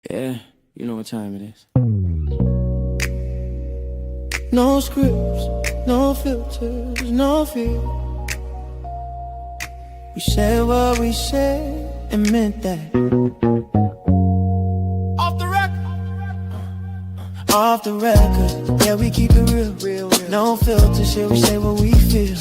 Yeah, you know what time it is. No scripts, no filters, no fear. We said what we said and meant that. Off the record. Off the record. Yeah, we keep it real. No filter shit, we say what we feel.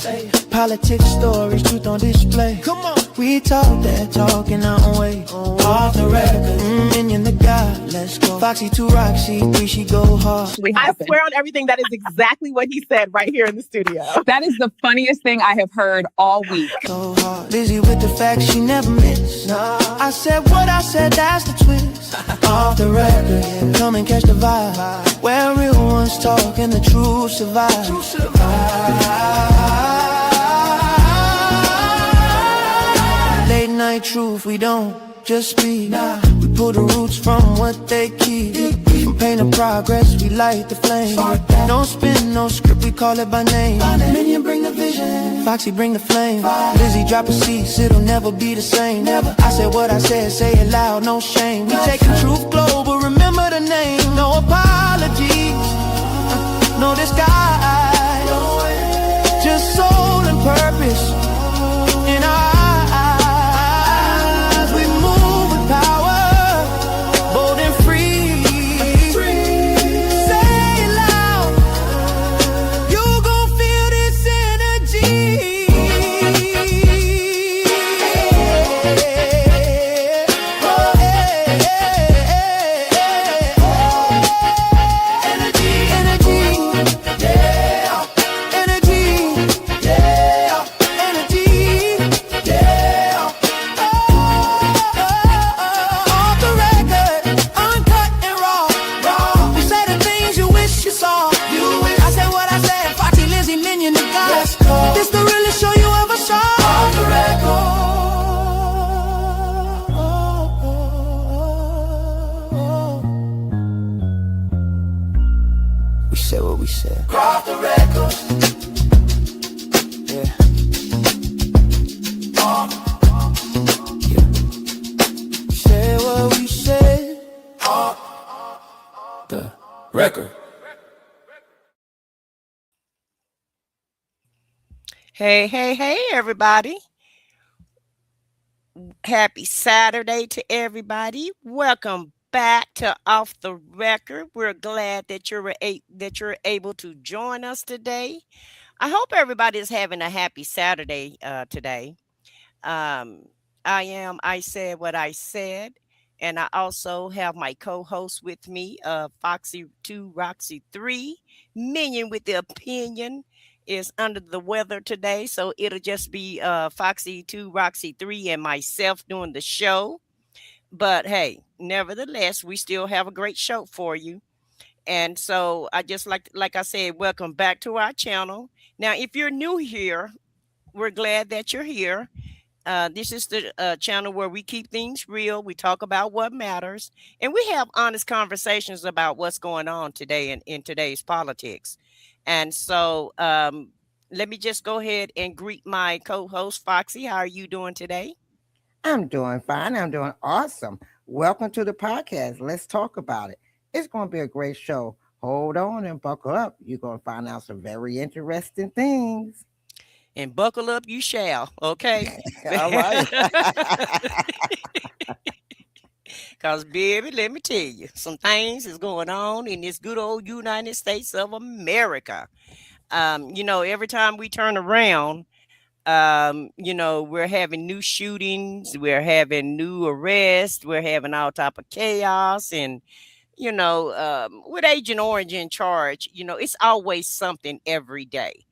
Politics, stories, truth on display. Come on. We talk that talk in our own way. Off the record. Minion the God, let's go. Foxy 2 Roxy 3, she go hard. I swear on everything that is exactly what he said right here in the studio. That is the funniest thing I have heard all week. So hard. Busy with the facts, she never miss. Nah. I said what I said, that's the twist. Off the record, yeah. Come and catch the vibe. Where real ones talk and the truth survive. Late night truth, we don't just speak. Nah. We pull the roots from what they keep. From pain to progress, we light the flame. No spin, no script, we call it by name. Minion bring the vision, Foxy bring the flame. Lizzie drop a cease, it'll never be the same. I said what I said, say it loud, no shame. We taking truth global, remember the name. No apologies, no disguise. Just soul and purpose in our eyes. We move with power, bold and free. Say it loud, you gon' feel this energy. We said what we said. Off the record. Yeah. Yeah. We said what we said. Off the record. Hey, everybody. Happy Saturday to everybody. Welcome back to Off the Record. We're glad that you're able to join us today. I hope everybody is having a happy Saturday today. Um, I said what I said, and I also have my co-host with me, Foxy 2 Roxy 3, Minion with the opinion is under the weather today, so it'll just be Foxy 2 Roxy 3 and myself doing the show. But hey, nevertheless, we still have a great show for you. And so I just like I said, welcome back to our channel. Now, if you're new here, we're glad that you're here. This is the channel where we keep things real. We talk about what matters, and we have honest conversations about what's going on today in today's politics. And so let me just go ahead and greet my co-host, Foxy. How are you doing today? I'm doing fine. I'm doing awesome. Welcome to the podcast. Let's talk about it. It's going to be a great show. Hold on and buckle up. You're going to find out some very interesting things. And buckle up, you shall. Okay. All right. Because, baby, let me tell you, some things is going on in this good old United States of America. Every time we turn around, we're having new shootings, we're having new arrests, we're having all type of chaos. And, with Agent Orange in charge, it's always something every day.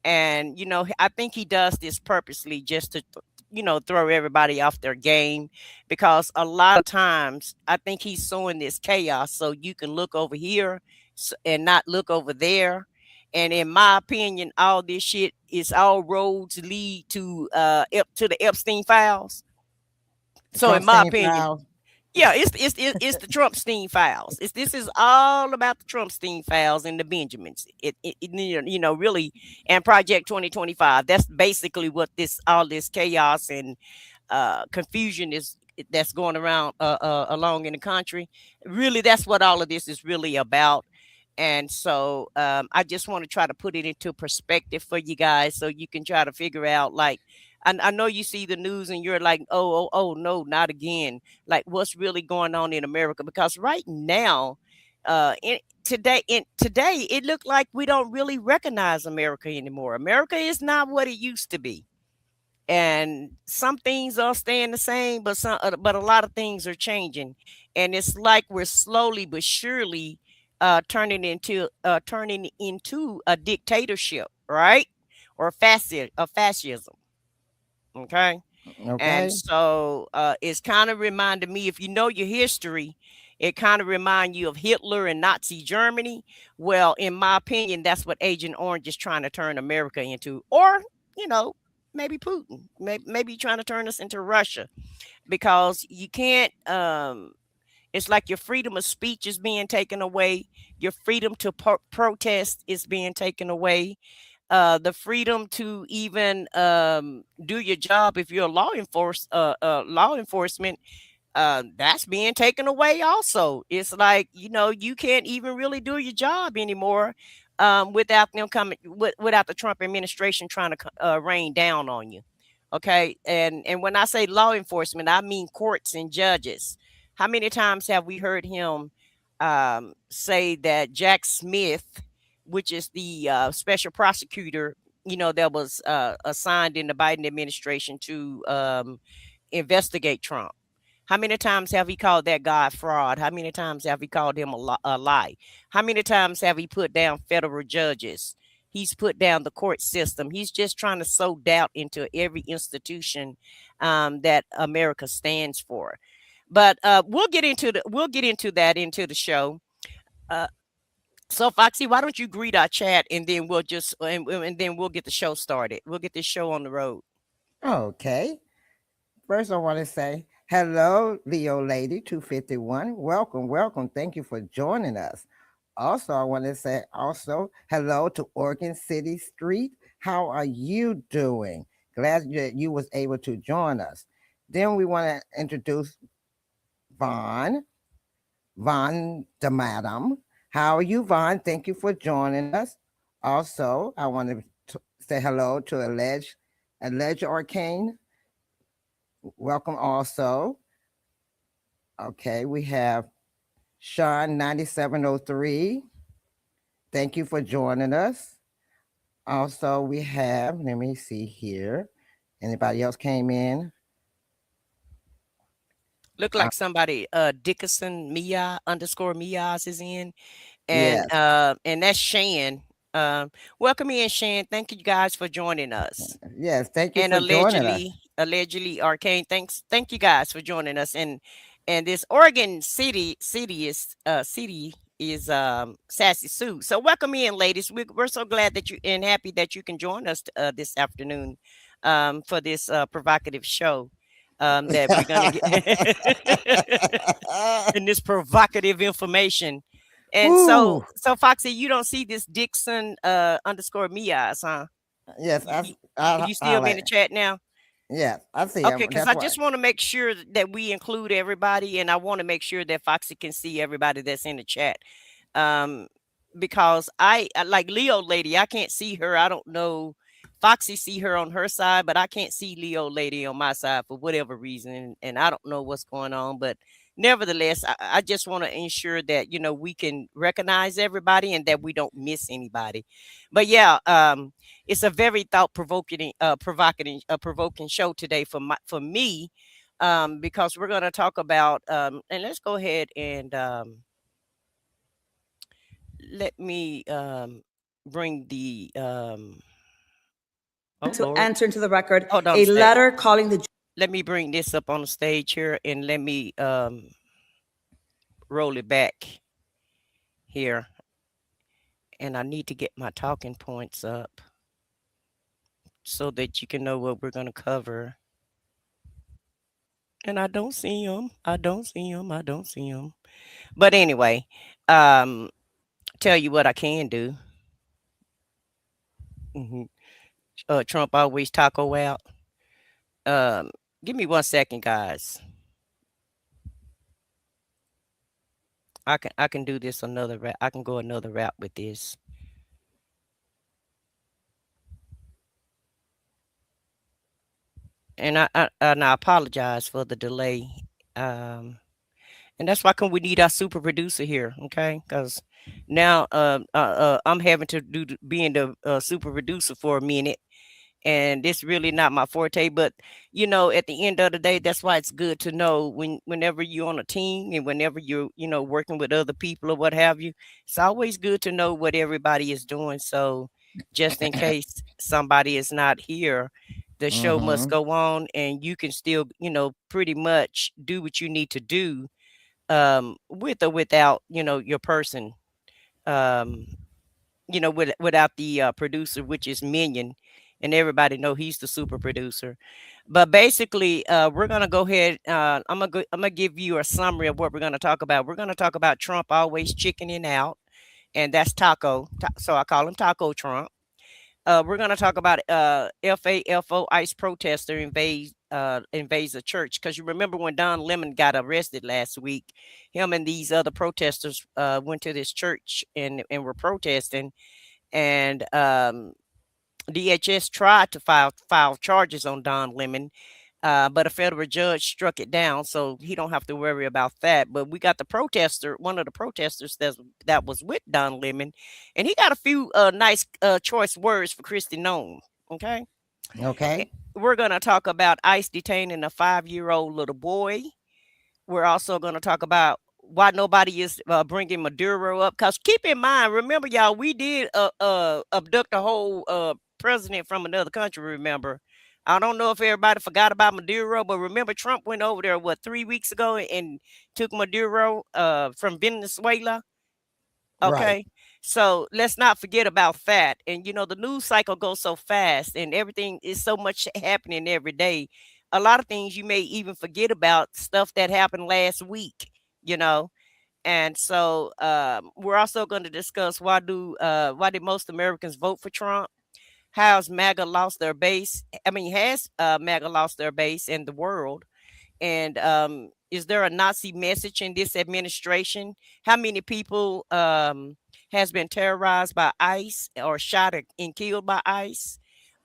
And, I think he does this purposely just to, throw everybody off their game, because a lot of times I think he's sowing this chaos so you can look over here and not look over there. And in my opinion, all this shit is all roads lead to the Epstein files. So in my opinion, yeah, it's the Trumpstein files. This is all about the Trumpstein files and the Benjamins. Really, and Project 2025. That's basically what all this chaos and confusion is that's going around along in the country. Really, that's what all of this is really about. And so I just want to try to put it into perspective for you guys so you can try to figure out, like, I know you see the news and you're like, oh, no, not again. Like, what's really going on in America? Because right now, today, it looked like we don't really recognize America anymore. America is not what it used to be, and some things are staying the same, but a lot of things are changing, and it's like we're slowly but surely turning into a dictatorship, right? Or fascism. Okay. And Okay. so it's kind of reminded me, if you know your history, it kind of remind you of Hitler and Nazi Germany. Well, in my opinion, that's what Agent Orange is trying to turn America into, or, you know, maybe Putin, maybe trying to turn us into Russia, because you can't. It's like your freedom of speech is being taken away. Your freedom to protest is being taken away. The freedom to even do your job if you're a law enforcement, that's being taken away also. It's like, you know, you can't even really do your job anymore without them without the Trump administration trying to rain down on you. Okay. And when I say law enforcement, I mean courts and judges. How many times have we heard him say that Jack Smith, which is the special prosecutor, you know, that was assigned in the Biden administration to investigate Trump? How many times have he called that guy fraud? How many times have he called him a lie? How many times have he put down federal judges? He's put down the court system. He's just trying to sow doubt into every institution that America stands for. But we'll get into that into the show. Uh, so Foxy, why don't you greet our chat, and then and then we'll get the show started. We'll get this show on the road. Okay. First, I want to say hello, Leo Lady 251. Welcome, welcome. Thank you for joining us. Also, I want to say also hello to Oregon City Street. How are you doing? Glad that you was able to join us. Then we want to introduce Vaughn, Vaughn the Madam. How are you, Vaughn? Thank you for joining us. Also, I want to say hello to Alleged Arcane. Welcome also. Okay, we have Sean 9703. Thank you for joining us. Also, we have, let me see here. Anybody else came in? Look like somebody, Dickerson Mia underscore Mias is in, Yes, and that's Shan. Welcome in, Shan. Thank you guys for joining us. yes. Thank you And for joining us. allegedly Arcane, thank you guys for joining us. And this Oregon city is Sassy Sue. So welcome in, ladies. We're so glad that you and happy that you can join us this afternoon for this provocative show that we're gonna get in this provocative information. And Woo! so Foxy, you don't see this Dixon underscore Mias, huh? Yes, You still be in the chat now? yes, I see Okay, him. because That's I why. just want to make sure that we include everybody, and I want to make sure that Foxy can see everybody that's in the chat. Um, because like Leo lady, I can't see her. I don't know. Foxy see her on her side, but I can't see Leo lady on my side for whatever reason, and I don't know what's going on. But nevertheless, I just want to ensure that, you know, we can recognize everybody and that we don't miss anybody. But yeah, it's a very thought provoking, provoking show today for me, because we're going to talk about, and let's go ahead and let me bring the oh To Lord, enter into the record hold on a a sec. letter calling the Let me bring this up on the stage here, and let me roll it back here, and I need to get my talking points up so that you can know what we're going to cover. And I don't see them. I don't see them. I don't see them. But anyway, um, tell you what I can do. hmm Trump always taco out. Um, Give me 1 second, guys. I can do this another route. I can go another route with this. And I apologize for the delay. Um, and that's why we need our super producer here, okay? Because now I'm having to being the super producer for a minute, and it's really not my forte. But at the end of the day, that's why it's good to know whenever you're on a team and whenever you're working with other people or what have you. It's always good to know what everybody is doing. So just in case somebody is not here, the show must Mm-hmm. go on, and you can still pretty much do what you need to do with or without your person, um without the producer, which is Minion, and everybody know he's the super producer. But basically, we're gonna go ahead. I'm gonna give you a summary of what we're gonna talk about. We're gonna talk about Trump always chickening out, and that's Taco. So I call him Taco Trump. We're gonna talk about FAFO ICE protester invades a church, because you remember when Don Lemon got arrested last week, him and these other protesters went to this church and were protesting, and DHS tried to file charges on Don Lemon, but a federal judge struck it down, so he don't have to worry about that. But we got the protester, one of the protesters that was with Don Lemon, and he got a few nice choice words for Kristi Noem. Okay, Okay. we're gonna talk about ICE detaining a 5-year-old little boy. We're also going to talk about why nobody is bringing Maduro up. Because keep in mind, remember, y'all, we did abduct a whole president from another country, remember? I don't know if everybody forgot about Maduro, but remember Trump went over there, 3 weeks ago, and took Maduro from Venezuela? Right. Okay. So let's not forget about that. And the news cycle goes so fast, and everything is so much happening every day. A lot of things you may even forget about, stuff that happened last week, you know. And so we're also going to discuss why did most Americans vote for Trump? How's MAGA lost their base? I mean, has MAGA lost their base in the world? And is there a Nazi message in this administration? How many people has been terrorized by ICE or shot and killed by ICE?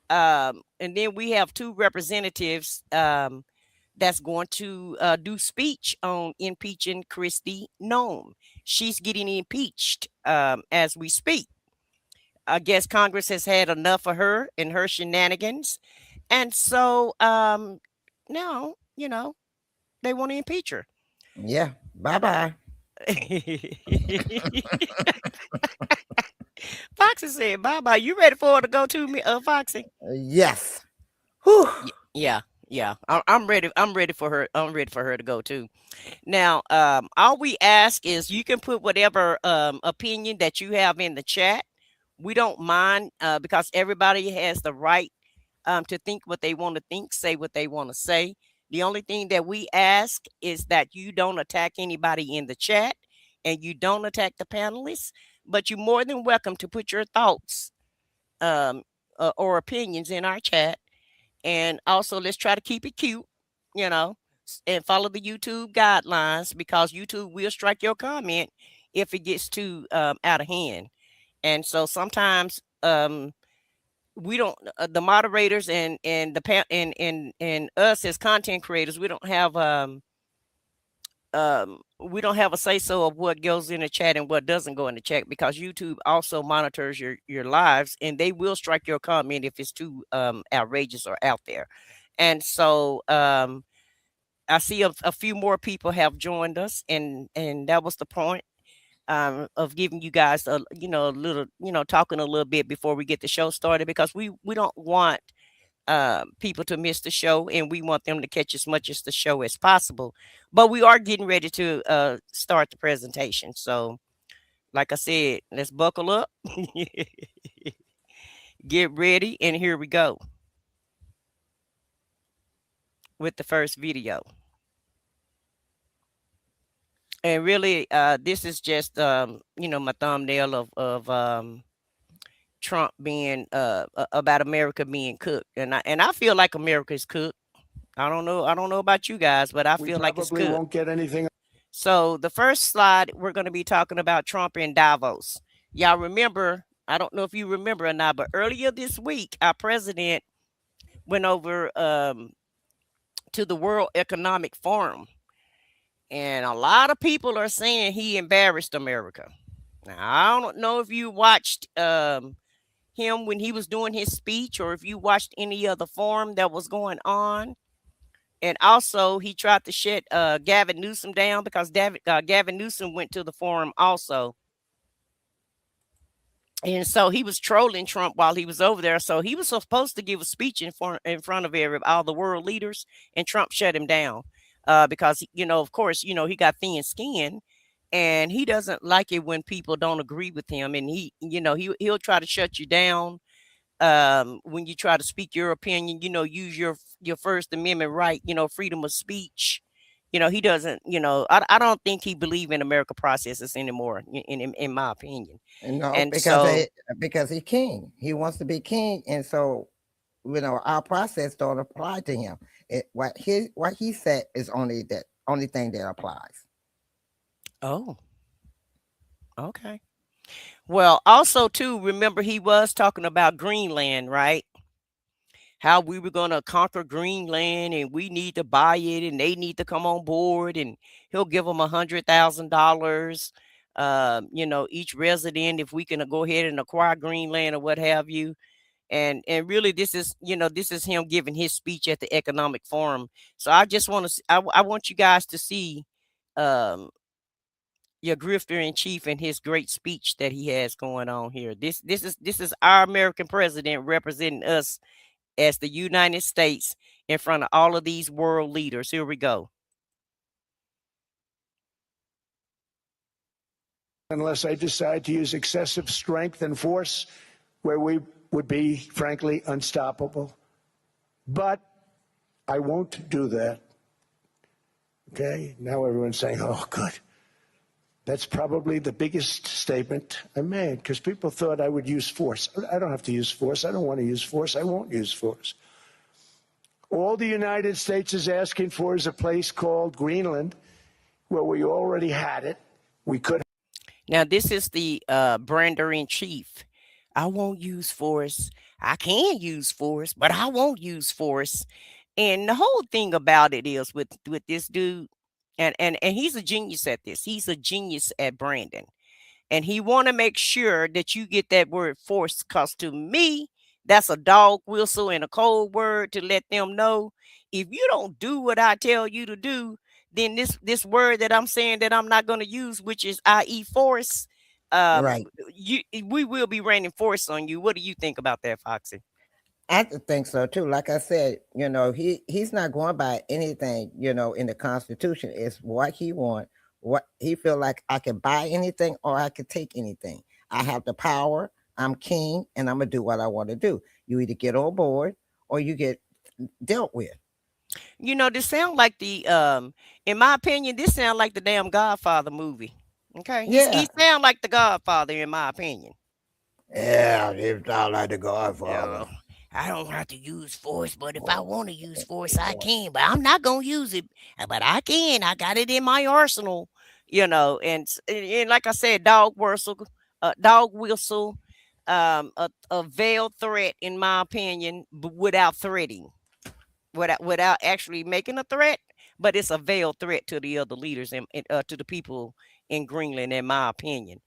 And then we have two representatives that's going to do speech on impeaching Kristi Noem. She's getting impeached as we speak. I guess Congress has had enough of her and her shenanigans. And so now, they want to impeach her. Yeah. Bye bye. Foxy said, "Bye bye." You ready for her to go to me, Foxy? Yes. Whew. Yeah, yeah. I'm ready. I'm ready for her. I'm ready for her to go too. Now, all we ask is you can put whatever opinion that you have in the chat. We don't mind because everybody has the right to think what they want to think, say what they want to say. The only thing that we ask is that you don't attack anybody in the chat and you don't attack the panelists, but you're more than welcome to put your thoughts um, or opinions in our chat. And also, let's try to keep it cute, you know, and follow the YouTube guidelines, because YouTube will strike your comment if it gets too out of hand. And so sometimes we don't the moderators and the and us as content creators, we don't have a say so of what goes in the chat and what doesn't go in the chat, because YouTube also monitors your lives, and they will strike your comment if it's too outrageous or out there. And so I see a few more people have joined us, and that was the point of giving you guys a little, talking a little bit before we get the show started, because we don't want people to miss the show, and we want them to catch as much as the show as possible. But we are getting ready to start the presentation. So, like I said, let's buckle up, get ready, and here we go with the first video. And really, this is just my thumbnail of Trump being about America being cooked, and I feel like America is cooked. I don't know about you guys, but I feel like it's cooked. Won't get anything. So the first slide, we're going to be talking about Trump in Davos. Y'all remember, I don't know if you remember or not, but earlier this week, our president went over to the World Economic Forum. And a lot of people are saying he embarrassed America. Now, I don't know if you watched him when he was doing his speech, or if you watched any other forum that was going on. And also, he tried to shut Gavin Newsom down because Gavin Newsom went to the forum also. And so he was trolling Trump while he was over there. So he was supposed to give a speech in front of all the world leaders, and Trump shut him down because, of course, he got thin skin, and he doesn't like it when people don't agree with him. And he'll try to shut you down when you try to speak your opinion, use your First Amendment right, freedom of speech. He doesn't, I don't think he believes in America processes anymore, in my opinion. No, And because he's king. He wants to be king, and so our process don't apply to him. What he said is only thing that applies. Oh, okay. Well, also too, remember he was talking about Greenland, right? How we were going to conquer Greenland, and we need to buy it, and they need to come on board, and he'll give them $100,000, each resident, if we can go ahead and acquire Greenland or what have you. And really, this is him giving his speech at the economic forum. So I just want to, I want you guys to see um, your grifter in chief and his great speech that he has going on here. This is our American president representing us as the United States in front of all of these world leaders. Here we go. Unless I decide to use excessive strength and force where we would be, frankly, unstoppable. But I won't do that. Okay? Now everyone's saying, oh, good. That's probably the biggest statement I made, because people thought I would use force. I don't have to use force. I don't want to use force. I won't use force. All the United States is asking for is a place called Greenland, where we already had it. We could. Now, this is the brander in chief. I won't use force. I can use force, but I won't use force. And the whole thing about it is with this dude, and he's a genius at this. He's a genius at branding. And he want to make sure that you get that word force, because to me, that's a dog whistle and a code word to let them know, if you don't do what I tell you to do, then this word that I'm saying that I'm not going to use, which is i.e. force, Right. we will be raining force on you. What do you think about that, Foxy? I think so too. Like I said, he's not going by anything, in the Constitution. It's what he wants, what he feel like. I can buy anything or I can take anything. I have the power. I'm king, and I'm gonna do what I want to do. You either get on board or you get dealt with. This sound like the in my opinion, this sound like the damn Godfather movie. Okay, Yeah. he sound like the Godfather in my opinion. Yeah, it sound like the Godfather. I don't have to use force, but if I want to use force, I can. But I'm not gonna use it. But I can. I got it in my arsenal. And like I said, dog whistle, a veiled threat, in my opinion, but without threatening, without actually making a threat. But it's a veiled threat to the other leaders and to the people in Greenland, in my opinion.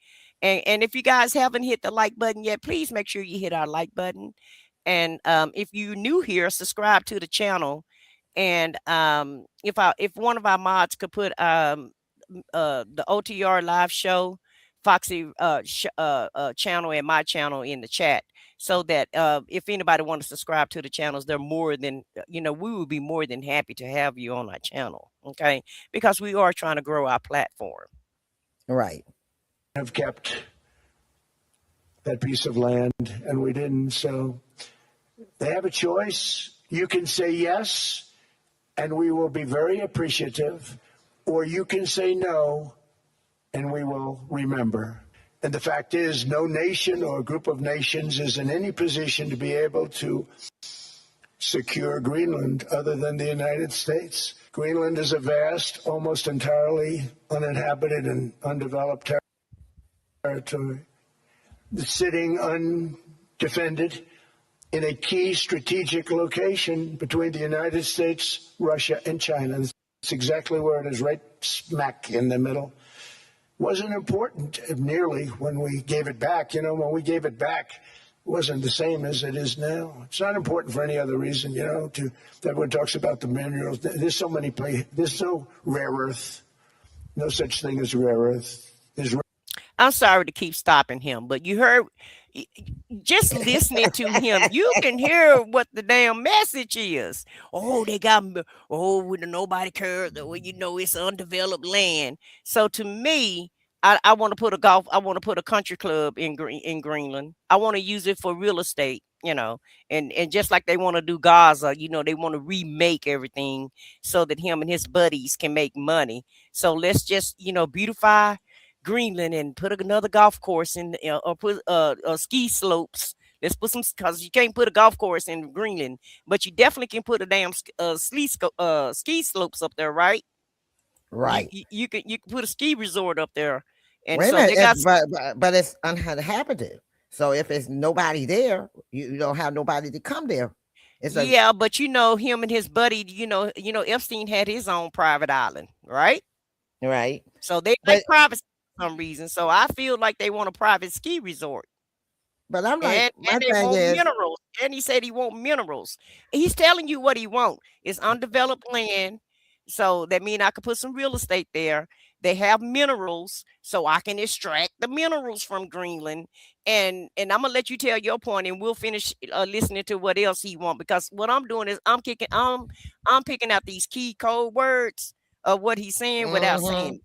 And if you guys haven't hit the like button yet, please make sure you hit our like button. And if you're new here, subscribe to the channel. And if one of our mods could put the OTR live show, Foxy channel and my channel in the chat, so that if anybody wants to subscribe to the channels, they're more than, we would be more than happy to have you on our channel. Okay, because we are trying to grow our platform. Right. Have kept that piece of land, and we didn't. So they have a choice. You can say yes, and we will be very appreciative, or you can say no, and we will remember. And the fact is, no nation or group of nations is in any position to be able to secure Greenland other than the United States. Greenland is a vast, almost entirely uninhabited and undeveloped territory, sitting undefended in a key strategic location between the United States, Russia, and China. That's exactly where it is, right smack in the middle. Wasn't important nearly when we gave it back. You know, when we gave it back, it wasn't the same as it is now. It's not important for any other reason, you know, everyone talks about the minerals. There's so many places. There's no rare earth. No such thing as rare earth. I'm sorry to keep stopping him, but you heard, just listening to him, you can hear what the damn message is. Oh, they got, nobody cares. Well, you know, it's undeveloped land. So to me, I want to put a country club in Greenland. I want to use it for real estate, you know, and just like they want to do Gaza, you know, they want to remake everything so that him and his buddies can make money. So let's just, you know, beautify Greenland and put another golf course in, or put ski slopes. Let's put some, because you can't put a golf course in Greenland, but you definitely can put a damn ski slopes up there, right? Right. You can put a ski resort up there, and Wait a so minute, they got. but it's uninhabited. So if it's nobody there, you don't have nobody to come there. Yeah, but you know, him and his buddy, you know, Epstein had his own private island, right? Right. So they like privacy for some reason. So I feel like they want a private ski resort. But I'm like, and they want minerals. And he said he want minerals. He's telling you what he want. It's undeveloped land. So that means I could put some real estate there. They have minerals, so I can extract the minerals from Greenland. And I'm gonna let you tell your point, and we'll finish listening to what else he want. Because what I'm doing is I'm picking out these key code words of what he's saying without saying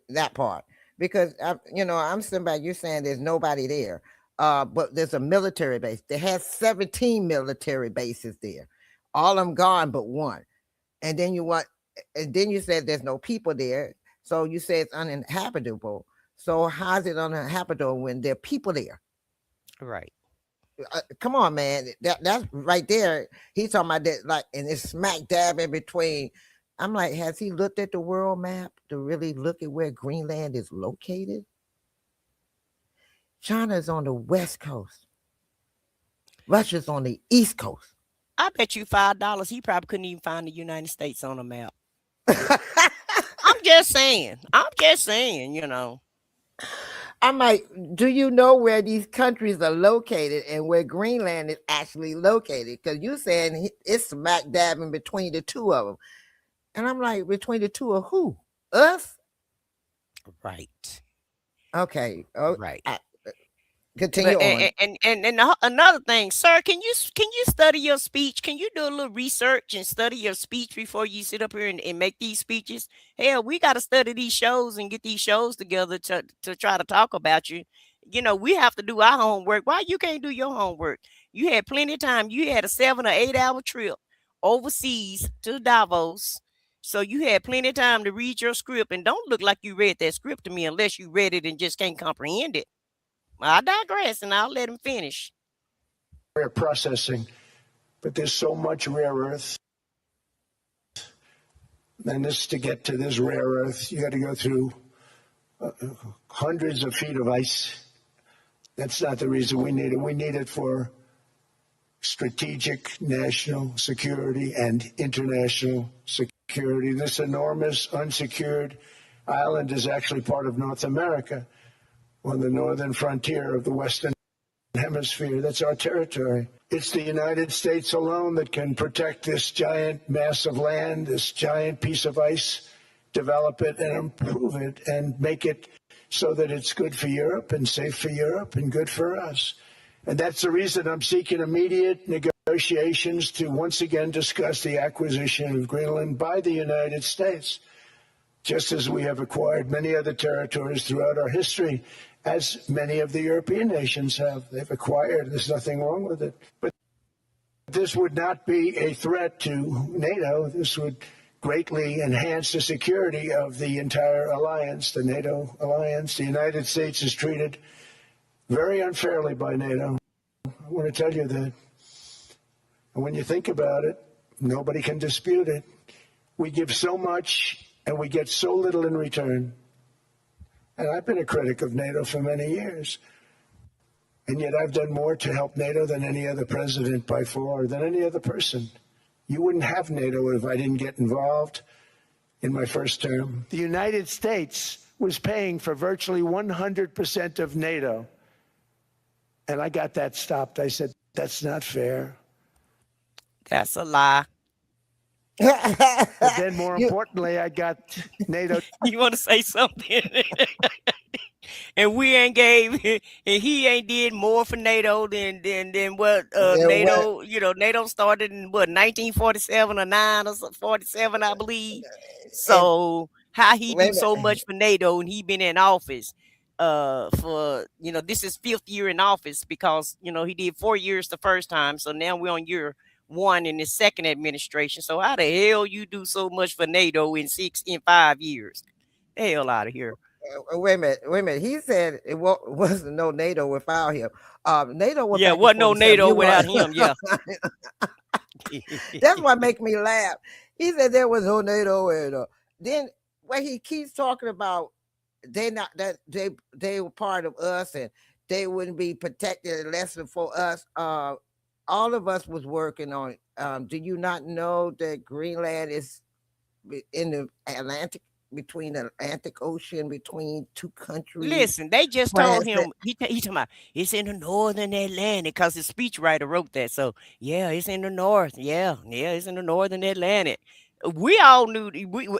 that part. Because I'm sitting back, you're saying there's nobody there. But there's a military base. They have 17 military bases there. All of them gone but one. And then you said there's no people there. So you say it's uninhabitable. So how's it uninhabitable when there are people there? Right. Come on, man. That's right there. He's talking about that, like, and it's smack dab in between. I'm like, has he looked at the world map to really look at where Greenland is located? China's on the west coast. Russia's on the east coast. I bet you $5 he probably couldn't even find the United States on a map. I'm just saying, you know. I'm like, do you know where these countries are located and where Greenland is actually located? Because you're saying it's smack dab in between the two of them. And I'm like, between the two of who? Us? Right. Okay. Right. Continue on. And another thing, sir, can you study your speech? Can you do a little research and study your speech before you sit up here and make these speeches? Hell, we got to study these shows and get these shows together to try to talk about you. You know, we have to do our homework. Why you can't do your homework? You had plenty of time. You had a 7 or 8 hour trip overseas to Davos. So you had plenty of time to read your script, and don't look like you read that script to me unless you read it and just can't comprehend it. I digress, and I'll let him finish. Rare processing, but there's so much rare earth. And this, to get to this rare earth, you got to go through hundreds of feet of ice. That's not the reason we need it. We need it for strategic national security and international security. This enormous unsecured island is actually part of North America, on the northern frontier of the Western Hemisphere. That's our territory. It's the United States alone that can protect this giant mass of land, this giant piece of ice, develop it and improve it and make it so that it's good for Europe and safe for Europe and good for us. And that's the reason I'm seeking immediate negotiations to once again discuss the acquisition of Greenland by the United States, just as we have acquired many other territories throughout our history, as many of the European nations have. They've acquired. There's nothing wrong with it. But this would not be a threat to NATO. This would greatly enhance the security of the entire alliance, the NATO alliance. The United States is treated very unfairly by NATO. I want to tell you that. And when you think about it, nobody can dispute it. We give so much and we get so little in return. And I've been a critic of NATO for many years. And yet I've done more to help NATO than any other president by far, than any other person. You wouldn't have NATO if I didn't get involved in my first term. The United States was paying for virtually 100% of NATO. And I got that stopped. I said, that's not fair. That's a lie. But then more importantly, I got NATO. You want to say something? And we ain't gave, and he ain't did more for NATO than what NATO. What? You know, NATO started in what 1947 or 9 or 47, I believe. So how he do so much for NATO, and he been in office for this is 5th year in office, because he did 4 years the first time. So now we're on year 1 in his second administration. So how the hell you do so much for NATO in 5 years? The hell out of here. Wait a minute. He said it wasn't no NATO without him. NATO was wasn't no NATO without him. Yeah, that's what make me laugh. He said there was no NATO, and then when he keeps talking about they were part of us and they wouldn't be protected unless for us. All of us was working on it. Do you not know that Greenland is in the Atlantic? Between the Atlantic Ocean, between two countries. Listen, they just told him he talking about it's in the northern Atlantic, because his speechwriter wrote that. So yeah, it's in the north. Yeah, it's in the northern Atlantic. We all knew.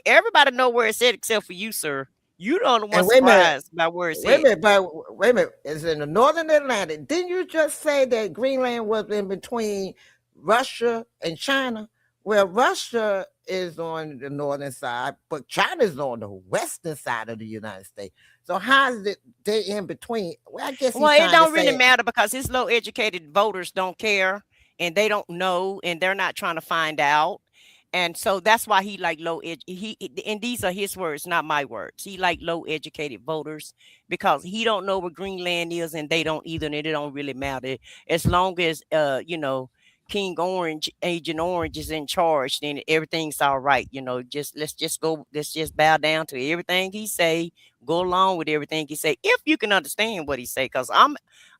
Everybody know where it's at except for you, sir. You don't want surprised by where it's at. Wait a minute. It's in the northern Atlantic. Didn't you just say that Greenland was in between Russia and China? Well, Russia is on the northern side, but China's on the western side of the United States. So how is it they in between? Well, I guess. Well, it don't really matter, because his low-educated voters don't care, and they don't know, and they're not trying to find out. And so that's why he like and these are his words, not my words. He like low-educated voters, because he don't know where Greenland is, and they don't either, and it don't really matter. As long as King Orange, Agent Orange is in charge, then everything's all right. Let's just bow down to everything he say, go along with everything he say, if you can understand what he say, because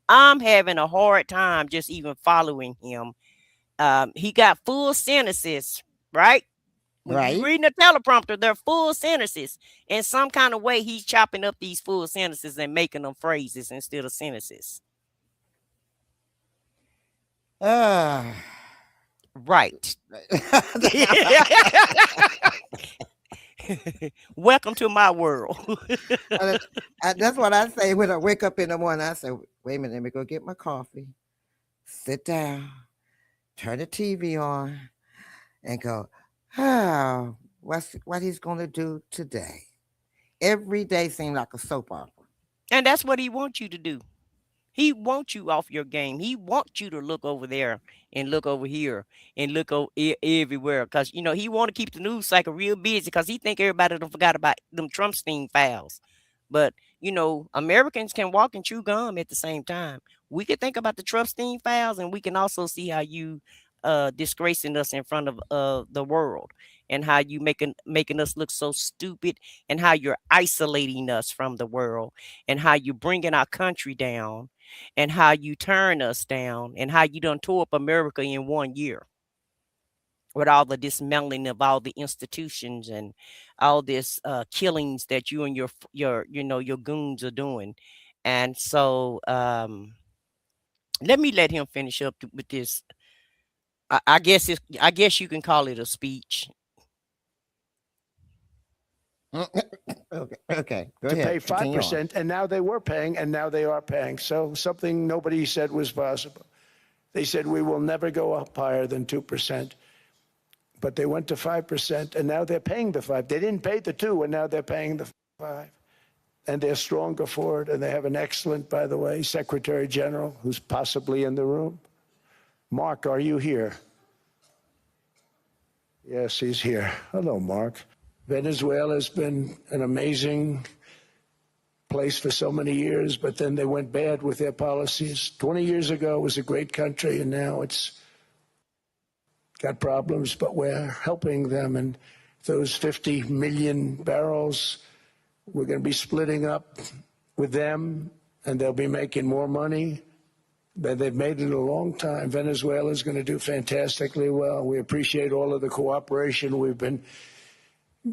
I'm having a hard time just even following him. He got full sentences, right? When you're reading a teleprompter, they're full sentences. In some kind of way, he's chopping up these full sentences and making them phrases instead of sentences. Right. Welcome to my world. That's what I say when I wake up in the morning. I say, wait a minute, let me go get my coffee, sit down, turn the TV on, and go, what he's going to do today. Every day seems like a soap opera. And that's what he wants you to do. He wants you off your game. He wants you to look over there and look over here and look everywhere, because he want to keep the news cycle real busy, because he think everybody done forgot about them Trump files. But Americans can walk and chew gum at the same time. We can think about the Trump files, and we can also see how you disgracing us in front of the world, and how you making us look so stupid, and how you're isolating us from the world, and how you bringing our country down, and how you turn us down, and how you done tore up America in 1 year with all the dismantling of all the institutions and all this killings that you and your goons are doing. And so let me let him finish up with this. I guess you can call it a speech. Okay. Go to ahead. pay 5%, and now they were paying, and now they are paying. So something nobody said was possible. They said we will never go up higher than 2%, but they went to 5%, and now they're paying the 5. They didn't pay the 2, and now they're paying the 5, and they're stronger for it. And they have an excellent, by the way, Secretary General who's possibly in the room. Mark, are you here? Yes, he's here. Hello, Mark. Venezuela has been an amazing place for so many years, but then they went bad with their policies. 20 years ago, it was a great country, and now it's got problems, but we're helping them. And those 50 million barrels, we're going to be splitting up with them, and they'll be making more money. They've made it a long time. Venezuela's going to do fantastically well. We appreciate all of the cooperation we've been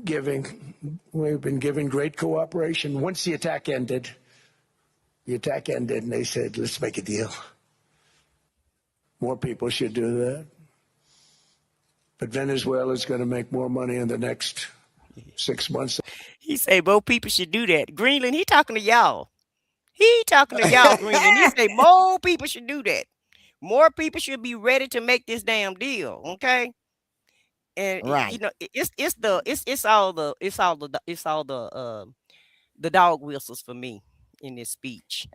giving. We've been giving great cooperation. Once the attack ended, and they said, let's make a deal. More people should do that. But Venezuela's going to make more money in the next 6 months. He say more people should do that. Greenland, he talking to y'all. He talking to y'all, Greenland. He say more people should do that. More people should be ready to make this damn deal. Okay. And Right. you know, it's all the dog whistles for me in this speech.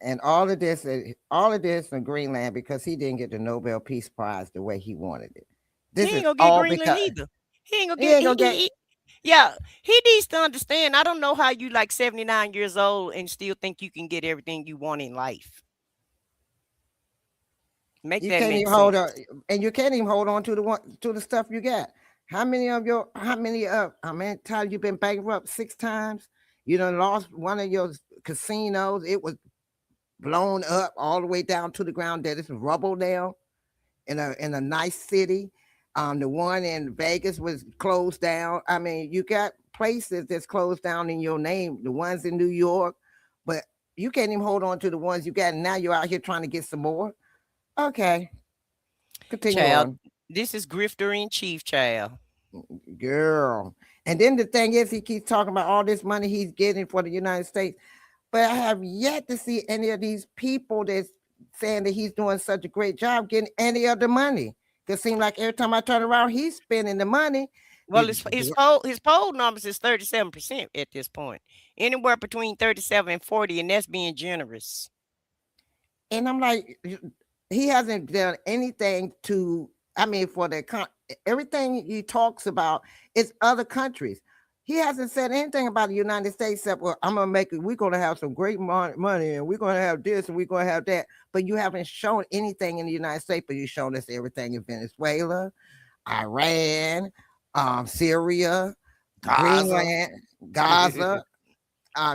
And all of this in Greenland because he didn't get the Nobel Peace Prize the way he wanted it. This He is ain't gonna get all Greenland because either. He ain't gonna he get. ain't gonna get. Yeah, he needs to understand. I don't know how you like 79 years old and still think you can get everything you want in life. Make You that can't make even hold on, sense. and you can't even hold on to the stuff you got. How many times you been bankrupt 6 times? You done lost one of your casinos. It was blown up all the way down to the ground. There is rubble now in a nice city. The one in Vegas was closed down. I mean, you got places that's closed down in your name. The ones in New York, but you can't even hold on to the ones you got. And now you're out here trying to get some more. Okay, continue Child, on, this is grifter in chief, child. girl. And then the thing is, he keeps talking about all this money he's getting for the United States, but I have yet to see any of these people that's saying that he's doing such a great job getting any of the money. It seems like every time I turn around, he's spending the money. Well, his poll numbers is 37% at this point. Anywhere between 37 and 40, and that's being generous. And I'm like, he hasn't done anything to, I mean, for everything he talks about is other countries. He hasn't said anything about the United States except, well, I'm going to make it, we're going to have some great money and we're going to have this and we're going to have that. But you haven't shown anything in the United States, but you've shown us everything in Venezuela, Iran, Syria, Greenland, Gaza,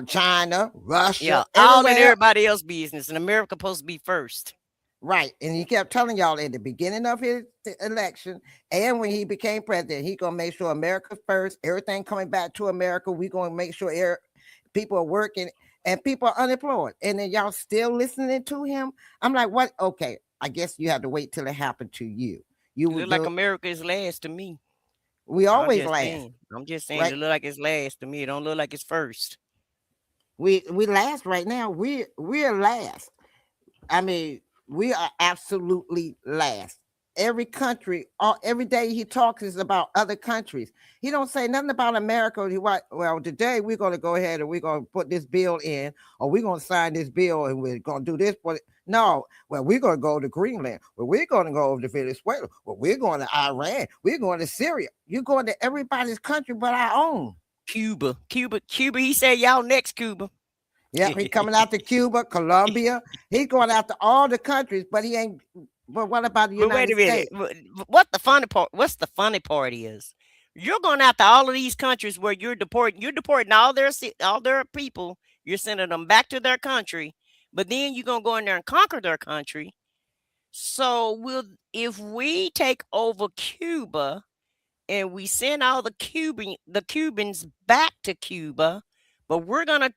China, Russia, Yeah, all in everywhere. everybody else's business, and America supposed to be first. Right. And he kept telling y'all at the beginning of his election and when he became president, he going to make sure America first, everything coming back to America. We're going to make sure people are working and people are unemployed. And then y'all still listening to him. I'm like, what? Okay. I guess you have to wait till it happened to you. You look like America is last to me. We always last. I'm just saying, right? It look like it's last to me. It don't look like it's first. We last right now. We're last. I mean, we are absolutely last. Every country, every day he talks is about other countries. He don't say nothing about America. Well, today we're going to go ahead and we're going to put this bill in, or we're going to sign this bill and we're going to do this. But no, well, we're going to go to Greenland. Well, we're going to go over to Venezuela. Well, we're going to Iran. We're going to Syria. You're going to everybody's country but our own. Cuba. He said, y'all next, Cuba. Yeah, he's coming out to Cuba, Colombia. He's going out to all the countries, but he ain't. But what about the United States? What's the funny part is you're going out to all of these countries where you're deporting all their people. You're sending them back to their country, but then you're gonna go in there and conquer their country. So if we take over Cuba and we send all the Cubans back to Cuba, but we're gonna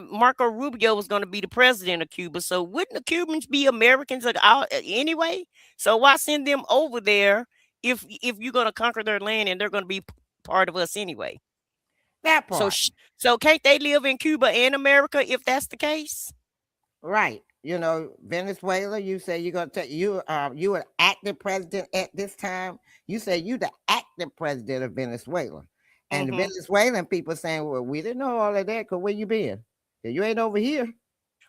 Marco Rubio was gonna be the president of Cuba. So wouldn't the Cubans be Americans anyway? So why send them over there if you're gonna conquer their land and they're gonna be part of us anyway? That part. So can't they live in Cuba and America if that's the case? Right. Venezuela, you say you're gonna take you an active president at this time. You say you the active president of Venezuela. And the Venezuelan people saying, well, we didn't know all of that because where you been? You ain't over here.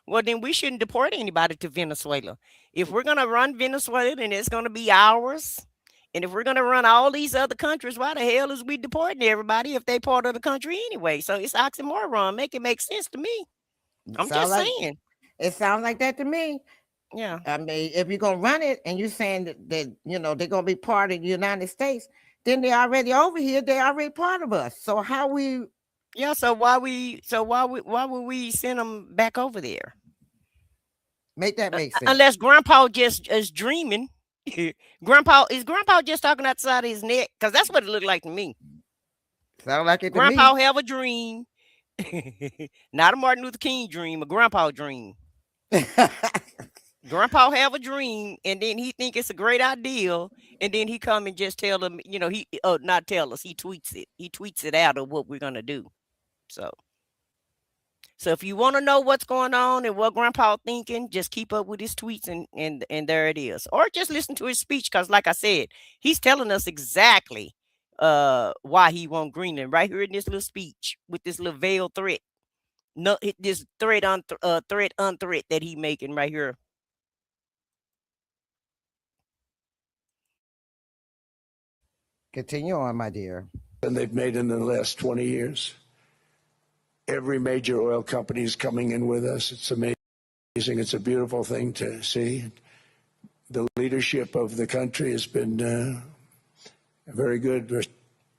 Well, then we shouldn't deport anybody to Venezuela. If we're going to run Venezuela, then it's going to be ours. And if we're going to run all these other countries, why the hell is we deporting everybody if they part of the country anyway? So it's oxymoron. Make it make sense to me. I'm just saying. It sounds like that to me. Yeah. I mean, if you're gonna run it and you're saying that they're gonna be part of the United States, then they're already over here. They're already part of us. So how we Yeah. Why would we send them back over there? make that make sense? Unless Grandpa just is dreaming. Grandpa just talking outside his neck? Because that's what it looked like to me. Sound like it to Grandpa me. have a dream. Not a Martin Luther King dream, a grandpa dream. Grandpa have a dream, and then he think it's a great idea, and then he come and just tell them, he not tell us, he tweets it. He tweets it out of what we're gonna do. So if you want to know what's going on and what Grandpa thinking, just keep up with his tweets, and there it is. Or just listen to his speech, because like I said, he's telling us exactly why he want Greenland right here in this little speech with this little veiled threat. No, this threat unthreat that he making right here. Continue on, my dear. And they've made in the last 20 years. Every major oil company is coming in with us. It's amazing. It's a beautiful thing to see. The leadership of the country has been very good.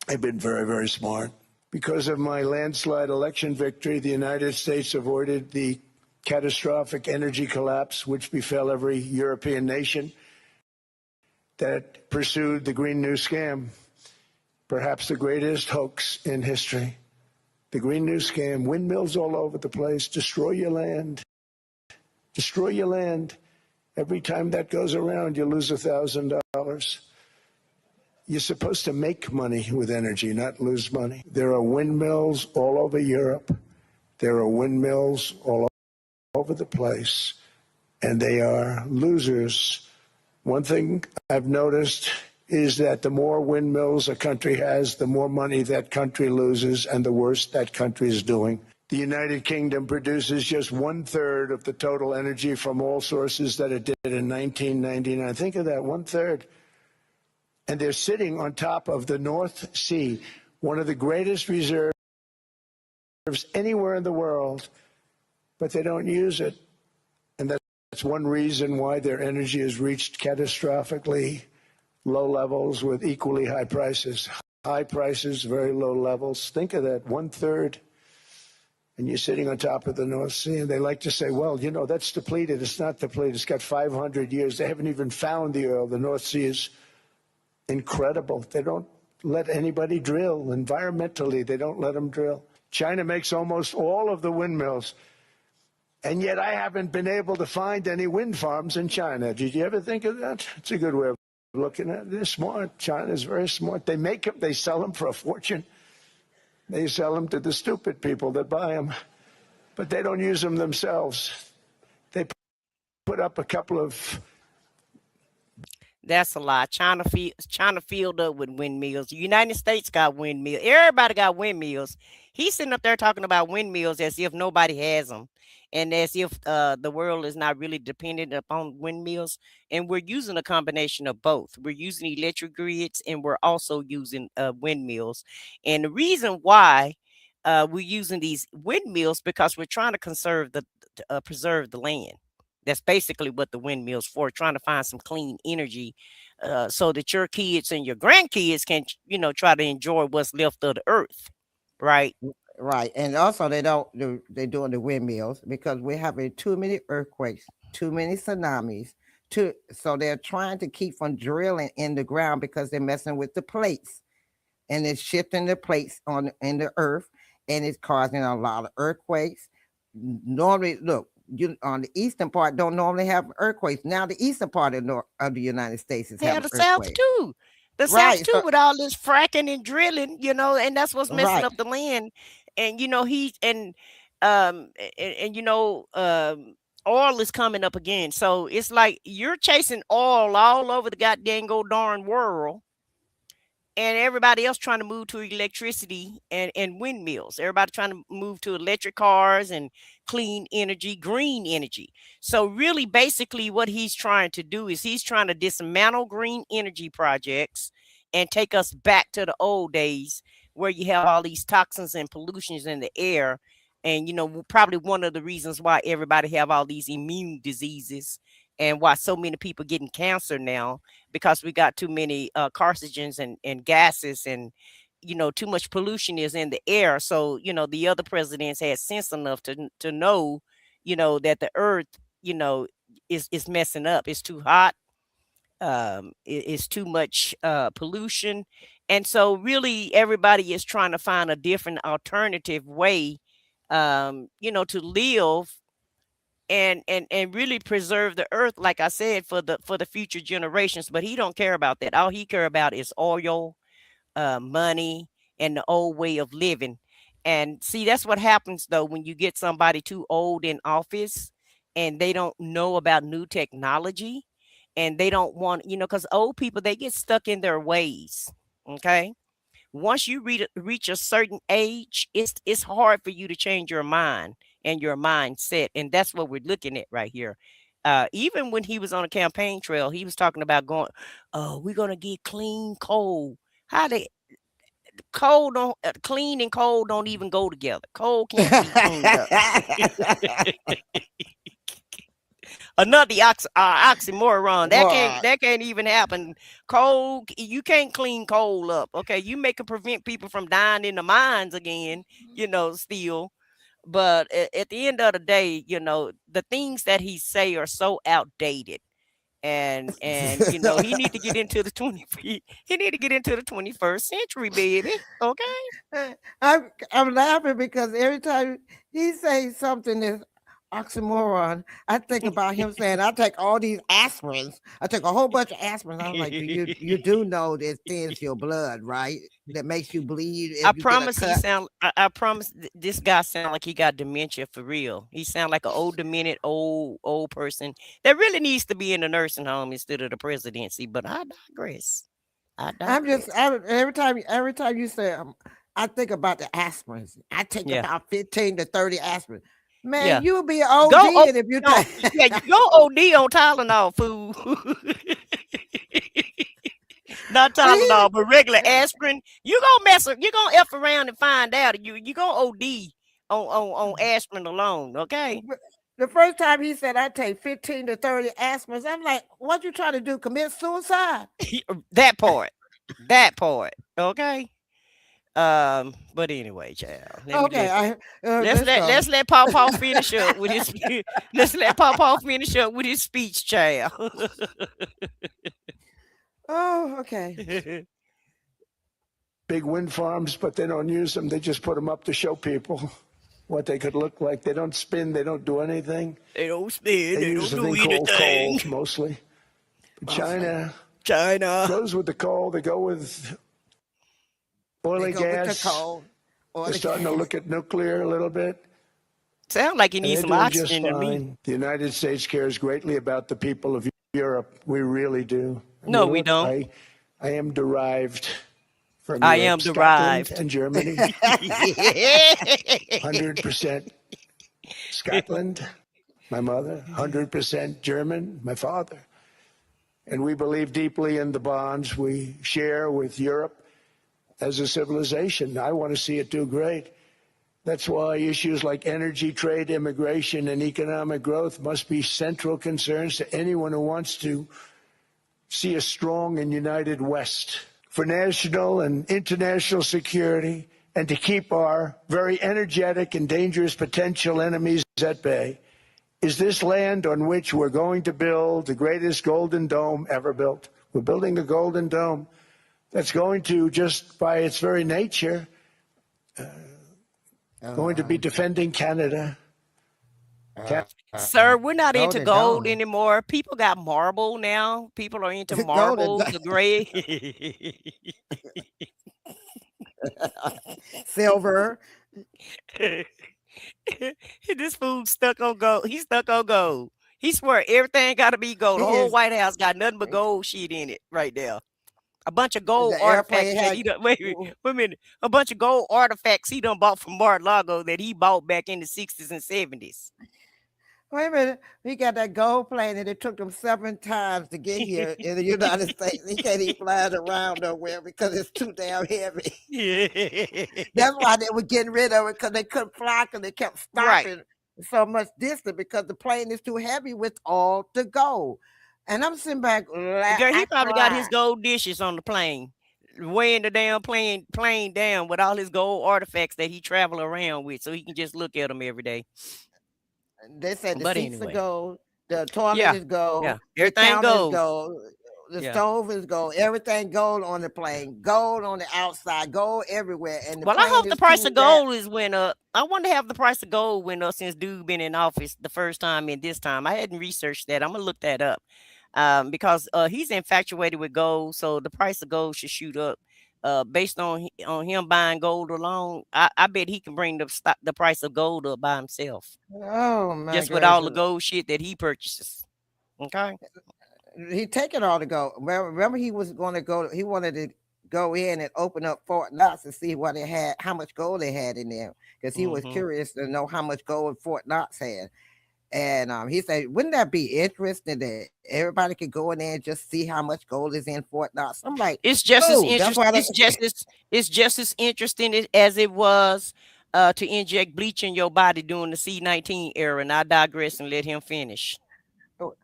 They've been very, very smart. Because of my landslide election victory, the United States avoided the catastrophic energy collapse which befell every European nation that pursued the Green New Scam, perhaps the greatest hoax in history. The Green New Scam, windmills all over the place, destroy your land. Destroy your land. Every time that goes around, you lose $1,000. You're supposed to make money with energy, not lose money. There are windmills all over Europe. There are windmills all over the place, and they are losers. One thing I've noticed is that the more windmills a country has, the more money that country loses and the worse that country is doing. The United Kingdom produces just 1/3 of the total energy from all sources that it did in 1999. Think of that, 1/3. And they're sitting on top of the North Sea, one of the greatest reserves anywhere in the world, but they don't use it. And that's one reason why their energy has reached catastrophically low levels with equally high prices. High prices, very low levels. Think of that, 1/3. And you're sitting on top of the North Sea, and they like to say, well, that's depleted. It's not depleted. It's got 500 years. They haven't even found the oil. The North Sea is incredible. They don't let anybody drill. Environmentally, they don't let them drill. China makes almost all of the windmills. And yet I haven't been able to find any wind farms in China. Did you ever think of that? It's a good way of looking at it. They're smart. China is very smart. They make them, they sell them for a fortune. They sell them to the stupid people that buy them. But they don't use them themselves. They put up a couple of... That's a lie. China filled up with windmills. The United States got windmills. Everybody got windmills. He's sitting up there talking about windmills as if nobody has them, and as if the world is not really dependent upon windmills. And we're using a combination of both. We're using electric grids, and we're also using windmills. And the reason why we're using these windmills because we're trying to preserve the land. That's basically what the windmill's for, trying to find some clean energy so that your kids and your grandkids can, try to enjoy what's left of the earth. Right. Right. And also they're doing the windmills because we're having too many earthquakes, too many tsunamis, so they're trying to keep from drilling in the ground because they're messing with the plates and it's shifting the plates in the earth, and it's causing a lot of earthquakes. Normally, look, you on the eastern part don't normally have earthquakes. Now the eastern part of the United States is Yeah, having the South earthquakes. too. The South Right. too, So, with all this fracking and drilling, and that's what's messing right. up the land. And oil is coming up again. So it's like you're chasing oil all over the goddamn darn world. And everybody else trying to move to electricity and windmills. Everybody trying to move to electric cars and clean energy, green energy. So really, basically, what he's trying to do is he's trying to dismantle green energy projects and take us back to the old days where you have all these toxins and pollutions in the air. And, probably one of the reasons why everybody have all these immune diseases and why so many people getting cancer now, because we got too many carcinogens and gases, and too much pollution is in the air. So the other presidents had sense enough to know that the earth is messing up. It's too hot. It's too much pollution. And so really everybody is trying to find a different alternative way to live and really preserve the earth, like I said, for the future generations. But he don't care about that. All he care about is oil, money, and the old way of living. And see, that's what happens though when you get somebody too old in office and they don't know about new technology, and they don't want, because old people, they get stuck in their ways. Okay. Once you reach a certain age, it's hard for you to change your mind and your mindset. And that's what we're looking at right here. Even when he was on a campaign trail, he was talking about going, oh, we're going to get clean coal. How they coal don't clean and cold don't even go together. Coal can't be cleaned up. Another oxymoron. That can't even happen. Coal, you can't clean coal up. Okay, you may can prevent people from dying in the mines again, still. But at the end of the day, the things that he say are so outdated. And he need to get into the 21st century, baby. Okay. I'm laughing because every time he says something that's oxymoron, I think about him saying, I take all these aspirins. I take a whole bunch of aspirins. I'm like, you do know this thins your blood, right? That makes you bleed. I promise I promise this guy sound like he got dementia for real. He sound like an old demented old person that really needs to be in a nursing home instead of the presidency. But I digress. Every time you say I think about the aspirins. I take about 15 to 30 aspirins. Man, you'll be OD if you take. Yeah, you go OD on Tylenol, fool. Not Tylenol, but regular aspirin. You gonna F around and find out. You gonna OD on aspirin alone, okay? The first time he said I take 15 to 30 aspirins, I'm like, what you trying to do? Commit suicide? That part. Okay. But anyway, child. Let's let Pawpaw finish up with his. Let's let Pawpaw finish up with his speech, child. Oh, okay. Big wind farms, but they don't use them. They just put them up to show people what they could look like. They don't spin. They don't do anything. They don't spin. They use don't do anything anything. Called coal mostly. But China goes with the coal. They go with oil and gas. They're starting to look at nuclear a little bit. Sound like you need some oxygen to me. The United States cares greatly about the people of Europe. We really do. No, we don't. I am derived from Scotland and Germany. 100% Scotland, my mother. 100% German, my father. And we believe deeply in the bonds we share with Europe as a civilization. I want to see it do great. That's why issues like energy, trade, immigration, and economic growth must be central concerns to anyone who wants to see a strong and united West. For national and international security, and to keep our very energetic and dangerous potential enemies at bay, is this land on which we're going to build the greatest golden dome ever built. We're building a golden dome that's going to, just by its very nature, going to be defending Canada. Sir, we're not into gold anymore. People got marble now. People are into marble, the gray. Silver. This fool stuck on gold. He's stuck on gold. He swear everything got to be gold. The whole White House got nothing but gold shit in it right there. A bunch of gold artifacts. Wait a minute. A bunch of gold artifacts he done bought from Mar-a-Lago that he bought back in the 60s and 70s. Wait a minute. He got that gold plane and it took him 7 times to get here in the United States. He can't even fly it around nowhere because it's too damn heavy. Yeah. That's why they were getting rid of it, because they couldn't fly, because they kept stopping. so much distance because the plane is too heavy with all the gold. And I'm sitting back, Girl, he I probably got his cried. gold dishes on the plane, weighing the damn plane down with all his gold artifacts that he travel around with, so he can just look at them every day. They said the But seats are anyway, gold, the toilet yeah, is yeah, gold, the everything counter is goes. gold, the Yeah. stove is gold, everything gold on the plane, gold on the outside, gold everywhere, and the Well, I plane hope the is price too of that. gold is went up. I wonder have the price of gold went up since dude been in office the first time and this time. I hadn't researched that. I'm gonna look that up. Because he's infatuated with gold, so the price of gold should shoot up. Based on him buying gold alone, I bet he can bring the price of gold up by himself, Oh my just with all the gracious. gold shit that he purchases. Okay. He taking all the gold. Remember, he was going to go. He wanted to go in and open up Fort Knox to see what it had, how much gold they had in there, because he was Hmm. curious to know how much gold Fort Knox had. And he said, "Wouldn't that be interesting that everybody could go in there and just see how much gold is in Fort Knox?" I'm like, It's just as "Oh, that's interest. why." It's just as interesting as it was to inject bleach in your body during the C-19 era. And I digress and let him finish.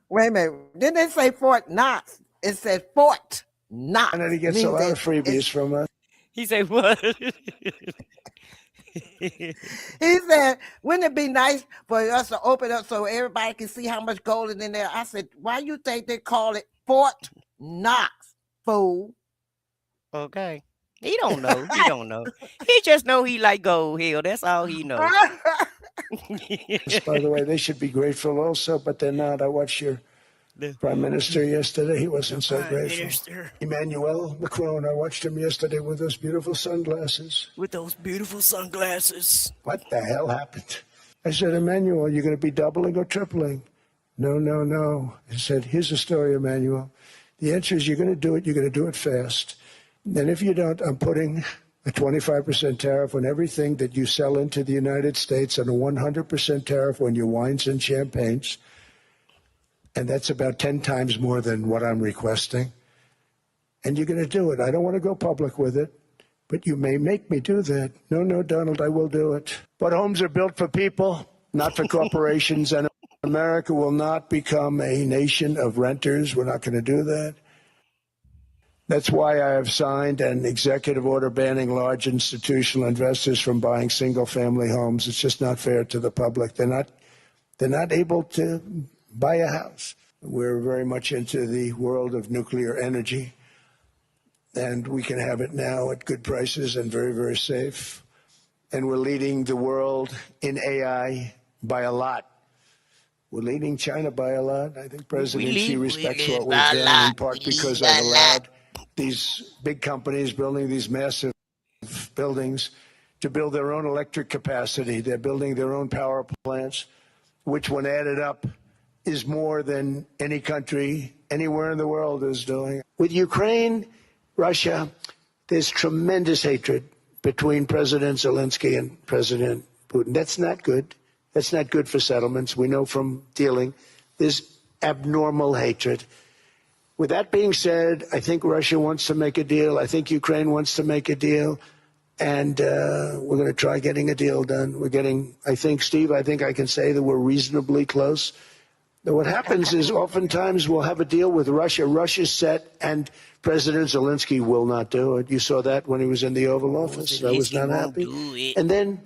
Wait a minute. Didn't they say Fort Knox? It said Fort And Knox. then he It gets a means lot that of freebies from us. He said, "What?" he said, "Wouldn't it be nice for us to open up so everybody can see how much gold is in there?" I said, "Why you think they call it Fort Knox, fool?" Okay. He don't know. He don't know. He just know he like gold. Hell, that's all he know. By the way, they should be grateful also, but they're not. I watched your prime minister yesterday. He wasn't so Prime grateful. Minister Emmanuel Macron, I watched him yesterday with those beautiful sunglasses. with those beautiful sunglasses. What the hell happened? I said, Emmanuel, you're going to be doubling or tripling? No, no, no. He said, here's the story, Emmanuel. The answer is you're going to do it. You're going to do it fast. And if you don't, I'm putting a 25% tariff on everything that you sell into the United States and a 100% tariff on your wines and champagnes. And that's about 10 times more than what I'm requesting. And you're going to do it. I don't want to go public with it, but you may make me do that. No, no, Donald, I will do it. But homes are built for people, not for corporations. And America will not become a nation of renters. We're not going to do that. That's why I have signed an executive order banning large institutional investors from buying single-family homes. It's just not fair to the public. They're not able to buy a house. We're very much into the world of nuclear energy, and we can have it now at good prices and very, very safe. And we're leading the world in AI by a lot. We're leading China by a lot. I think President Xi respects what we've done, in part because I've allowed these big companies building these massive buildings to build their own electric capacity. They're building their own power plants, which when added up is more than any country anywhere in the world is doing. With Ukraine, Russia, there's tremendous hatred between President Zelensky and President Putin. That's not good. That's not good for settlements. We know from dealing. There's abnormal hatred. With that being said, I think Russia wants to make a deal. I think Ukraine wants to make a deal. And we're going to try getting a deal done. I think, Steve, I think I can say that we're reasonably close. Now, what happens is oftentimes we'll have a deal with Russia. Russia's set, and President Zelensky will not do it. You saw that when he was in the Oval Office. I was not happy. And then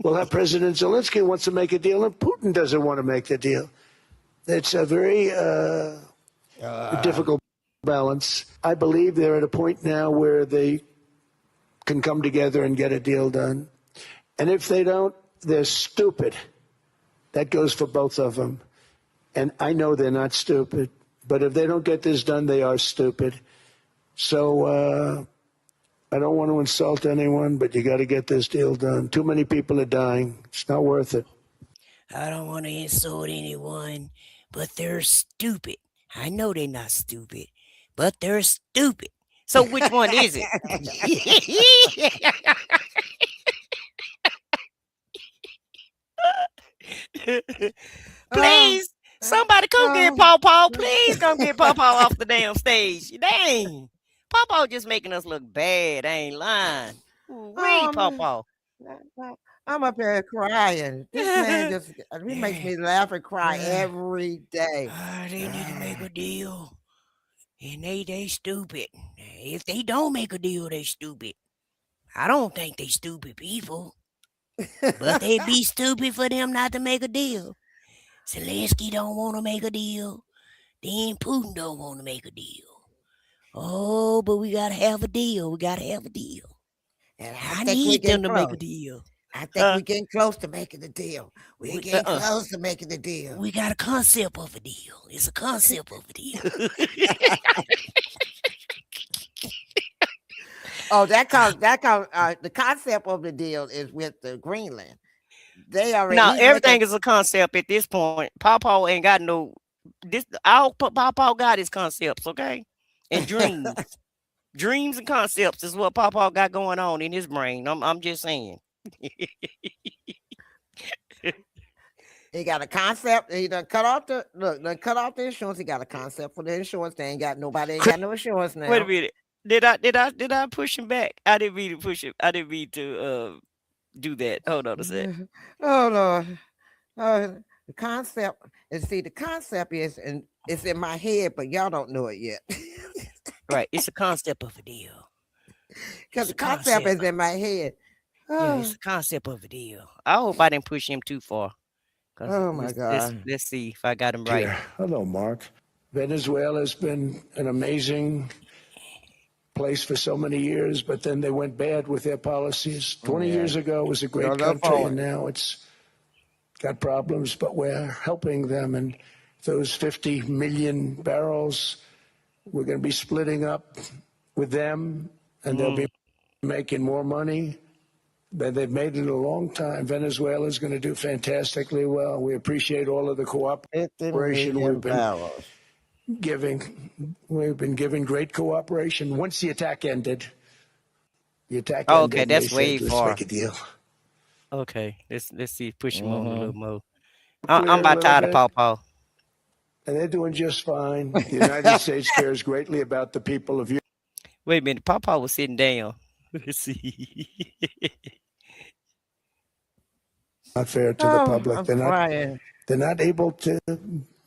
we'll have President Zelensky wants to make a deal, and Putin doesn't want to make the deal. It's a very difficult balance. I believe they're at a point now where they can come together and get a deal done. And if they don't, they're stupid. That goes for both of them. And I know they're not stupid. But if they don't get this done, they are stupid. So I don't want to insult anyone, but you got to get this deal done. Too many people are dying. It's not worth it. I don't want to insult anyone, but they're stupid. I know they're not stupid, but they're stupid. So which one is it? Please, somebody come get Paw Paw. Please come get Paw Paw off the damn stage. Dang. Paw Paw just making us look bad. I ain't lying. Read Paw Paw. I'm up here crying. This man just he makes me laugh and cry every day. They need to make a deal. And they stupid. If they don't make a deal, they stupid. I don't think they stupid people. But they'd be stupid for them not to make a deal. Zelensky don't want to make a deal. Then Putin don't want to make a deal. Oh, but we gotta have a deal. We gotta have a deal. And I think we need them to make a close. deal. I think we're getting close to making the deal. We're getting uh-uh. close to making the deal. We got a concept of a deal. It's a concept of a deal. Oh, the concept of the deal is with the Greenland. They already No, everything is a concept at this point. Pawpaw ain't got no this. I'll put Pawpaw got his concepts, okay, and dreams, dreams and concepts is what Pawpaw got going on in his brain. I'm just saying. He got a concept. He done cut off the insurance. He got a concept for the insurance. They ain't got nobody. Ain't got no insurance now. Wait a minute. Did I push him back? I didn't mean to push him. I didn't mean to do that. Hold on a sec. Oh Lord. The concept the concept is it's in my head, but y'all don't know it yet. Right. It's a concept of a deal. Because the concept is in my head. Yeah, it's a concept of a deal. I hope I didn't push him too far. Oh my God. Let's see if I got him right. Hello, Mark. Venezuela has been an amazing place for so many years, but then they went bad with their policies. 20 years ago, it was a great country, and now it's got problems, but we're helping them. And those 50 million barrels, we're going to be splitting up with them, and they'll be making more money. They've made it a long time. Venezuela is going to do fantastically well. We appreciate all of the cooperation we've been giving. We've been giving great cooperation. Once the attack ended, Okay, that's way let's far. make a deal. Okay, let's see, push him on a little more. I'm about tired of Pawpaw. And they're doing just fine. The United States cares greatly about the people of Europe. Wait a minute, Pawpaw was sitting down. Let's see. Not fair to the public. They're not able to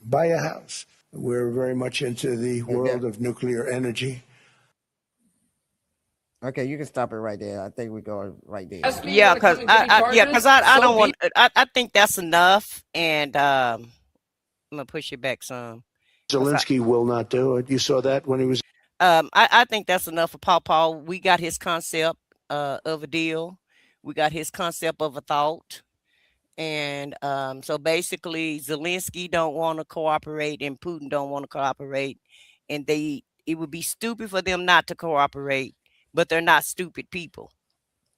buy a house. We're very much into the world of nuclear energy. Okay, you can stop it right there. I think we're going right there. Yeah, because I don't want. I think that's enough, and I'm gonna push it back some. Zelensky will not do it. You saw that when he was. I think that's enough for Pawpaw. We got his concept of a deal. We got his concept of a thought. And so basically Zelensky don't want to cooperate and Putin don't want to cooperate. And it would be stupid for them not to cooperate, but they're not stupid people.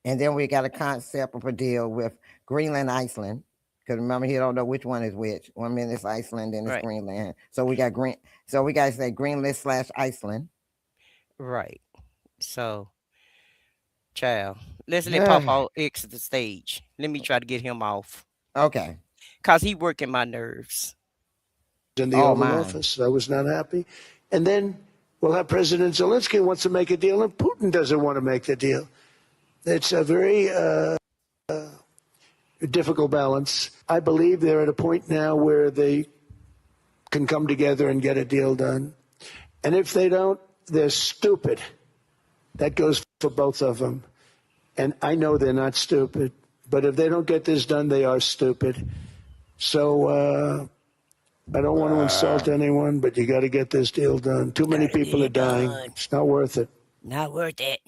And then we got a concept of a deal with Greenland, Iceland. Because remember, he don't know which one is which. 1 minute it's Iceland, then it's Greenland. So we got we gotta say Greenland / Iceland. Right. So child, let's let Pawpaw exit the stage. Let me try to get him off. Okay. Because he working my nerves. In the Oval Office. I was not happy. And then we'll have President Zelensky wants to make a deal and Putin doesn't want to make the deal. It's a very difficult balance. I believe they're at a point now where they can come together and get a deal done. And if they don't, they're stupid. That goes for both of them. And I know they're not stupid. But if they don't get this done, they are stupid. So I don't want to insult anyone, but you got to get this deal done. Too many people are dying. It's not worth it. Not worth it.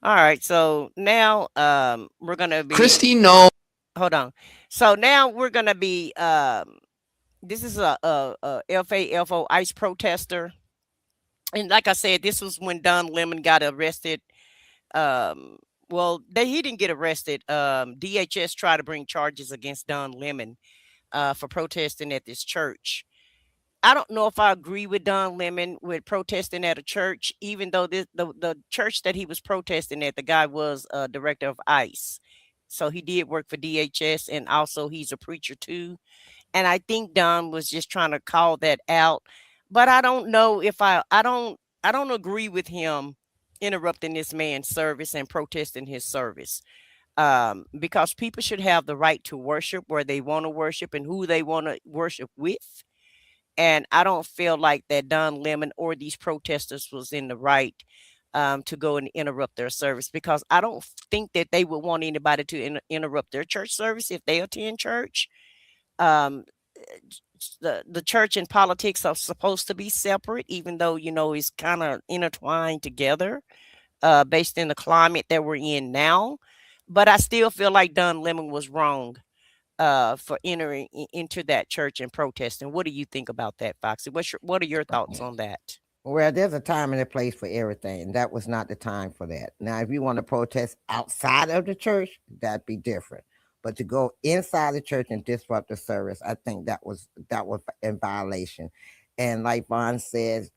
All right. So now we're going to be. Kristi Noem. Hold on. So now we're going to be. This is a FAFO ICE protester. And like I said, this was when Don Lemon got arrested. Well, he didn't get arrested. DHS tried to bring charges against Don Lemon for protesting at this church. I don't know if I agree with Don Lemon with protesting at a church, even though the church that he was protesting at, the guy was a director of ICE. So he did work for DHS, and also he's a preacher too. And I think Don was just trying to call that out. But I don't know if I don't agree with him interrupting this man's service and protesting his service. because people should have the right to worship where they want to worship and who they want to worship with. And I don't feel like that Don Lemon or these protesters was in the right to go and interrupt their service, because I don't think that they would want anybody to interrupt their church service if they attend church. Um, the church and politics are supposed to be separate, even though it's kind of intertwined together, based in the climate that we're in now. But I still feel like Don Lemon was wrong for entering into that church and protesting. What do you think about that, Foxy? What are your thoughts on that? Well, there's a time and a place for everything. That was not the time for that. Now, if you want to protest outside of the church, that'd be different. But to go inside the church and disrupt the service, I think that was in violation. And like Vaughn says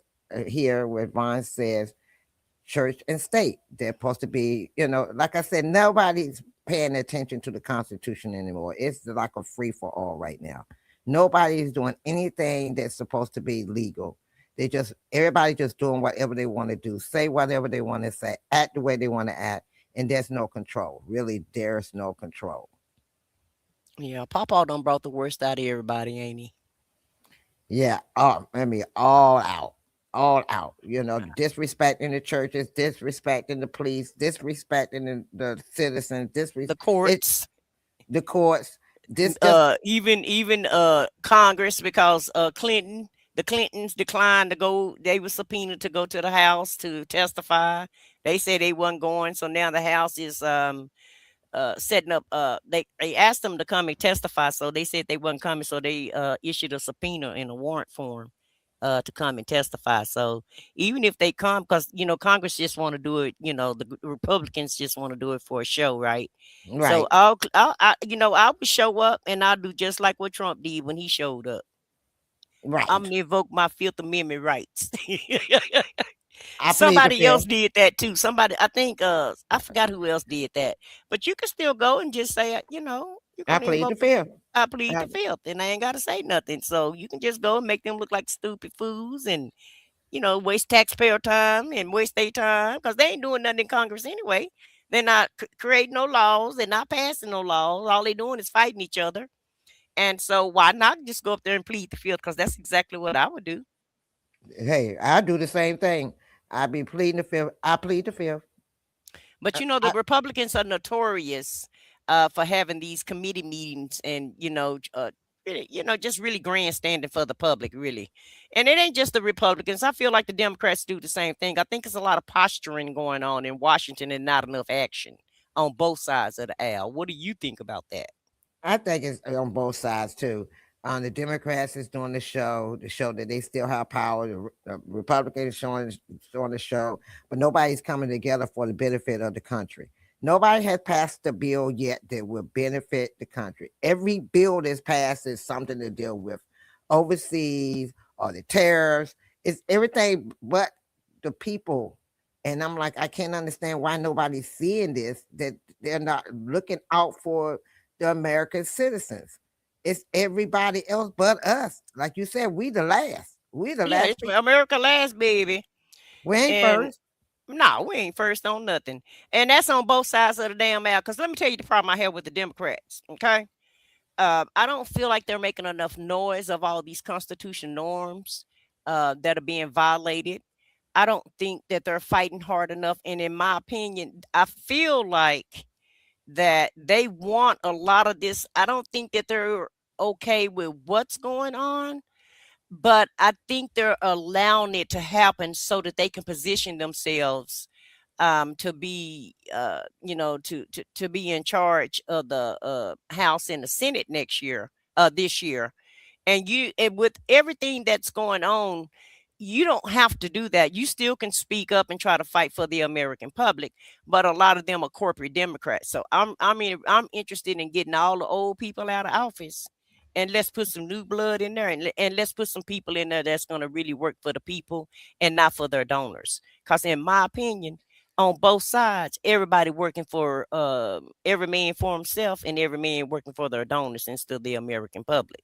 here, where Vaughn says church and state, they're supposed to be, like I said, nobody's paying attention to the Constitution anymore. It's like a free for all right now. Nobody's doing anything that's supposed to be legal. Everybody just doing whatever they want to do, say whatever they want to say, act the way they want to act, and there's no control. Really, there's no control. Yeah, Papa done brought the worst out of everybody, ain't he? Yeah, I mean, all out. Disrespecting the churches, disrespecting the police, disrespecting the citizens, The courts, the courts. even Congress, because the Clintons declined to go. They were subpoenaed to go to the House to testify. They said they wasn't going, so now the House is setting up. They asked them to come and testify, so they said they wasn't coming, so they issued a subpoena in a warrant form to come and testify. So even if they come, because Congress just want to do it, the Republicans just want to do it for a show, right? Right. So I would show up and I'll do just like what Trump did when he showed up. Right. I'm gonna invoke my Fifth Amendment rights. I Somebody else did that too. I think I forgot who else did that. But you can still go and just say, you're I gonna plead the invoke fifth. I plead the fifth, and I ain't gotta say nothing. So you can just go and make them look like stupid fools and waste taxpayer time and waste their time, because they ain't doing nothing in Congress anyway. They're not creating no laws, they're not passing no laws. All they doing is fighting each other. And so why not just go up there and plead the fifth? Because that's exactly what I would do. Hey, I do the same thing. I be pleading the fifth. I plead the fifth. But the Republicans are notorious for having these committee meetings and really, just really grandstanding for the public, really. And it ain't just the Republicans. I feel like the Democrats do the same thing. I think there's a lot of posturing going on in Washington and not enough action on both sides of the aisle. What do you think about that? I think it's on both sides too. The Democrats is doing the show that they still have power. The Republicans showing the show, but nobody's coming together for the benefit of the country. Nobody has passed a bill yet that will benefit the country. Every bill that's passed is something to deal with overseas or the tariffs. It's everything but the people. And I'm like, I can't understand why nobody's seeing this, that they're not looking out for the American citizens. It's everybody else but us. Like you said, we the last. We the Yeah, last. it's America last, baby. We ain't And first. no, we ain't first on nothing. And that's on both sides of the damn aisle. Because let me tell you the problem I have with the Democrats. Okay. I don't feel like they're making enough noise of all these constitutional norms that are being violated. I don't think that they're fighting hard enough. And in my opinion, I feel like that they want a lot of this. I don't think that they're okay with what's going on, but I think they're allowing it to happen so that they can position themselves to be to be in charge of the House and the Senate this year. And with everything that's going on, you don't have to do that. You still can speak up and try to fight for the American public, but a lot of them are corporate Democrats. So I'm interested in getting all the old people out of office, and let's put some new blood in there, and let's put some people in there that's going to really work for the people and not for their donors. Because in my opinion, on both sides, everybody working for every man for himself, and every man working for their donors instead of the American public.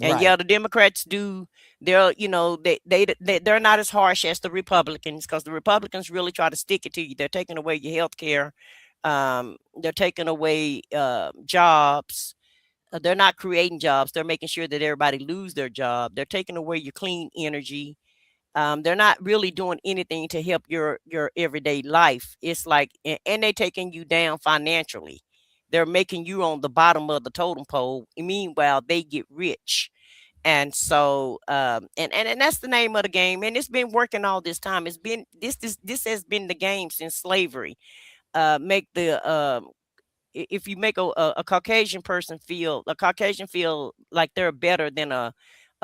And Right. yeah, the Democrats do. They're not as harsh as the Republicans, because the Republicans really try to stick it to you. They're taking away your health care. They're taking away jobs. They're not creating jobs. They're making sure that everybody lose their job. They're taking away your clean energy. They're not really doing anything to help your everyday life. It's like, and they're taking you down financially. They're making you on the bottom of the totem pole. Meanwhile, they get rich. And so, and that's the name of the game. And it's been working all this time. It's been this has been the game since slavery. Make the If you make a Caucasian person feel like they're better than a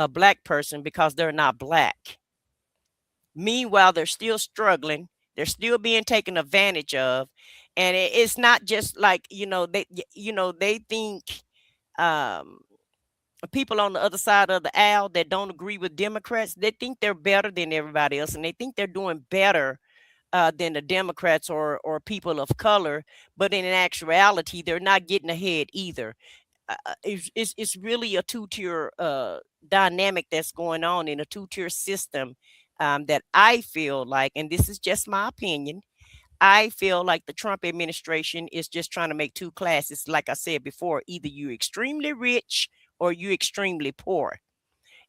black person because they're not black. Meanwhile, they're still struggling. They're still being taken advantage of. And it's not just like, they think um, people on the other side of the aisle that don't agree with Democrats, they think they're better than everybody else. And they think they're doing better than the Democrats or people of color. But in actuality, they're not getting ahead either. It's really a two-tier dynamic that's going on in a two-tier system that I feel like, and this is just my opinion, I feel like the Trump administration is just trying to make two classes. Like I said before, either you're extremely rich or you're extremely poor.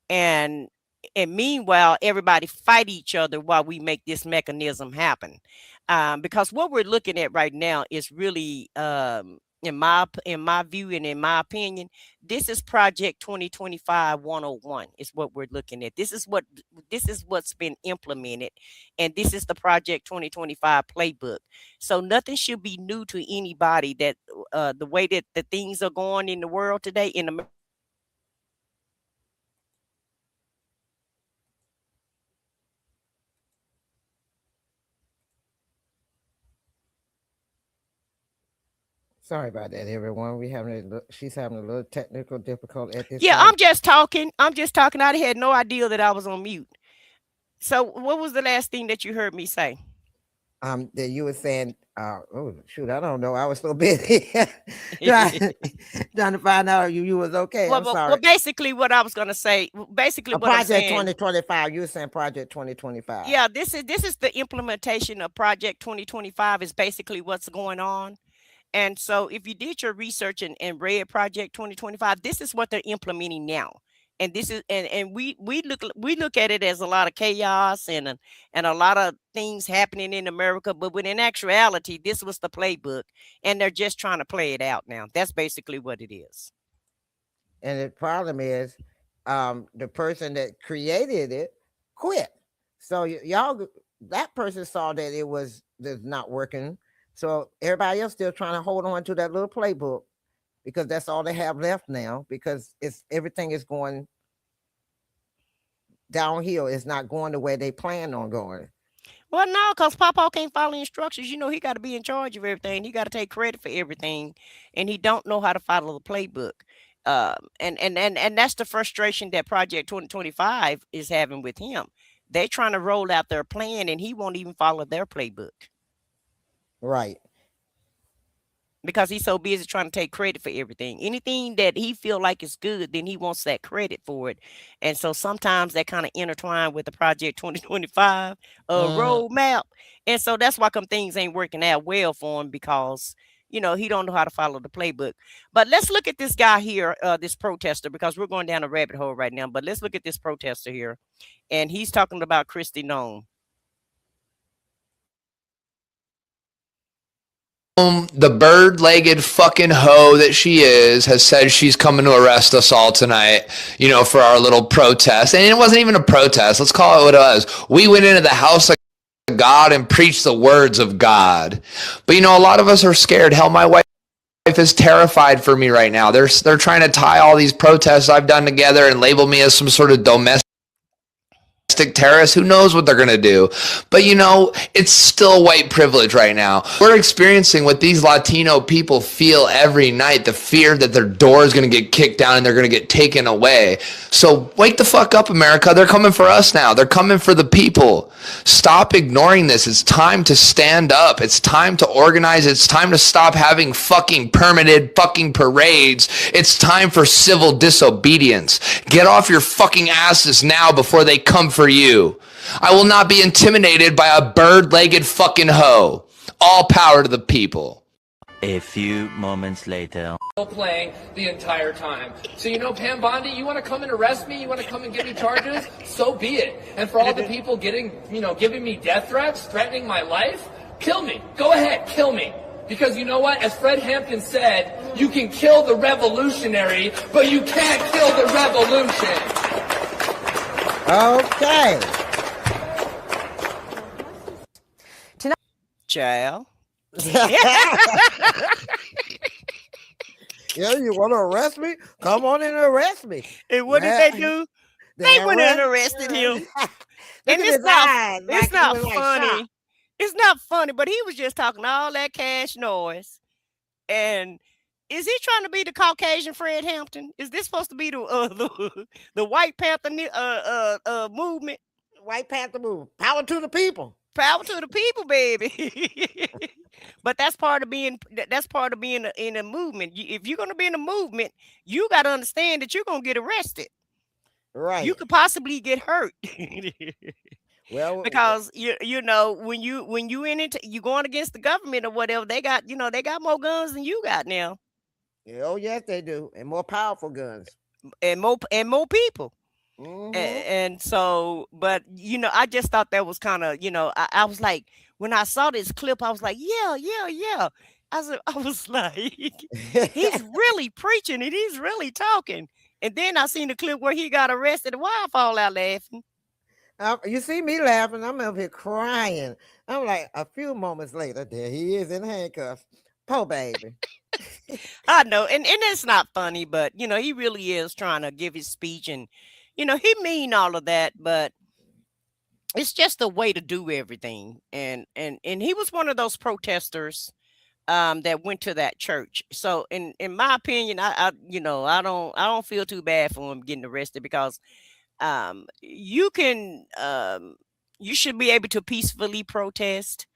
And meanwhile, everybody fight each other while we make this mechanism happen. Because what we're looking at right now is really, in my view and in my opinion, this is Project 2025 101 is what we're looking at. This is what's been implemented, and this is the Project 2025 playbook. So nothing should be new to anybody that the way that the things are going in the world today in America. Sorry about that, everyone. She's having a little technical difficulty at this Yeah, time. I'm just talking. I had no idea that I was on mute. So what was the last thing that you heard me say? That you were saying, oh shoot, I don't know. I was so busy trying, trying to find out if you was okay. I'm sorry. Well, basically what I was going to say, basically what I'm Project saying, 2025. You were saying Project 2025. yeah, this is the implementation of Project 2025 is basically what's going on. And so if you did your research and read Project 2025, this is what they're implementing now. And this is and we look at it as a lot of chaos and a lot of things happening in America, but when in actuality, this was the playbook and they're just trying to play it out now. That's basically what it is. And the problem is, the person that created it quit. So y'all, that person saw that it was not working. So everybody else still trying to hold on to that little playbook because that's all they have left now. Because everything is going downhill. It's not going the way they plan on going. Well, no, because Papa can't follow instructions. He got to be in charge of everything. He got to take credit for everything, and he don't know how to follow the playbook. And that's the frustration that Project 2025 is having with him. They're trying to roll out their plan, and he won't even follow their playbook. Right. Because he's so busy trying to take credit for everything. Anything that he feel like is good, then he wants that credit for it. And so sometimes that kind of intertwine with the Project 2025 roadmap. And so that's why things ain't working out well for him because, he don't know how to follow the playbook. But let's look at this guy here, this protester, because we're going down a rabbit hole right now. But let's look at this protester here. And he's talking about Kristi Noem. The bird-legged fucking hoe that she is has said she's coming to arrest us all tonight, for our little protest. And it wasn't even a protest. Let's call it what it was. We went into the house of God and preached the words of God. But, a lot of us are scared. Hell, my wife is terrified for me right now. They're trying to tie all these protests I've done together and label me as some sort of domestic terrorists. Who knows what they're going to do? But it's still white privilege right now. We're experiencing what these Latino people feel every night, the fear that their door is going to get kicked down and they're going to get taken away. So wake the fuck up, America. They're coming for us now. They're coming for the people. Stop ignoring this. It's time to stand up. It's time to organize. It's time to stop having fucking permitted fucking parades. It's time for civil disobedience. Get off your fucking asses now before they come for you. I will not be intimidated by a bird-legged fucking hoe. All power to the people. A few moments later. Playing the entire time. So, you know, Pam Bondi, you want to come and arrest me? You want to come and give me charges? So be it. And for all the people giving me death threats, threatening my life, kill me. Go ahead, kill me. Because you know what? As Fred Hampton said, you can kill the revolutionary, but you can't kill the revolution. Okay. Child. Yeah, you want to arrest me? Come on and arrest me. And what did they do? They went and arrested him. And it's not funny. It's not funny, but he was just talking all that cash noise. And is he trying to be the Caucasian Fred Hampton? Is this supposed to be the White Panther movement? White Panther movement. Power to the people. Power to the people, baby. But that's part of being in a movement. If you're going to be in a movement, you got to understand that you're going to get arrested. Right. You could possibly get hurt. Well, because you know when you in it, you going against the government or whatever. They got more guns than you got now. Oh yes, they do, and more powerful guns, and more people. Mm-hmm. And so, but you know, I just thought that was kind of, you know, I was like, when I saw this clip, I was like, yeah. I was like, he's really preaching and he's really talking. And then I seen the clip where he got arrested. Why I fall out laughing? You see me laughing, I'm up here crying. I'm like, a few moments later, there he is in handcuffs. Poor baby. I know, and it's not funny, but you know, he really is trying to give his speech, and you know, he mean all of that, but it's just a way to do everything. And he was one of those protesters that went to that church. So in my opinion, I don't feel too bad for him getting arrested, because you should be able to peacefully protest.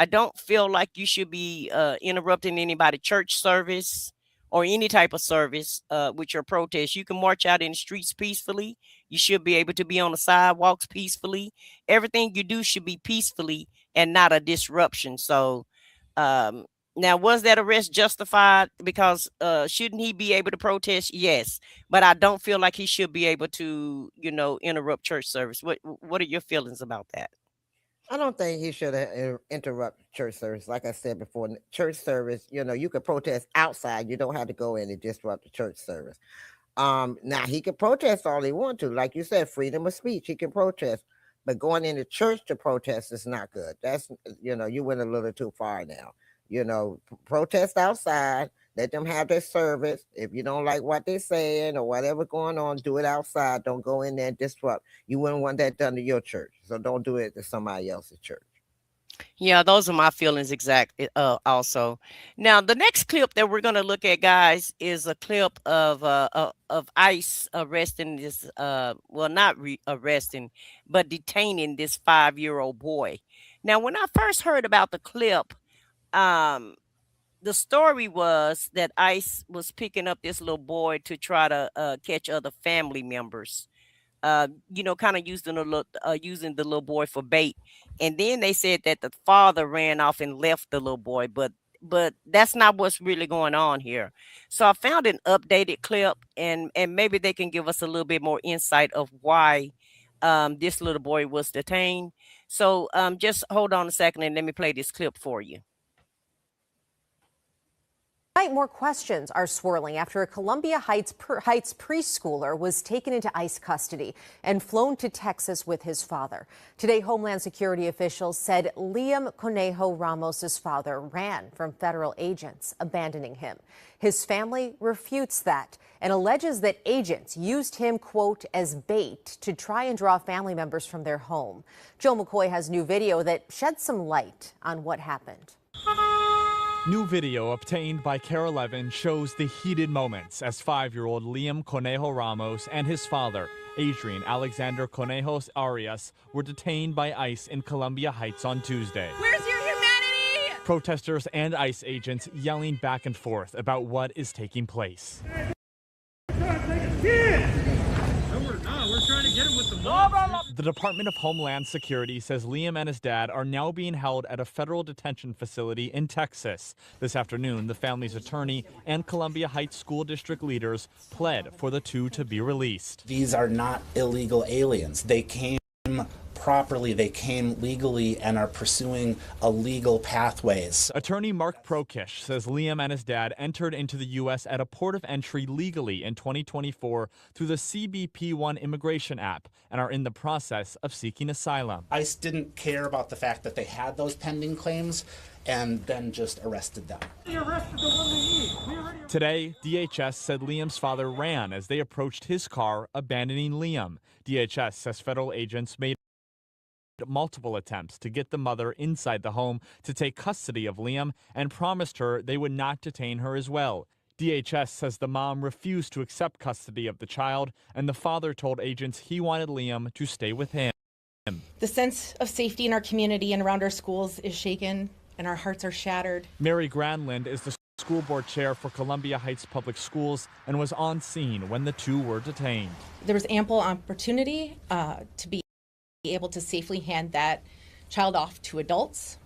I don't feel like you should be interrupting anybody's church service or any type of service with your protest. You can march out in the streets peacefully. You should be able to be on the sidewalks peacefully. Everything you do should be peacefully and not a disruption. So now, was that arrest justified? Because shouldn't he be able to protest? Yes, but I don't feel like he should be able to, you know, interrupt church service. What are your feelings about that? I don't think he should interrupt church service. Like I said before, church service, you know, you could protest outside. You don't have to go in and disrupt the church service. Now he can protest all he wants to. Like you said, freedom of speech, he can protest. But going into church to protest is not good. That's, you know, you went a little too far now. You know, protest outside. Let them have their service. If you don't like what they're saying or whatever going on, do it outside. Don't go in there and disrupt. You wouldn't want that done to your church. So don't do it to somebody else's church. Yeah, those are my feelings also. Now, the next clip that we're going to look at, guys, is a clip of ICE arresting this, not arresting, but detaining this 5-year-old boy. Now, when I first heard about the clip, the story was that ICE was picking up this little boy to try to catch other family members, you know, kind of using the little boy for bait. And then they said that the father ran off and left the little boy, but that's not what's really going on here. So I found an updated clip, and maybe they can give us a little bit more insight of why this little boy was detained. So just hold on a second and let me play this clip for you. More questions are swirling after a Columbia Heights preschooler was taken into ICE custody and flown to Texas with his father. Today, Homeland Security officials said Liam Conejo Ramos's father ran from federal agents, abandoning him. His family refutes that and alleges that agents used him, quote, as bait to try and draw family members from their home. Joe McCoy has new video that sheds some light on what happened. New video obtained by KARE 11 shows the heated moments as 5-year-old Liam Conejo Ramos and his father, Adrian Alexander Conejos Arias, were detained by ICE in Columbia Heights on Tuesday. Where's your humanity? Protesters and ICE agents yelling back and forth about what is taking place. The Department of Homeland Security says Liam and his dad are now being held at a federal detention facility in Texas. This afternoon, the family's attorney and Columbia Heights School District leaders pled for the two to be released. These are not illegal aliens. They came properly, they came legally and are pursuing illegal pathways. Attorney Mark Prokish says Liam and his dad entered into the U.S. at a port of entry legally in 2024 through the CBP-1 immigration app and are in the process of seeking asylum. ICE didn't care about the fact that they had those pending claims and then just arrested them. Today, DHS said Liam's father ran as they approached his car, abandoning Liam. DHS says federal agents made multiple attempts to get the mother inside the home to take custody of Liam and promised her they would not detain her as well. DHS says the mom refused to accept custody of the child, and the father told agents he wanted Liam to stay with him. The sense of safety in our community and around our schools is shaken, and our hearts are shattered. Mary Greenland is the school board chair for Columbia Heights Public Schools and was on scene when the two were detained. There was ample opportunity to be able to safely hand that child off to adults.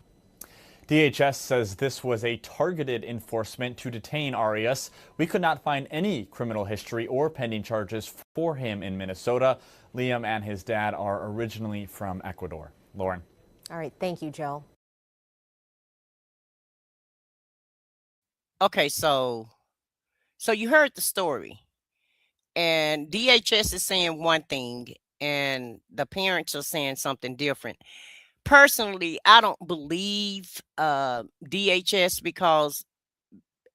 DHS says this was a targeted enforcement to detain Arias. We could not find any criminal history or pending charges for him in Minnesota. Liam and his dad are originally from Ecuador. Lauren. All right. Thank you, Joe. Okay, so you heard the story, and DHS is saying one thing and the parents are saying something different. Personally, I don't believe DHS, because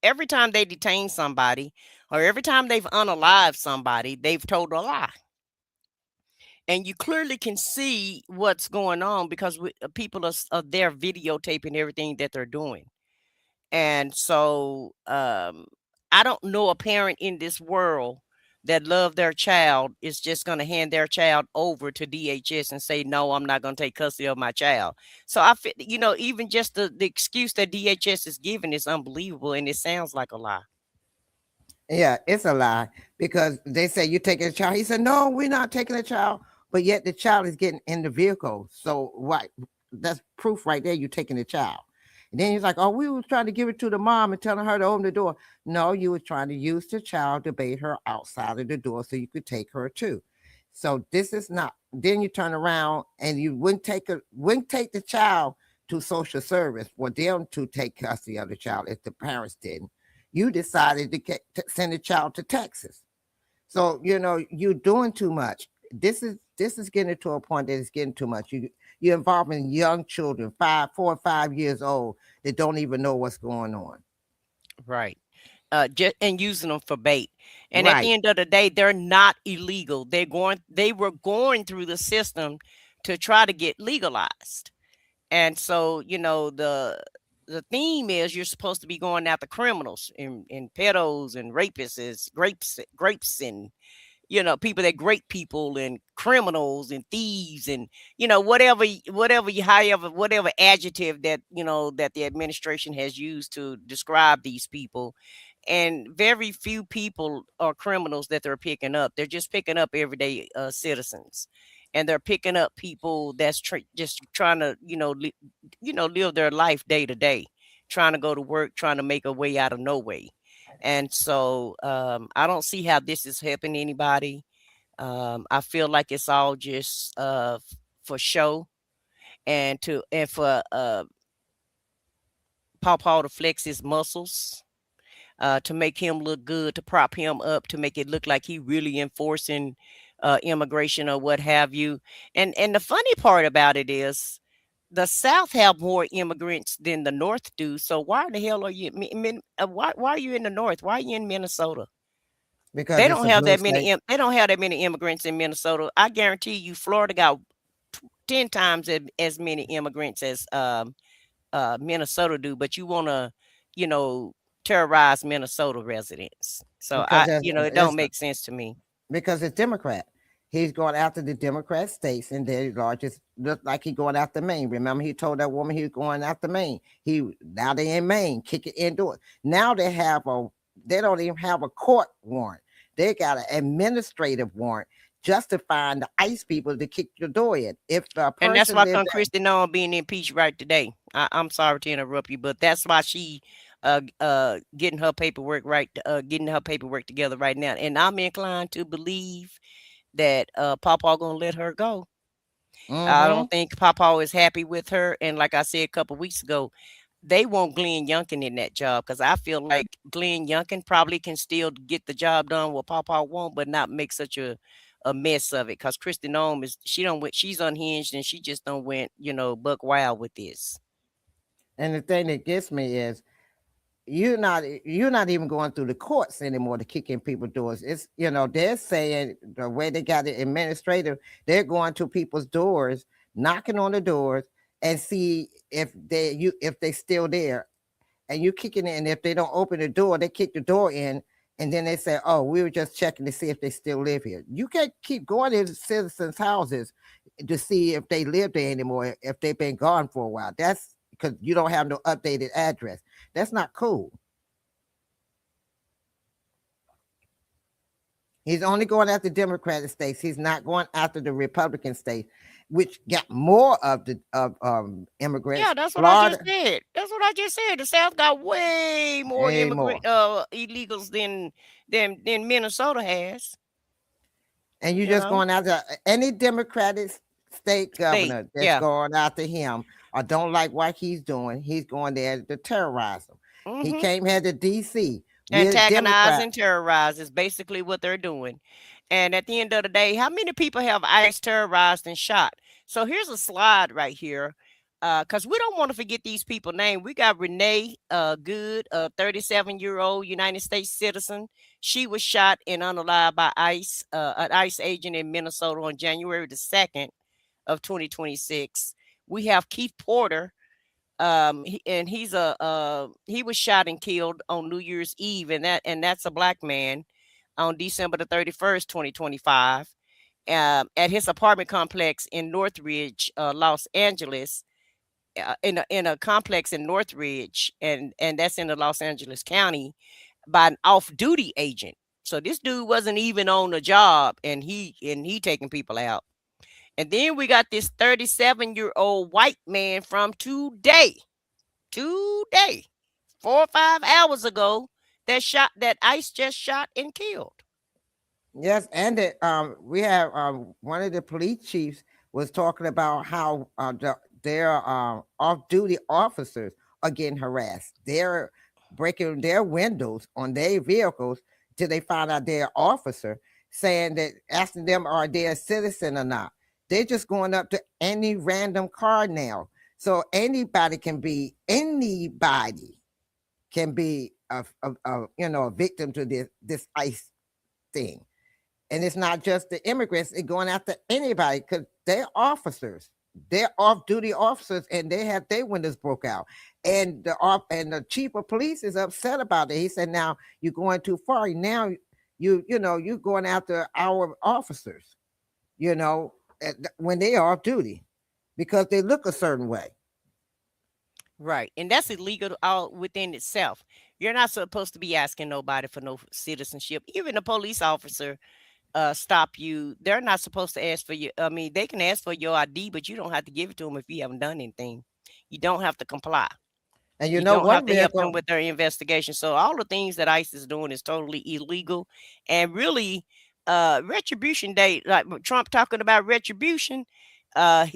every time they detain somebody or every time they've unalived somebody, they've told a lie. And you clearly can see what's going on because people are there videotaping everything that they're doing. And so I don't know a parent in this world that love their child is just going to hand their child over to DHS and say, no, I'm not going to take custody of my child. So I feel, even just the excuse that DHS is giving is unbelievable. And it sounds like a lie. Yeah, it's a lie, because they say you taking a child. He said, no, we're not taking a child. But yet the child is getting in the vehicle. So right, that's proof right there. You're taking the child. And then he's like, oh, we were trying to give it to the mom and telling her to open the door. No, you were trying to use the child to bait her outside of the door so you could take her too. So this is not. Then you turn around and you wouldn't take the child to social service for them to take custody of the child if the parents didn't. You decided to send the child to Texas. So, you're doing too much. This is getting to a point that it's getting too much. You're involving young children, 4 or 5 years old, that don't even know what's going on. Right. And using them for bait. And at the end of the day, they're not illegal. They were going through the system to try to get legalized. And so, the theme is you're supposed to be going after criminals and pedos and rapists, grapes and people that grape people and criminals and thieves and, whatever adjective that, that the administration has used to describe these people. And very few people are criminals that they're picking up. They're just picking up everyday citizens. And they're picking up people that's just trying to, live their life day to day, trying to go to work, trying to make a way out of no way. And so I don't see how this is helping anybody. I feel like it's all just for show and for Paw to flex his muscles, to make him look good, to prop him up, to make it look like he really enforcing immigration or what have you. And the funny part about it is the South have more immigrants than the North do. So why the hell are you? Why are you in the North? Why are you in Minnesota? Because they don't have that many. They don't have that many immigrants in Minnesota. I guarantee you, Florida got 10 times as many immigrants as Minnesota do. But you want to, terrorize Minnesota residents. So it don't make sense to me. Because it's Democrat. He's going after the Democrat states, and their largest look like he's going after Maine. Remember, he told that woman he was going after Maine. Now they in Maine, kick it indoors. Now they don't even have a court warrant. They got an administrative warrant justifying the ICE people to kick your door in. If a And that's person why lives Kristi Noem being impeached right today. I'm sorry to interrupt you, but that's why she getting her paperwork right, getting her paperwork together right now. And I'm inclined to believe that Papa gonna let her go. I don't think Papa is happy with her. And like I said a couple weeks ago, they want Glenn Youngkin in that job because I feel like Glenn Youngkin probably can still get the job done what Papa won't, but not make such a mess of it. Because Kristi Noem she's unhinged and she just don't went, buck wild with this. And the thing that gets me is you're not even going through the courts anymore to kick in people's doors. It's they're saying the way they got it administrative, they're going to people's doors, knocking on the doors and see if they still there. And you kicking in, and if they don't open the door, they kick the door in, and then they say, "Oh, we were just checking to see if they still live here." You can't keep going into citizens' houses to see if they live there anymore, if they've been gone for a while. That's because you don't have no updated address. That's not cool. He's only going after Democratic states. He's not going after the Republican states, which got more of the immigrants. Yeah, that's what I just said. That's what I just said. The South got way more illegals than Minnesota has. And you're just going after any Democratic state governor that's going after him or don't like what he's doing. He's going there to terrorize them. He came here to D.C. Antagonize and terrorize is basically what they're doing. And at the end of the day, how many people have ICE terrorized and shot? So here's a slide right here. Because we don't want to forget these people's names. We got Renee Good, a 37-year-old United States citizen. She was shot and unalived by ICE, an ICE agent in Minnesota on January the 2nd of 2026. We have Keith Porter. He was shot and killed on New Year's Eve, and that's a black man on December the 31st, 2025, at his apartment complex in Northridge, Los Angeles. In a complex in Northridge, and that's in the Los Angeles County, by an off-duty agent. So this dude wasn't even on the job, and he taking people out. And then we got this 37-year-old white man from today, 4 or 5 hours ago, that ICE just shot and killed. Yes, and we have one of the police chiefs was talking about how their off-duty officers are getting harassed. They're breaking their windows on their vehicles till they find out they're officer, saying that, asking them are they a citizen or not. They're just going up to any random car now. So anybody can be a victim to this ICE thing. And it's not just the immigrants, it's going after anybody because they're officers. They're off-duty officers, and they have their windows broke out. And the chief of police is upset about it. He said, "Now you're going too far. Now you're going after our officers, when they are off duty because they look a certain way." Right. And that's illegal all within itself. You're not supposed to be asking nobody for no citizenship. Even a police officer stop you. They're not supposed to ask for you. I mean, they can ask for your ID, but you don't have to give it to them if you haven't done anything. You don't have to comply. And you don't have to help them with their investigation. So all the things that ICE is doing is totally illegal. And really, retribution day, like Trump talking about retribution,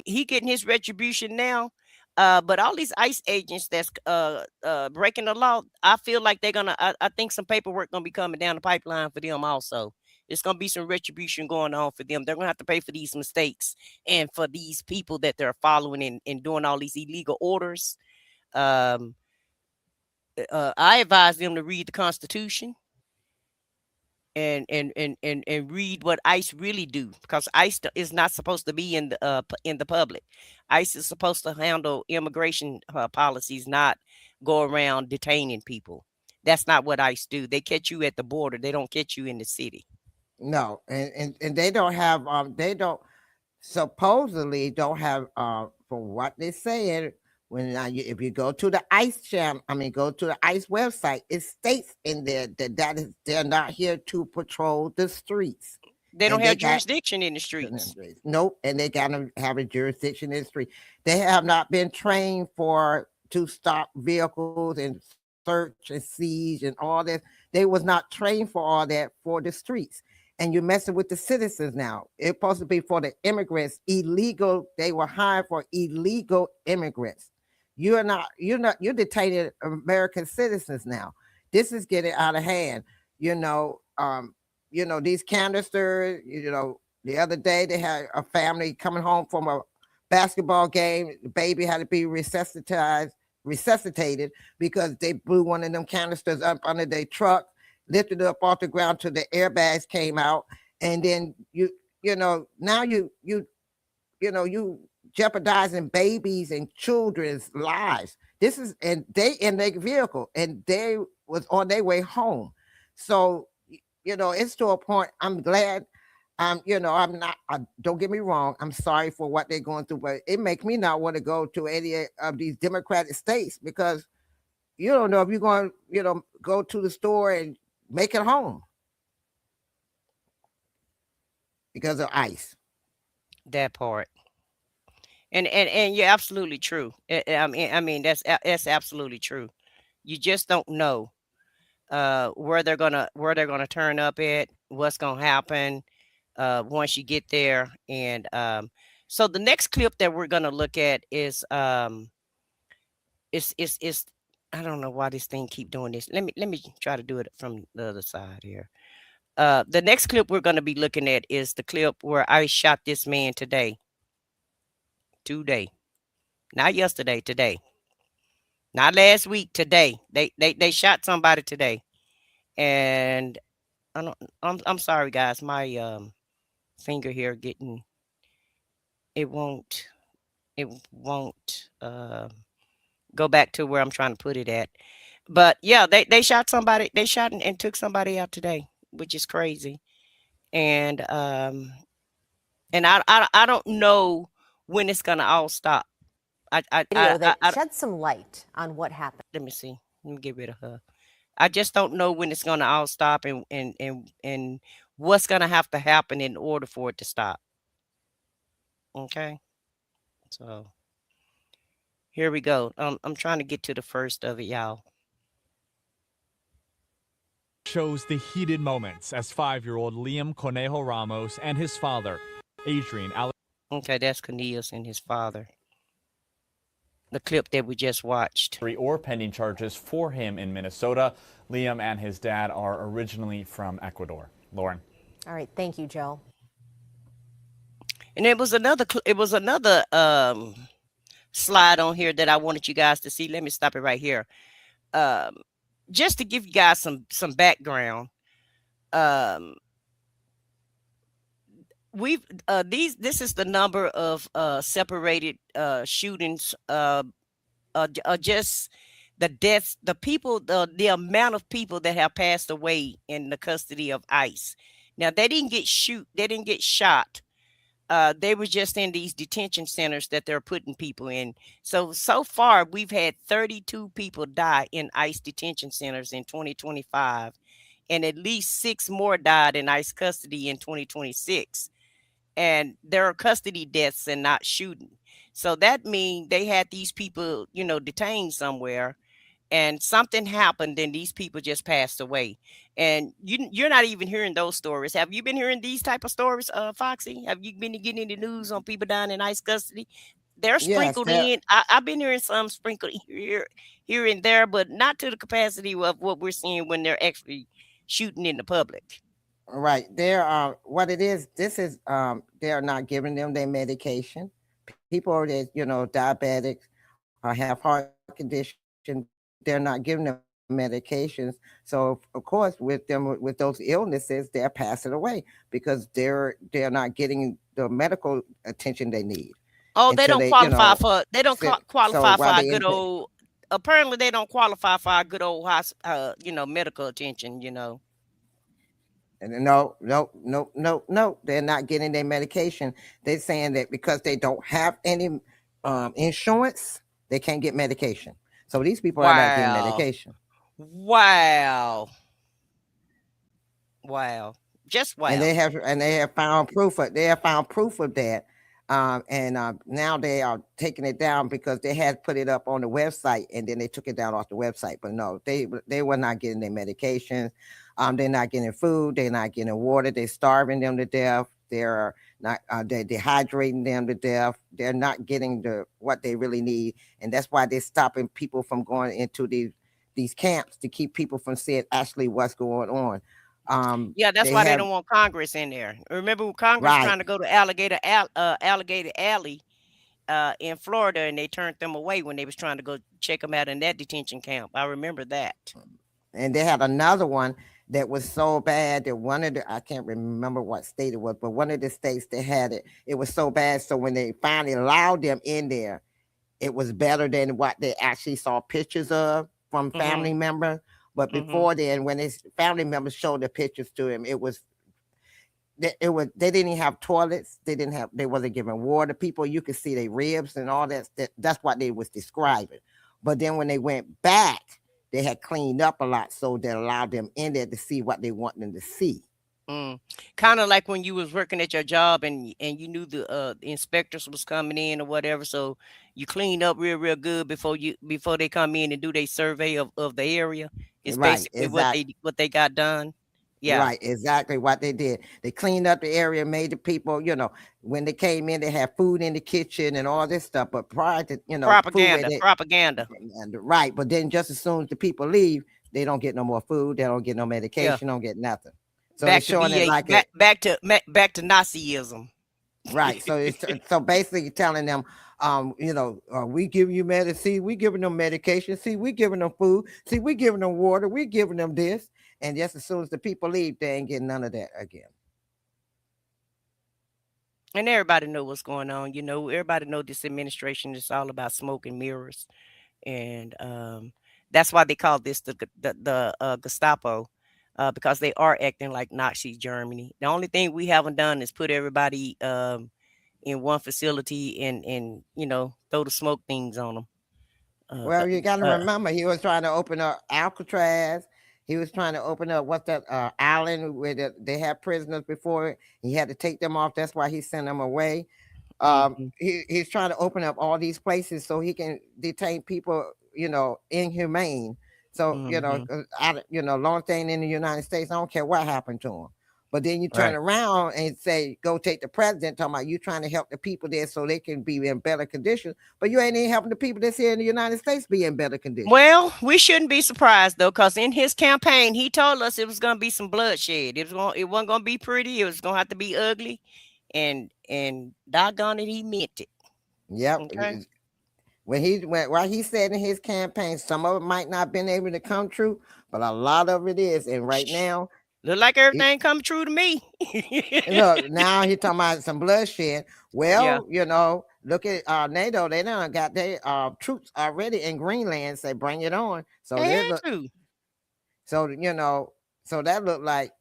he getting his retribution now. But all these ICE agents that's breaking the law, I feel like they're gonna. I think some paperwork gonna be coming down the pipeline for them also. There's gonna be some retribution going on for them. They're gonna have to pay for these mistakes and for these people that they're following and doing all these illegal orders. I advise them to read the Constitution and read what ICE really do, because ICE is not supposed to be in the public. ICE is supposed to handle immigration policies, not go around detaining people. That's not what ICE do. They catch you at the border. They don't catch you in the city. No, and they don't have supposedly don't have from what they said, if you go to the ICE go to the ICE website, it states in there that they're not here to patrol the streets. They don't and have they got jurisdiction in the streets. nope, and they got to have a jurisdiction in the street. They have not been trained to stop vehicles and search and siege and all that. They was not trained for all that for the streets. And you're messing with the citizens now. It's supposed to be for the immigrants, illegal. They were hired for illegal immigrants. You're detaining American citizens now. This is getting out of hand. These canisters, the other day they had a family coming home from a basketball game. The baby had to be resuscitated because they blew one of them canisters up under their truck, lifted it up off the ground till the airbags came out. And then now you jeopardizing babies and children's lives. And they in their vehicle and they was on their way home. So, it's to a point. I'm glad. I'm not, don't get me wrong. I'm sorry for what they're going through, but it makes me not want to go to any of these Democratic states because you don't know if you're going to, go to the store and make it home because of ICE. That part. And you're absolutely true. I mean that's absolutely true. You just don't know where they're gonna turn up at, what's gonna happen once you get there. And so the next clip that we're gonna look at is is I don't know why this thing keep doing this. Let me try to do it from the other side here. The next clip we're gonna be looking at is the clip where I shot this man today. Not yesterday, today. Not last week, today. They shot somebody today. And I'm sorry guys, my finger here it won't go back to where I'm trying to put it at. But yeah, they shot somebody, they shot and took somebody out today, which is crazy. And I don't know when it's gonna all stop. Video that shed some light on what happened. Let me see. Let me get rid of her. I just don't know when it's gonna all stop and what's gonna have to happen in order for it to stop. Okay. So here we go. I'm trying to get to the first of it, y'all. Shows the heated moments as 5-year-old Liam Conejo Ramos and his father, Adrian Okay, that's Cornelius and his father. The clip that we just watched. Or pending charges for him in Minnesota. Liam and his dad are originally from Ecuador. Lauren. All right, thank you, Joe. And it was another slide on here that I wanted you guys to see. Let me stop it right here. Just to give you guys some background. This is the number of separated shootings, just the deaths, the people, the amount of people that have passed away in the custody of ICE. Now they didn't get shot. They were just in these detention centers that they're putting people in. So far we've had 32 people die in ICE detention centers in 2025, and at least 6 more died in ICE custody in 2026. And there are custody deaths and not shooting. So that means they had these people, detained somewhere, and something happened and these people just passed away. And you're not even hearing those stories. Have you been hearing these type of stories, Foxy? Have you been getting any news on people dying in ICE custody? They're sprinkled in. I've been hearing some sprinkled here and there, but not to the capacity of what we're seeing when they're actually shooting in the public. Right. What it is, they're not giving them their medication. People that, diabetics or have heart condition, they're not giving them medications. So of course, with those illnesses, they're passing away because they're not getting the medical attention they need. Oh, they don't qualify for our good old. Apparently, they don't qualify for our good old medical attention. And no, they're not getting their medication. They're saying that because they don't have any insurance, they can't get medication. So these people are not getting medication. Wow. Just wow. And they have found proof of that. Now they are taking it down because they had put it up on the website and then they took it down off the website. But no, they were not getting their medications. They're not getting food. They're not getting water. They're starving them to death. They're not. They're dehydrating them to death. They're not getting what they really need, and that's why they're stopping people from going into these camps to keep people from seeing actually what's going on. Yeah, that's why they don't want Congress in there. Remember when Congress trying to go to Alligator Alley in Florida, and they turned them away when they was trying to go check them out in that detention camp. I remember that. And they had another one that was so bad that I can't remember what state it was, but one of the states that had it, it was so bad. So when they finally allowed them in there, it was better than what they actually saw pictures of from family members. But before then, when his family members showed the pictures to him, they didn't even have toilets. They wasn't giving water. People, you could see their ribs and all that. That's what they was describing. But then when they went back, they had cleaned up a lot, so that allowed them in there to see what they want them to see. Kind of like when you was working at your job and you knew the inspectors was coming in or whatever, so you clean up real good before they come in and do their survey of the area. It's basically what they got done. Yeah, right, exactly what they did. They cleaned up the area, made the people, when they came in, they had food in the kitchen and all this stuff. But prior to propaganda, right. But then just as soon as the people leave, they don't get no more food, they don't get no medication, don't get nothing. So back to back to Nazism. Right. So so basically telling them, we give you medicine, we giving them medication, see, we giving them food, see, we giving them water, we giving them this. And just as soon as the people leave, they ain't getting none of that again. And everybody know what's going on. Everybody know this administration is all about smoke and mirrors. And that's why they call this the Gestapo. Because they are acting like Nazi Germany. The only thing we haven't done is put everybody in one facility and throw the smoke things on them. Well, you got to remember, he was trying to open up Alcatraz. He was trying to open up island where they had prisoners before. He had to take them off. That's why he sent them away. He's trying to open up all these places so he can detain people, inhumane. So, long thing in the United States, I don't care what happened to him. But then you turn around and say, go take the president, talking about you trying to help the people there so they can be in better conditions. But you ain't even helping the people that's here in the United States be in better conditions. Well, we shouldn't be surprised, though, because in his campaign, he told us it was going to be some bloodshed. It wasn't going to be pretty. It was going to have to be ugly. And doggone it, he meant it. Yep. Okay. What he said in his campaign, some of it might not have been able to come true, but a lot of it is. And right now, look like everything come true to me. Now he's talking about some bloodshed. Well, look at NATO. They done got their troops already in Greenland. Say, bring it on. So so that looked like.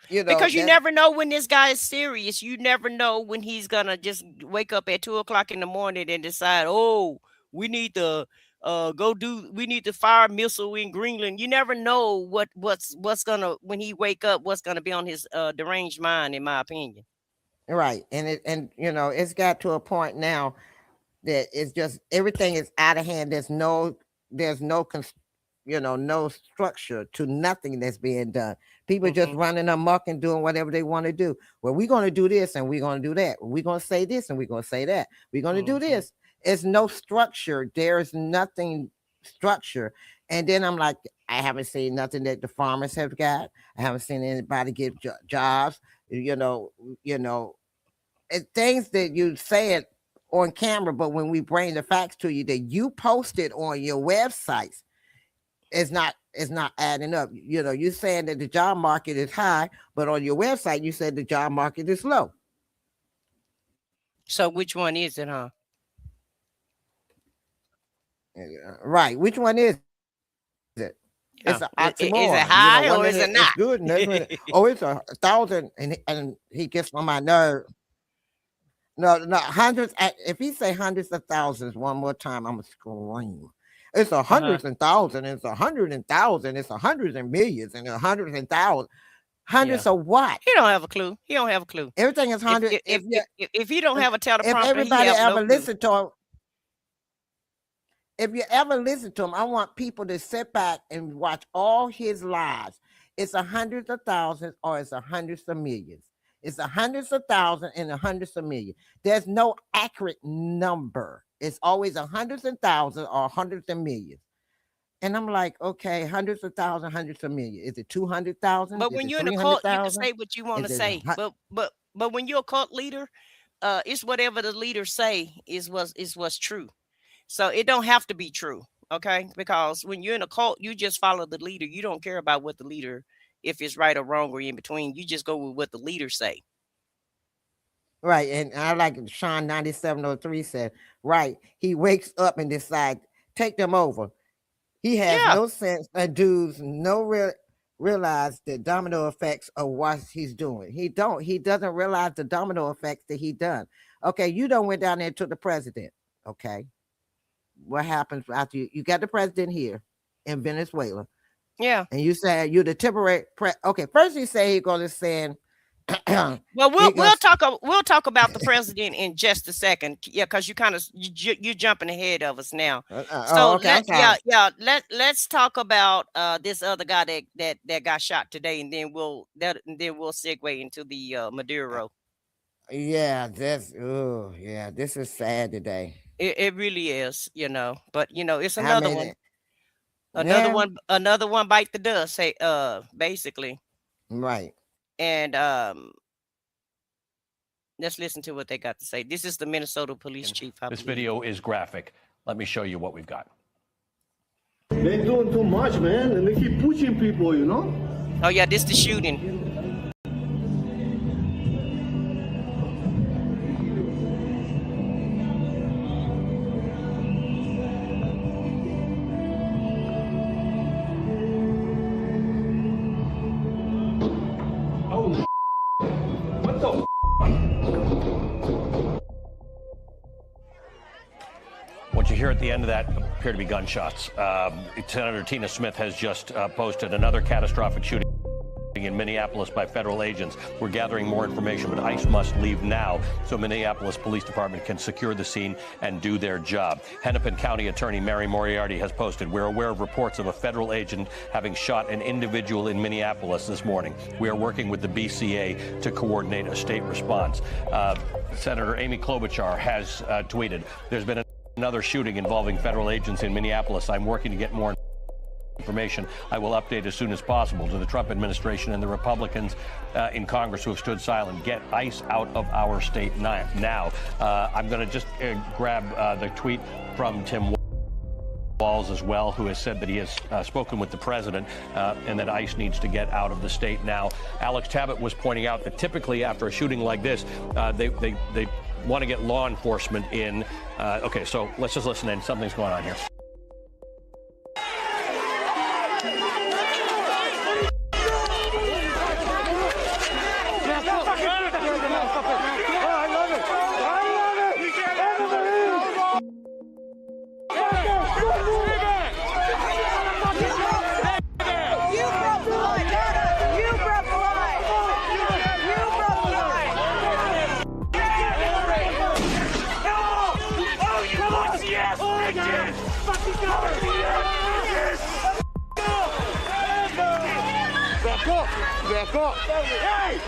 Because you never know when this guy is serious. You never know when he's gonna just wake up at 2:00 in the morning and decide, oh, we need to we need to fire a missile in Greenland. You never know what's gonna, when he wake up, what's gonna be on his deranged mind, in my opinion. Right. And it's got to a point now that it's just everything is out of hand. There's no no structure to nothing that's being done. People just running amok and doing whatever they want to do. Well, we're going to do this and we're going to do that. We're going to say this and we're going to say that. We're going to do this. It's no structure. There's nothing structure. And then I'm like, I haven't seen nothing that the farmers have got. I haven't seen anybody get jobs. It's things that you said on camera, but when we bring the facts to you that you posted on your websites, it's not adding up. You're saying that the job market is high, but on your website you said the job market is low. So which one is it, huh? Right. Which one is it? Yeah. It's an oxymoron. Is it high or is it not? It's good. Oh, it's 1,000, and he gets on my nerve. No, hundreds. If he say hundreds of thousands one more time, I'm gonna scream. It's hundreds and thousands. It's 100,000. It's hundreds and millions and hundreds and thousands. Hundreds of what? He don't have a clue. He don't have a clue. Everything is hundred. If he don't have a teleprompter, if everybody he have ever no clue. listen to him, if you ever listen to him, I want people to sit back and watch all his lives. It's a hundreds of thousands or it's a hundreds of millions. It's a hundreds of thousands and a hundreds of millions. There's no accurate number. It's always a hundreds and thousands or hundreds of millions. And I'm like, okay, hundreds of thousands, hundreds of millions. Is it 200,000? But when you're in a cult, you can say what you want to say. But when you're a cult leader, it's whatever the leaders say is what's true. So it don't have to be true, okay? Because when you're in a cult, you just follow the leader. You don't care about what the leader, if it's right or wrong or in between. You just go with what the leaders say. Right, and I like Sean 9703 said, right, he wakes up and decides, take them over. He has no sense and dudes realize the domino effects of what he's doing. He doesn't realize the domino effects that he done. Okay, you don't went down there to the president, okay? What happens after you got the president here in Venezuela? Yeah. And you said you're the temporary okay, first you say you're gonna send well, we'll talk about the president in just a second. Yeah, because you're jumping ahead of us now. Okay, let's talk about this other guy that got shot today, and then we'll segue into the Maduro. Yeah, this is sad today. It really is, but it's another one. Another one bite the dust, basically. Right. And let's listen to what they got to say. This is the Minnesota police chief. This video is graphic. Let me show you what we've got. They're doing too much, man, and they keep pushing people, Oh yeah, this is the shooting. What you hear at the end of that appear to be gunshots. Senator Tina Smith has just posted another catastrophic shooting in Minneapolis by federal agents. We're gathering more information, but ICE must leave now so Minneapolis Police Department can secure the scene and do their job. Hennepin County Attorney Mary Moriarty has posted, we're aware of reports of a federal agent having shot an individual in Minneapolis this morning. We are working with the BCA to coordinate a state response. Senator Amy Klobuchar has tweeted, there's been another shooting involving federal agents in Minneapolis. I'm working to get more information. I will update as soon as possible. To the Trump administration and the Republicans in Congress who have stood silent, get ICE out of our state now. I'm going to just grab the tweet from Tim Walz as well, who has said that he has spoken with the president and that ICE needs to get out of the state now. Alex Tabbitt was pointing out that typically after a shooting like this, they want to get law enforcement in. Okay, so let's just listen in. Something's going on here. Back up! Hey!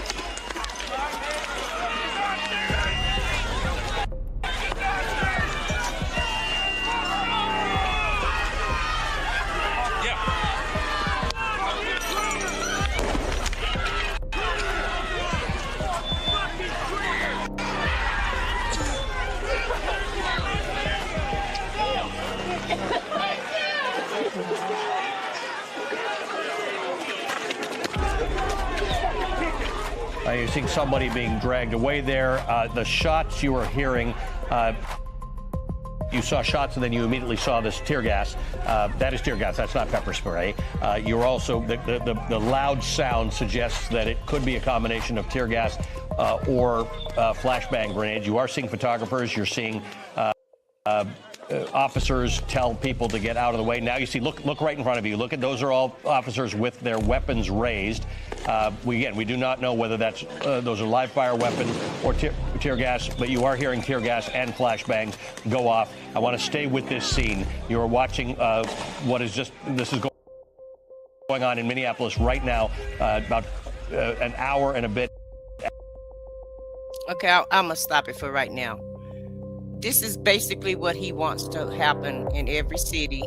You're seeing somebody being dragged away there. The shots you were hearing, you saw shots and then you immediately saw this tear gas. That is tear gas. That's not pepper spray. You're also, the loud sound suggests that it could be a combination of tear gas or flashbang grenades. You are seeing photographers. You're seeing officers tell people to get out of the way. Now you see, look right in front of you. Look at those are all officers with their weapons raised. We do not know whether that's those are live fire weapons or tear gas, but you are hearing tear gas and flashbangs go off. I want to stay with this scene. You are watching this is going on in Minneapolis right now, about an hour and a bit. Okay, I'm gonna stop it for right now. This is basically what he wants to happen in every city.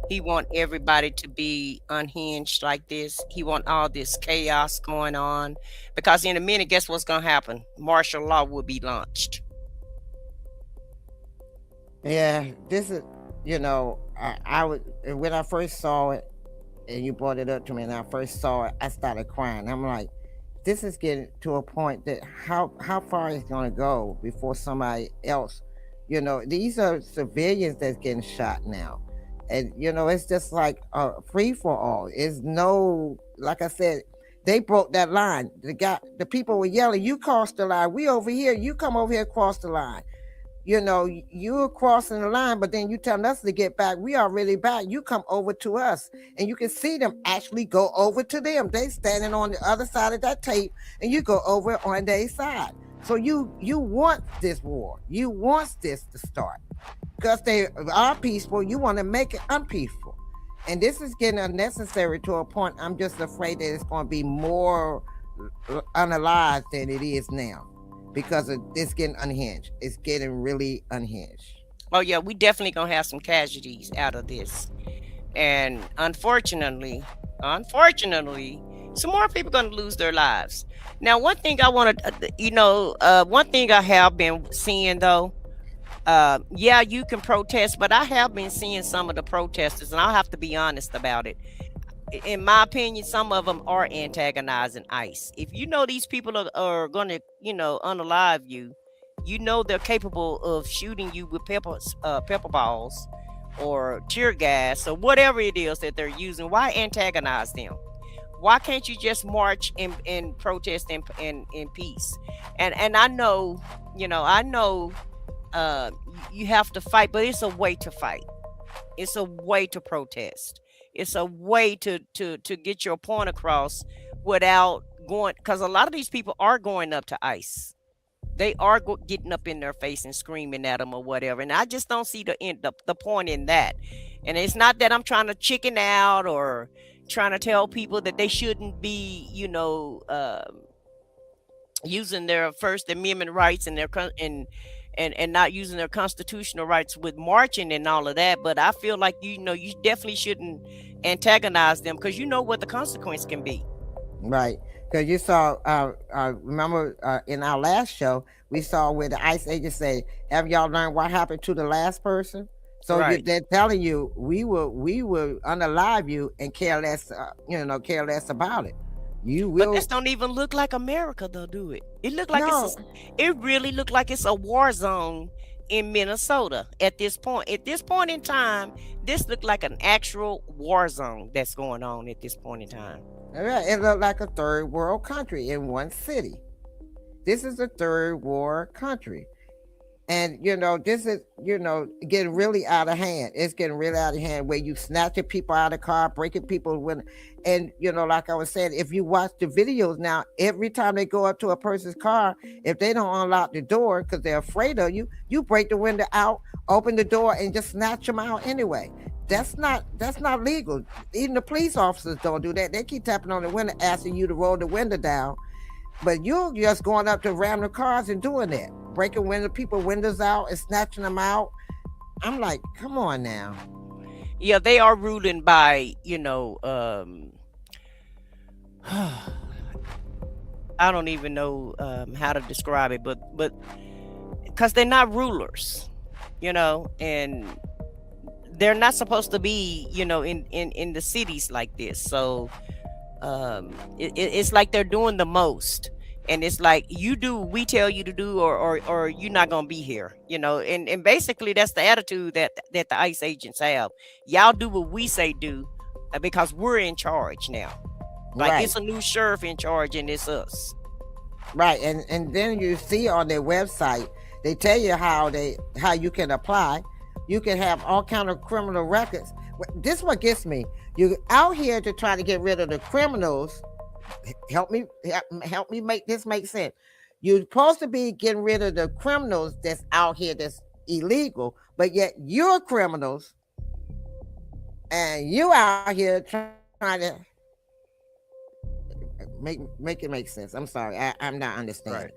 He want everybody to be unhinged like this. He want all this chaos going on, because in a minute, guess what's gonna happen? Martial law will be launched. Yeah, this is, I would, when I first saw it, and you brought it up to me, and I first saw it, I started crying. I'm like, this is getting to a point that how far is going to go before somebody else, these are civilians that's getting shot now. And, it's just like a free for all. It's no, like I said, they broke that line. The people were yelling, you crossed the line. We over here, you come over here, across the line. You're crossing the line, but then you telling us to get back. We are really back. You come over to us, and you can see them actually go over to them. They standing on the other side of that tape, and you go over on their side. So you want this war. You want this to start, because they are peaceful. You want to make it unpeaceful, and this is getting unnecessary to a point. I'm just afraid that it's going to be more unalive than it is now, because it's getting unhinged. It's getting really unhinged. Oh yeah, we definitely gonna have some casualties out of this, and unfortunately, some more people gonna lose their lives. Now, one thing I want to, one thing I have been seeing though, yeah, you can protest, but I have been seeing some of the protesters, and I'll have to be honest about it. In my opinion, some of them are antagonizing ICE. If these people are going to, unalive you, they're capable of shooting you with pepper balls or tear gas or whatever it is that they're using. Why antagonize them? Why can't you just march and protest in peace? And I know, you have to fight, but it's a way to fight. It's a way to protest. It's a way to get your point across without going, because a lot of these people are going up to ICE. They are getting up in their face and screaming at them or whatever. And I just don't see the point in that. And it's not that I'm trying to chicken out or trying to tell people that they shouldn't be, using their First Amendment rights and and not using their constitutional rights with marching and all of that. But I feel like, you definitely shouldn't antagonize them, because you know what the consequence can be. Right. Because you saw, remember in our last show, we saw where the ICE agents say, have y'all learned what happened to the last person? So Right. they're telling you, we will unalive you and care less about it. You will. But this don't even look like America, though, do it? It look like No. it really look like it's a war zone in Minnesota at this point. At this point in time, this looked like an actual war zone that's going on at this point in time. It looked like a third world country in one city. This is a third world country. And, this is, getting really out of hand. It's getting really out of hand, where you snatching people out of the car, breaking people with, and, like I was saying, if you watch the videos now, every time they go up to a person's car, if they don't unlock the door because they're afraid of you, you break the window out, open the door, and just snatch them out anyway. That's not legal. Even the police officers don't do that. They keep tapping on the window, asking you to roll the window down. But you're just going up to random cars and doing that, breaking people windows out and snatching them out. I'm like, come on now. Yeah, they are ruling by, I don't even know how to describe it, but because they're not rulers, and they're not supposed to be, in the cities like this. So it's like they're doing the most, and it's like, you do what we tell you to do, or you're not gonna be here, and basically that's the attitude that the ICE agents have. Y'all do what we say do, because we're in charge now. Like, Right. It's a new sheriff in charge, and it's us. Right. And then you see on their website, they tell you how you can apply. You can have all kind of criminal records. This is what gets me. You're out here to try to get rid of the criminals. Help me make this make sense. You're supposed to be getting rid of the criminals that's out here that's illegal, but yet you're criminals and you out here trying to make it make sense. I'm sorry, I'm not understanding. Right.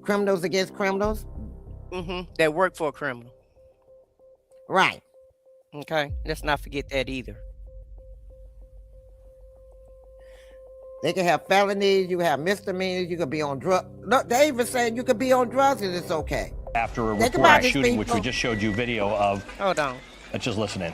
Criminals against criminals? That work for a criminal. Right. Okay, let's not forget that either. They can have felonies, you have misdemeanors, you could be on drugs. Look, they even saying you could be on drugs and it's okay. After a reported shooting, which we just showed you video of. Hold on. Let's just listen in.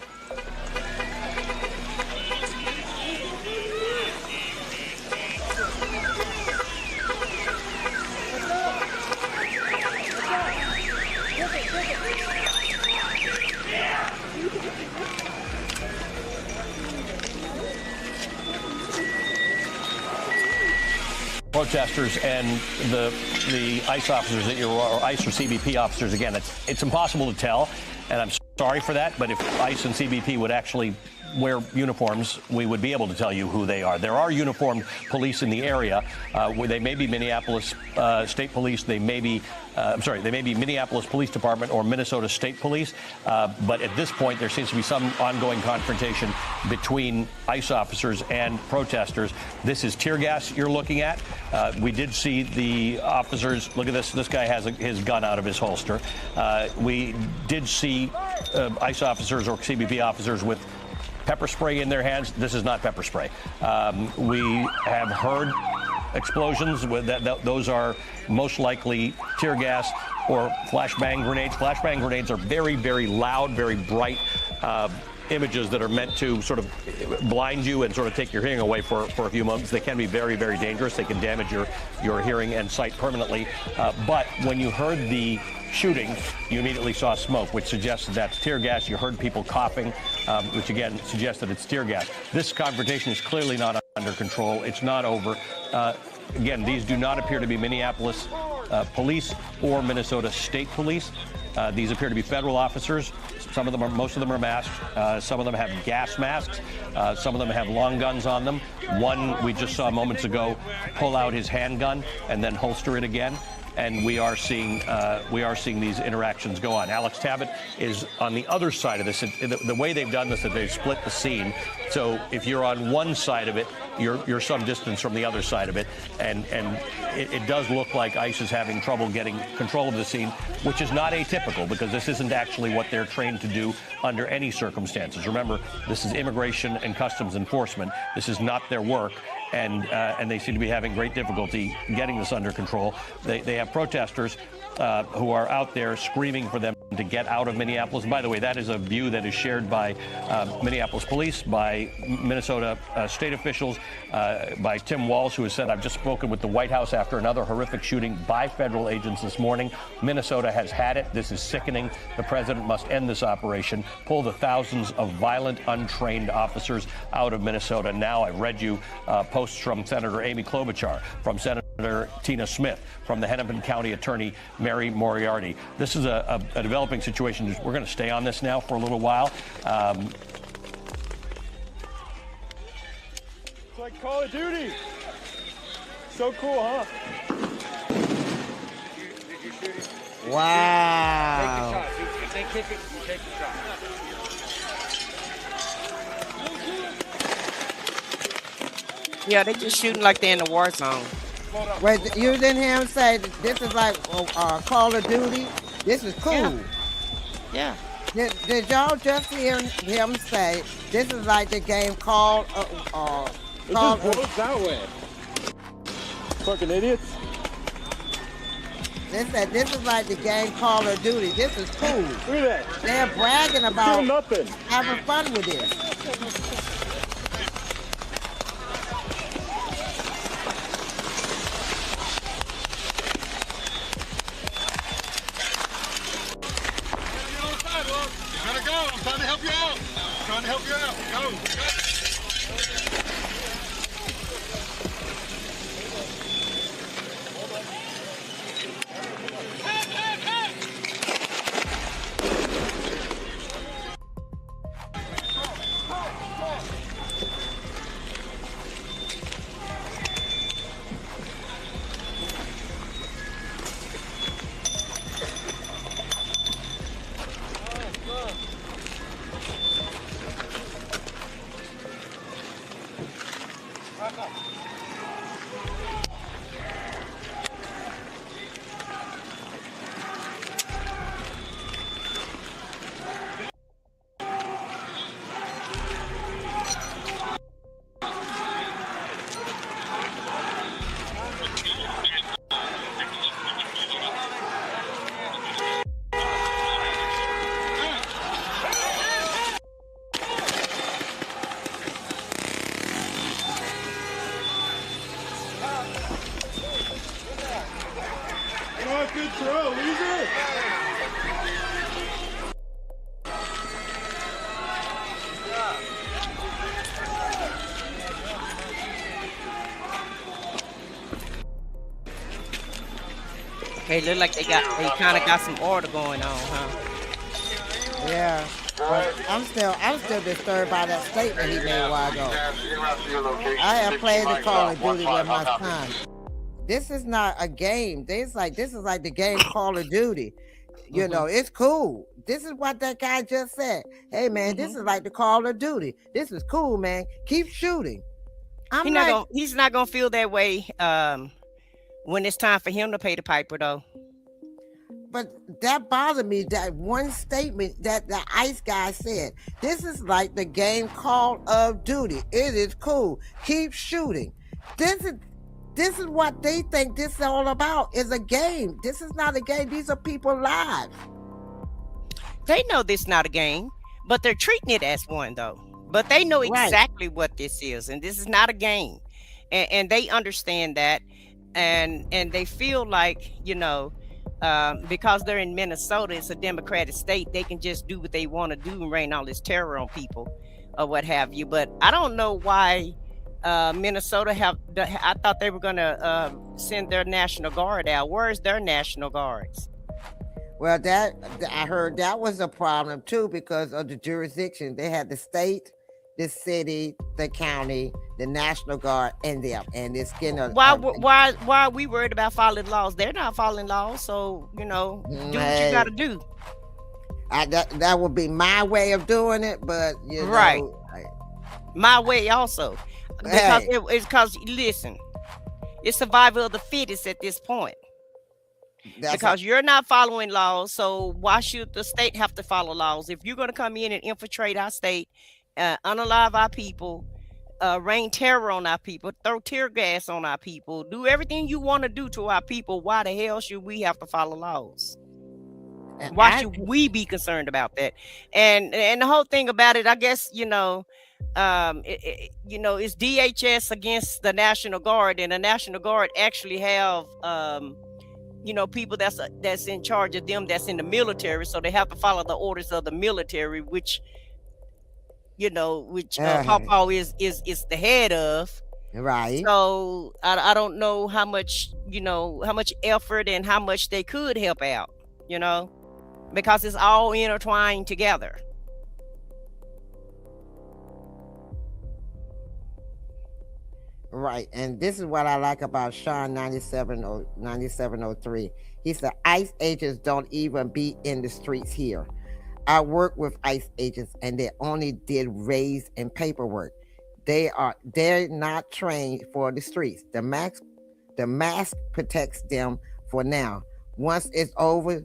Protesters and the ICE officers that or ICE or CBP officers, again, it's impossible to tell, and I'm sorry for that, but if ICE and CBP would actually wear uniforms, we would be able to tell you who they are. There are uniformed police in the area. Where they may be Minneapolis State Police. They may be, they may be Minneapolis Police Department or Minnesota State Police. But at this point, there seems to be some ongoing confrontation between ICE officers and protesters. This is tear gas you're looking at. We did see the officers. Look at this. This guy has his gun out of his holster. We did see ICE officers or CBP officers with pepper spray in their hands. This is not pepper spray. We have heard explosions. With those are most likely tear gas or flashbang grenades. Flashbang grenades are very, very loud, very bright images that are meant to sort of blind you and sort of take your hearing away for a few moments. They can be very, very dangerous. They can damage your hearing and sight permanently. But when you heard the shooting, you immediately saw smoke, which suggests that's tear gas. You heard people coughing, which again suggests that it's tear gas. This confrontation is clearly not under control. It's not over. Again, these do not appear to be Minneapolis police or Minnesota State Police. These appear to be federal officers. Some of them most of them are masked. Some of them have gas masks. Some of them have long guns on them. One we just saw moments ago pull out his handgun and then holster it again. And we are seeing these interactions go on. Alex Tabbitt is on the other side of this. The way they've done this is they've split the scene. So if you're on one side of it, you're some distance from the other side of it, and it does look like ICE is having trouble getting control of the scene, which is not atypical because this isn't actually what they're trained to do under any circumstances. Remember, this is Immigration and Customs Enforcement. This is not their work. And they seem to be having great difficulty getting this under control. They have protesters who are out there screaming for them to get out of Minneapolis. And by the way, that is a view that is shared by Minneapolis police, by Minnesota state officials, by Tim Walz, who has said, I've just spoken with the White House after another horrific shooting by federal agents this morning. Minnesota has had it. This is sickening. The president must end this operation, pull the thousands of violent, untrained officers out of Minnesota. Now, I've read you posts from Senator Amy Klobuchar, from Senator Tina Smith, from the Hennepin County Attorney Mary Moriarty. This is a developing situation. We're going to stay on this now for a little while. It's like Call of Duty. So cool, huh? Wow. If they kick it, you take the shot. Yeah, they just shooting like they're in the war zone. Wait, you didn't hear him say this is like Call of Duty? This is cool. Yeah. Did y'all just hear him say this is like the game called It just goes that way. Fucking idiots. They said this is like the game Call of Duty. This is cool. Look at that. They're bragging about nothing. having fun with this. Oh, good throw, loser. Okay, look like they kind of got some order going on, huh? Yeah. But I'm still disturbed by that statement he made a while ago. I have played the Call of Duty with my son. This is not a game. This is like the game Call of Duty. You know, it's cool. This is what that guy just said. Hey man, this is like the Call of Duty. This is cool, man. Keep shooting. He's not gonna feel that way when it's time for him to pay the piper, though. But that bothered me, that one statement that the ICE guy said. This is like the game Call of Duty. It is cool. Keep shooting. This is what they think this is all about, is a game. This is not a game. These are people's lives. They know this is not a game, but they're treating it as one, though. But they know exactly what this is, and this is not a game. And they understand that, and they feel like, you know, because they're in Minnesota, it's a Democratic state, they can just do what they want to do and rain all this terror on people or what have you. But I don't know why Minnesota I thought they were going to send their National Guard out. Where's their National Guards? Well, I heard that was a problem too, because of the jurisdiction. They had the state, the city, the county, the National Guard, and them, and it's getting why are we worried about following laws? They're not following laws, so you know, do what you got to do. That would be my way of doing it, but you know, my way also, because it's because listen, it's survival of the fittest at this point. Because you're not following laws, so why should the state have to follow laws? If you're going to come in and infiltrate our state, unalive our people, rain terror on our people, throw tear gas on our people, do everything you want to do to our people, why the hell should we have to follow laws? Why should we be concerned about that? And the whole thing about it, I guess, you know, it's DHS against the National Guard, and the National Guard actually have you know, people that's in charge of them, that's in the military, so they have to follow the orders of the military, which Pawpaw is the head of. Right. So I don't know how much effort and how much they could help out, you know, because it's all intertwined together. Right, and this is what I like about Sean 9703. He said, ICE agents don't even be in the streets here. I work with ICE agents, and they only did raids and paperwork. They're not trained for the streets. The mask protects them for now. Once it's over,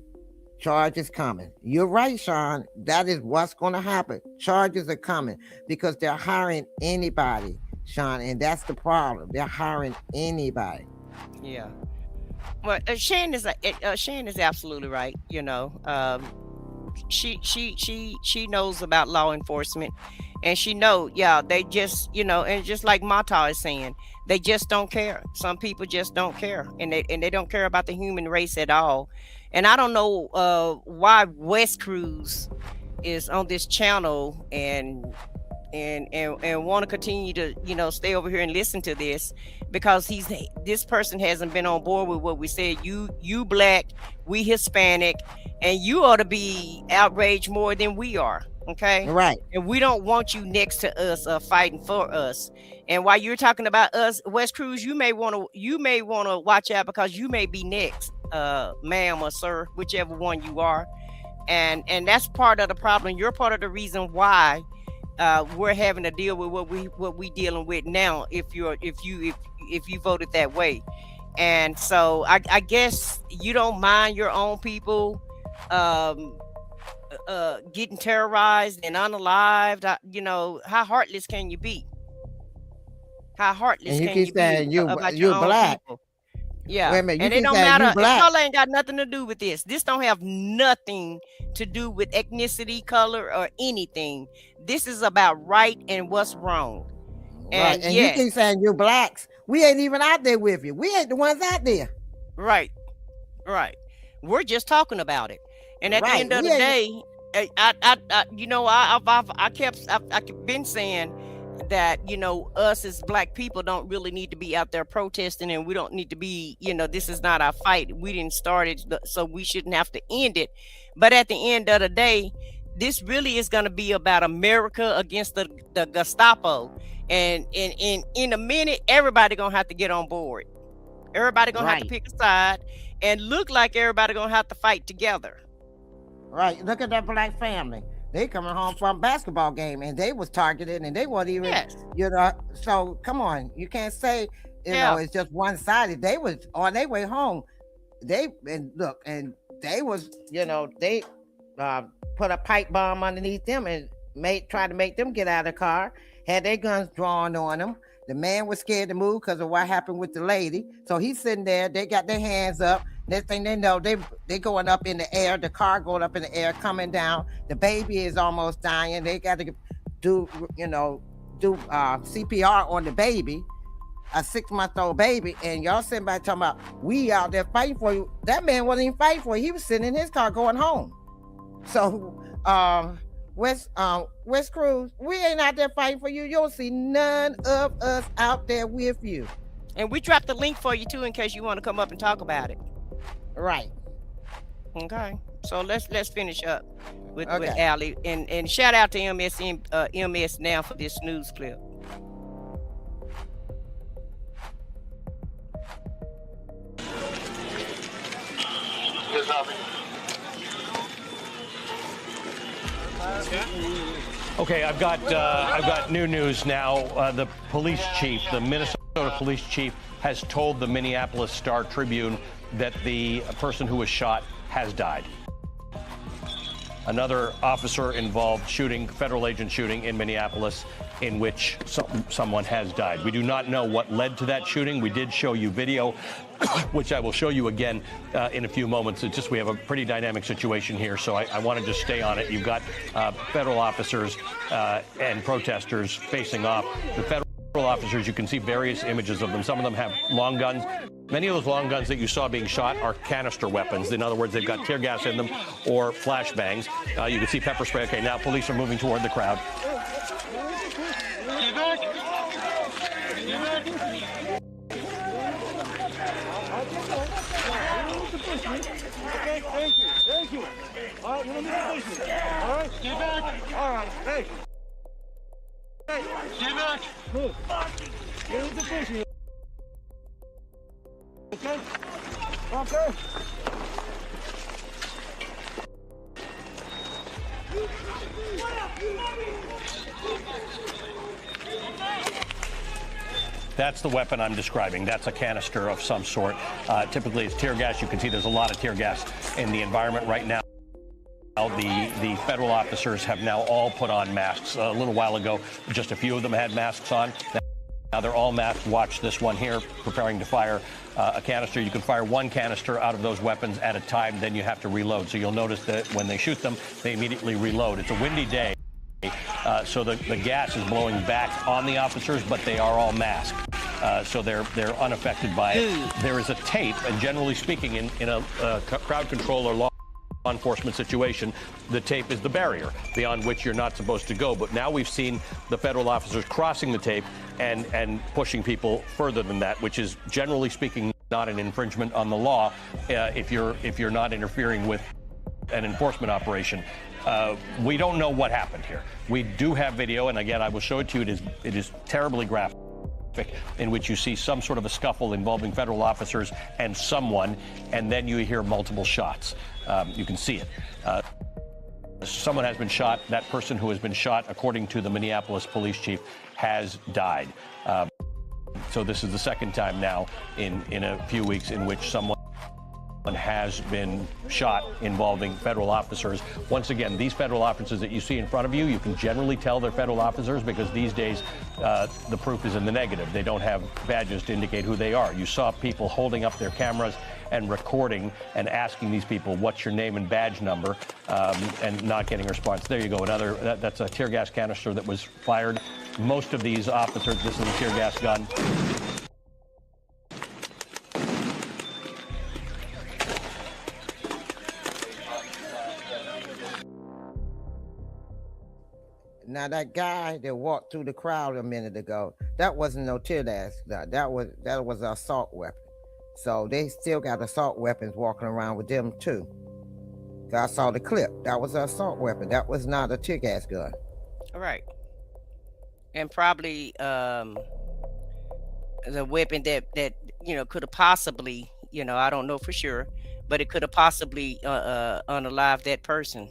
charges coming. You're right, Sean. That is what's going to happen. Charges are coming because they're hiring anybody, Sean, and that's the problem. They're hiring anybody. Yeah. Well, Shan is absolutely right. You know, she knows about law enforcement, and she they just, you know, and just like Mata is saying, they just don't care. Some people just don't care, and they don't care about the human race at all. And I don't know why West Cruz is on this channel and want to continue to, you know, stay over here and listen to this, because this person hasn't been on board with what we said. You black, we Hispanic, and you ought to be outraged more than we are. Okay, right. And we don't want you next to us fighting for us. And while you're talking about us, West Cruz, you may want to watch out, because you may be next, ma'am or sir, whichever one you are. And that's part of the problem. You're part of the reason why we're having to deal with what we dealing with now if you voted that way. And so I guess you don't mind your own people getting terrorized and unalived. You know, how heartless can you be? How heartless And you can keep you saying be you about your own black. people? Yeah, Wait a minute, you and it keep don't saying matter. you It black. color ain't got nothing to do with this. This don't have nothing to do with ethnicity, color, or anything. This is about right and what's wrong. Right, and you keep saying you blacks. We ain't even out there with you. We ain't the ones out there. Right. We're just talking about it. And at the end of the day, I kept been saying that, you know, us as black people don't really need to be out there protesting, and we don't need to be, you know, this is not our fight. We didn't start it, so we shouldn't have to end it. But at the end of the day, this really is going to be about America against the Gestapo. And in a minute, everybody going to have to get on board. Everybody going to have to pick a side and look like everybody going to have to fight together. Right. Look at that black family. They coming home from a basketball game and they was targeted and they weren't even, you know, so come on. You can't say, you know, it's just one-sided. They was on their way home. They was, you know, they put a pipe bomb underneath them and tried to make them get out of the car, had their guns drawn on them. The man was scared to move because of what happened with the lady. So he's sitting there, they got their hands up. Next thing they know, they going up in the air, the car going up in the air, coming down. The baby is almost dying. They got to do CPR on the baby, a 6-month-old baby. And y'all sitting by talking about, we out there fighting for you. That man wasn't even fighting for you. He was sitting in his car going home. So, West Cruz, we ain't out there fighting for you. You don't see none of us out there with you. And we dropped the link for you too, in case you want to come up and talk about it. Right. Okay. So let's finish up with Allie, and shout out to MS Now for this news clip. Okay, I've got new news now. The police chief, the Minnesota police chief, has told the Minneapolis Star-Tribune that the person who was shot has died. Another officer involved federal agent shooting in Minneapolis, in which someone has died. We do not know what led to that shooting. We did show you video, which I will show you again in a few moments. It's just we have a pretty dynamic situation here, so I want to just stay on it. You've got federal officers and protesters facing off. The federal officers, you can see various images of them. Some of them have long guns. Many of those long guns that you saw being shot are canister weapons. In other words, they've got tear gas in them or flashbangs. You can see pepper spray. Okay, now police are moving toward the crowd. Okay, thank you. All right, you don't need to push me. All right, get back. All right, hey. Hey, get back. Move. You don't need to push me. Okay? Okay. That's the weapon I'm describing. That's a canister of some sort. Typically, it's tear gas. You can see there's a lot of tear gas in the environment right now. The federal officers have now all put on masks. A little while ago, just a few of them had masks on. Now they're all masked. Watch this one here, preparing to fire a canister. You can fire one canister out of those weapons at a time, then you have to reload. So you'll notice that when they shoot them, they immediately reload. It's a windy day, so the gas is blowing back on the officers, but they are all masked. So they're unaffected by it. There is a tape, and generally speaking, in a crowd control or law enforcement situation, the tape is the barrier beyond which you're not supposed to go. But now we've seen the federal officers crossing the tape and pushing people further than that, which is generally speaking not an infringement on the law if you're not interfering with an enforcement operation. We don't know what happened here. We do have video, and again, I will show it to you. It is terribly graphic, in which you see some sort of a scuffle involving federal officers and someone, and then you hear multiple shots. You can see it. Someone has been shot. That person who has been shot, according to the Minneapolis police chief, has died. So this is the second time now in a few weeks in which someone has been shot involving federal officers. Once again, these federal officers that you see in front of you, you can generally tell they're federal officers because these days the proof is in the negative. They don't have badges to indicate who they are. You saw people holding up their cameras and recording and asking these people, what's your name and badge number, and not getting a response. There you go. That's a tear gas canister that was fired. Most of these officers, this is a tear gas gun. Now that guy that walked through the crowd a minute ago, that wasn't no tear gas. That was an assault weapon. So they still got assault weapons walking around with them too. I saw the clip. That was an assault weapon. That was not a tear gas gun. All right. And probably the weapon that could have possibly, I don't know for sure, but it could have possibly unalived that person.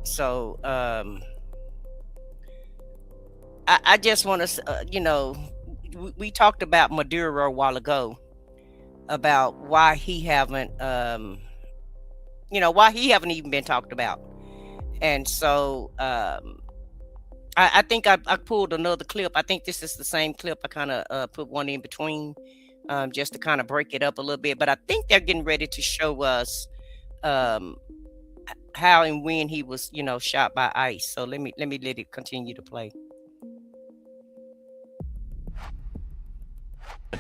So I just want to, we talked about Maduro a while ago about why he haven't, why he haven't even been talked about. And so I think I pulled another clip. I think this is the same clip. I kind of put one in between just to kind of break it up a little bit. But I think they're getting ready to show us how and when he was, shot by ICE. So let it continue to play.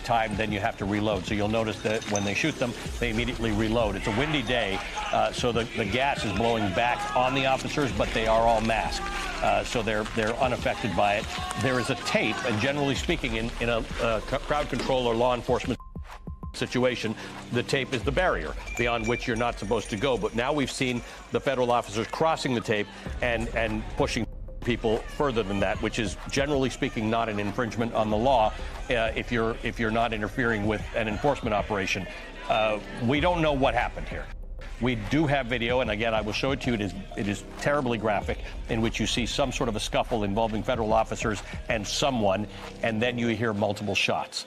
Time, then you have to reload. So you'll notice that when they shoot them, they immediately reload. It's a windy day, so the gas is blowing back on the officers, but they are all masked, so they're unaffected by it. There is a tape, and generally speaking, in a crowd control or law enforcement situation, the tape is the barrier beyond which you're not supposed to go. But now we've seen the federal officers crossing the tape and pushing people further than that, which is generally speaking not an infringement on the law if you're not interfering with an enforcement operation. We don't know what happened here. We do have video, and again, I will show it to you. It is terribly graphic, in which you see some sort of a scuffle involving federal officers and someone, and then you hear multiple shots.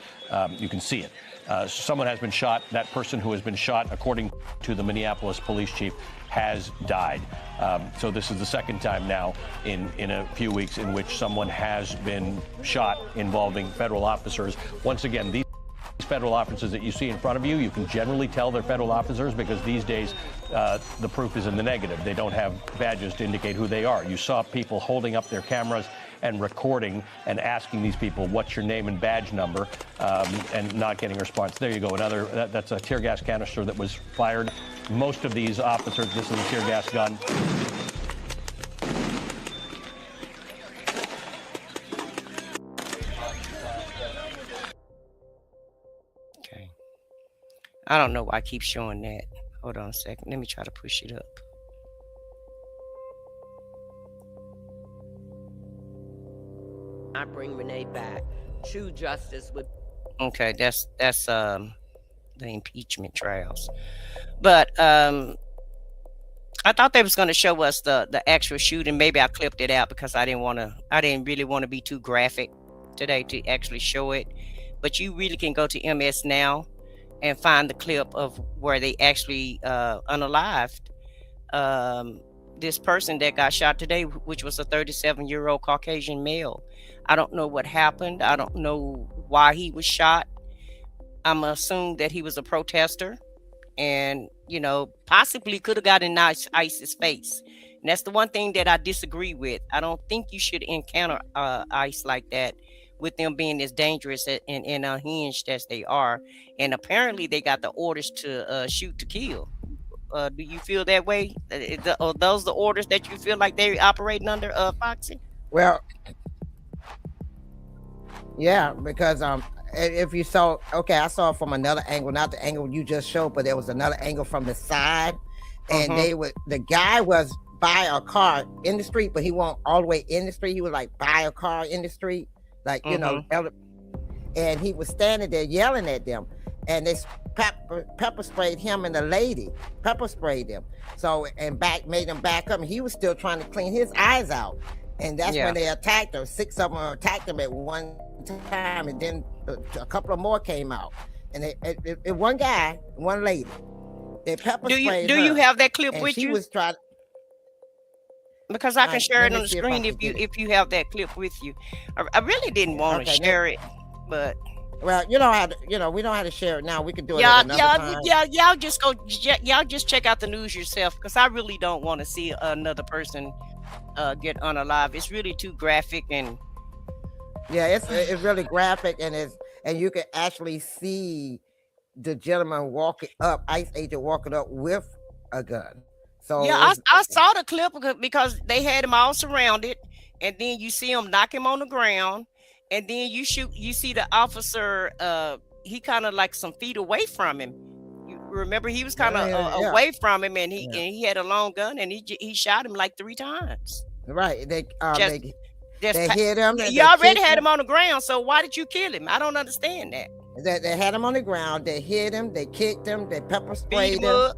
You can see it. Someone has been shot. That person who has been shot, according to the Minneapolis police chief, has died. So this is the second time now in a few weeks in which someone has been shot involving federal officers. Once again, these federal officers that you see in front of you, you can generally tell they're federal officers because these days the proof is in the negative. They don't have badges to indicate who they are. You saw people holding up their cameras and recording and asking these people, what's your name and badge number, and not getting a response. There you go. That's a tear gas canister that was fired. Most of these officers, this is a tear gas gun. Okay. I don't know why I keep showing that. Hold on a second. Let me try to push it up. I bring Renee back. True justice would. Okay, that's the impeachment trials. But I thought they was going to show us the actual shooting. Maybe I clipped it out because I didn't really want to be too graphic today to actually show it. But you really can go to MS Now and find the clip of where they actually unalived this person that got shot today, which was a 37-year-old Caucasian male. I don't know what happened. I don't know why he was shot. I'm assuming that he was a protester and, possibly could have gotten in ICE's face. And that's the one thing that I disagree with. I don't think you should encounter ICE like that with them being as dangerous and unhinged as they are. And apparently they got the orders to shoot to kill. Do you feel that way? Are those the orders that you feel like they're operating under, Foxy? Well, yeah, because if you saw, okay, I saw it from another angle, not the angle you just showed, but there was another angle from the side, and the guy was by a car in the street, but he wasn't all the way in the street. He was like by a car in the street, like and he was standing there yelling at them. and they pepper sprayed him and the lady. Pepper sprayed them. So and made him back up. And he was still trying to clean his eyes out. And that's when they attacked her. 6 of them attacked him at one time, and then a couple of more came out. And one guy, one lady, they pepper sprayed Do you have that clip with you? you? Was trying. Because I can share it on the screen if you have that clip with you. I really didn't want to share it, but well, we don't have to share it now. We can do it at another time. Y'all just check out the news yourself, because I really don't want to see another person get unalive. It's really too graphic, and it's really graphic, and you can actually see the gentleman walking up, ICE agent walking up with a gun. So I saw the clip because they had him all surrounded, and then you see him knock him on the ground, and then you see the officer, he kind of like some feet away from him. You remember, he was kind of away from him, and he had a long gun, and he shot him like 3 times. Right. They hit him. You already had him on the ground, so why did you kill him? I don't understand that. They had him on the ground. They hit him. They kicked him. They pepper sprayed him.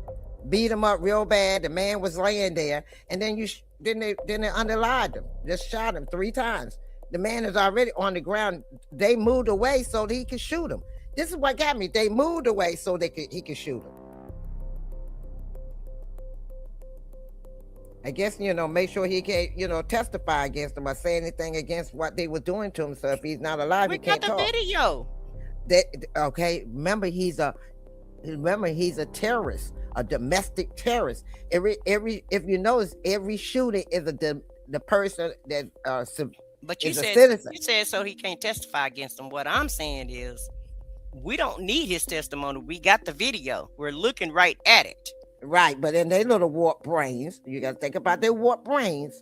Beat him up real bad. The man was laying there, and then they underlined him. Just shot him 3 times. The man is already on the ground. They moved away so that he could shoot him. This is what got me. They moved away so he could shoot him. I guess, make sure he can't, testify against him or say anything against what they were doing to him. So if he's not alive, he can't talk. We got the video. Okay. Remember, he's a terrorist, a domestic terrorist. If you notice, every shooting is the person that but you said citizen. You said so he can't testify against him. What I'm saying is, we don't need his testimony. We got the video. We're looking right at it. Right, but in their little warped brains, you got to think about their warped brains.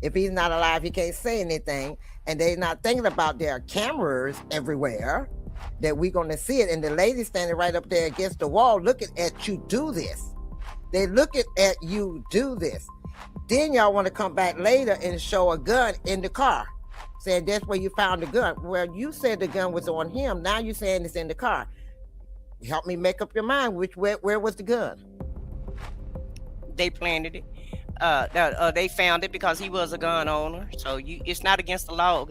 If he's not alive, he can't say anything, and they're not thinking about their cameras everywhere that we're going to see it. And the lady standing right up there against the wall looking at you do this. They looking at you do this. Then y'all want to come back later and show a gun in the car, saying that's where you found the gun. Well, you said the gun was on him. Now you're saying it's in the car. Help me make up your mind. Where was the gun? They planted it. They found it because he was a gun owner. So it's not against the law.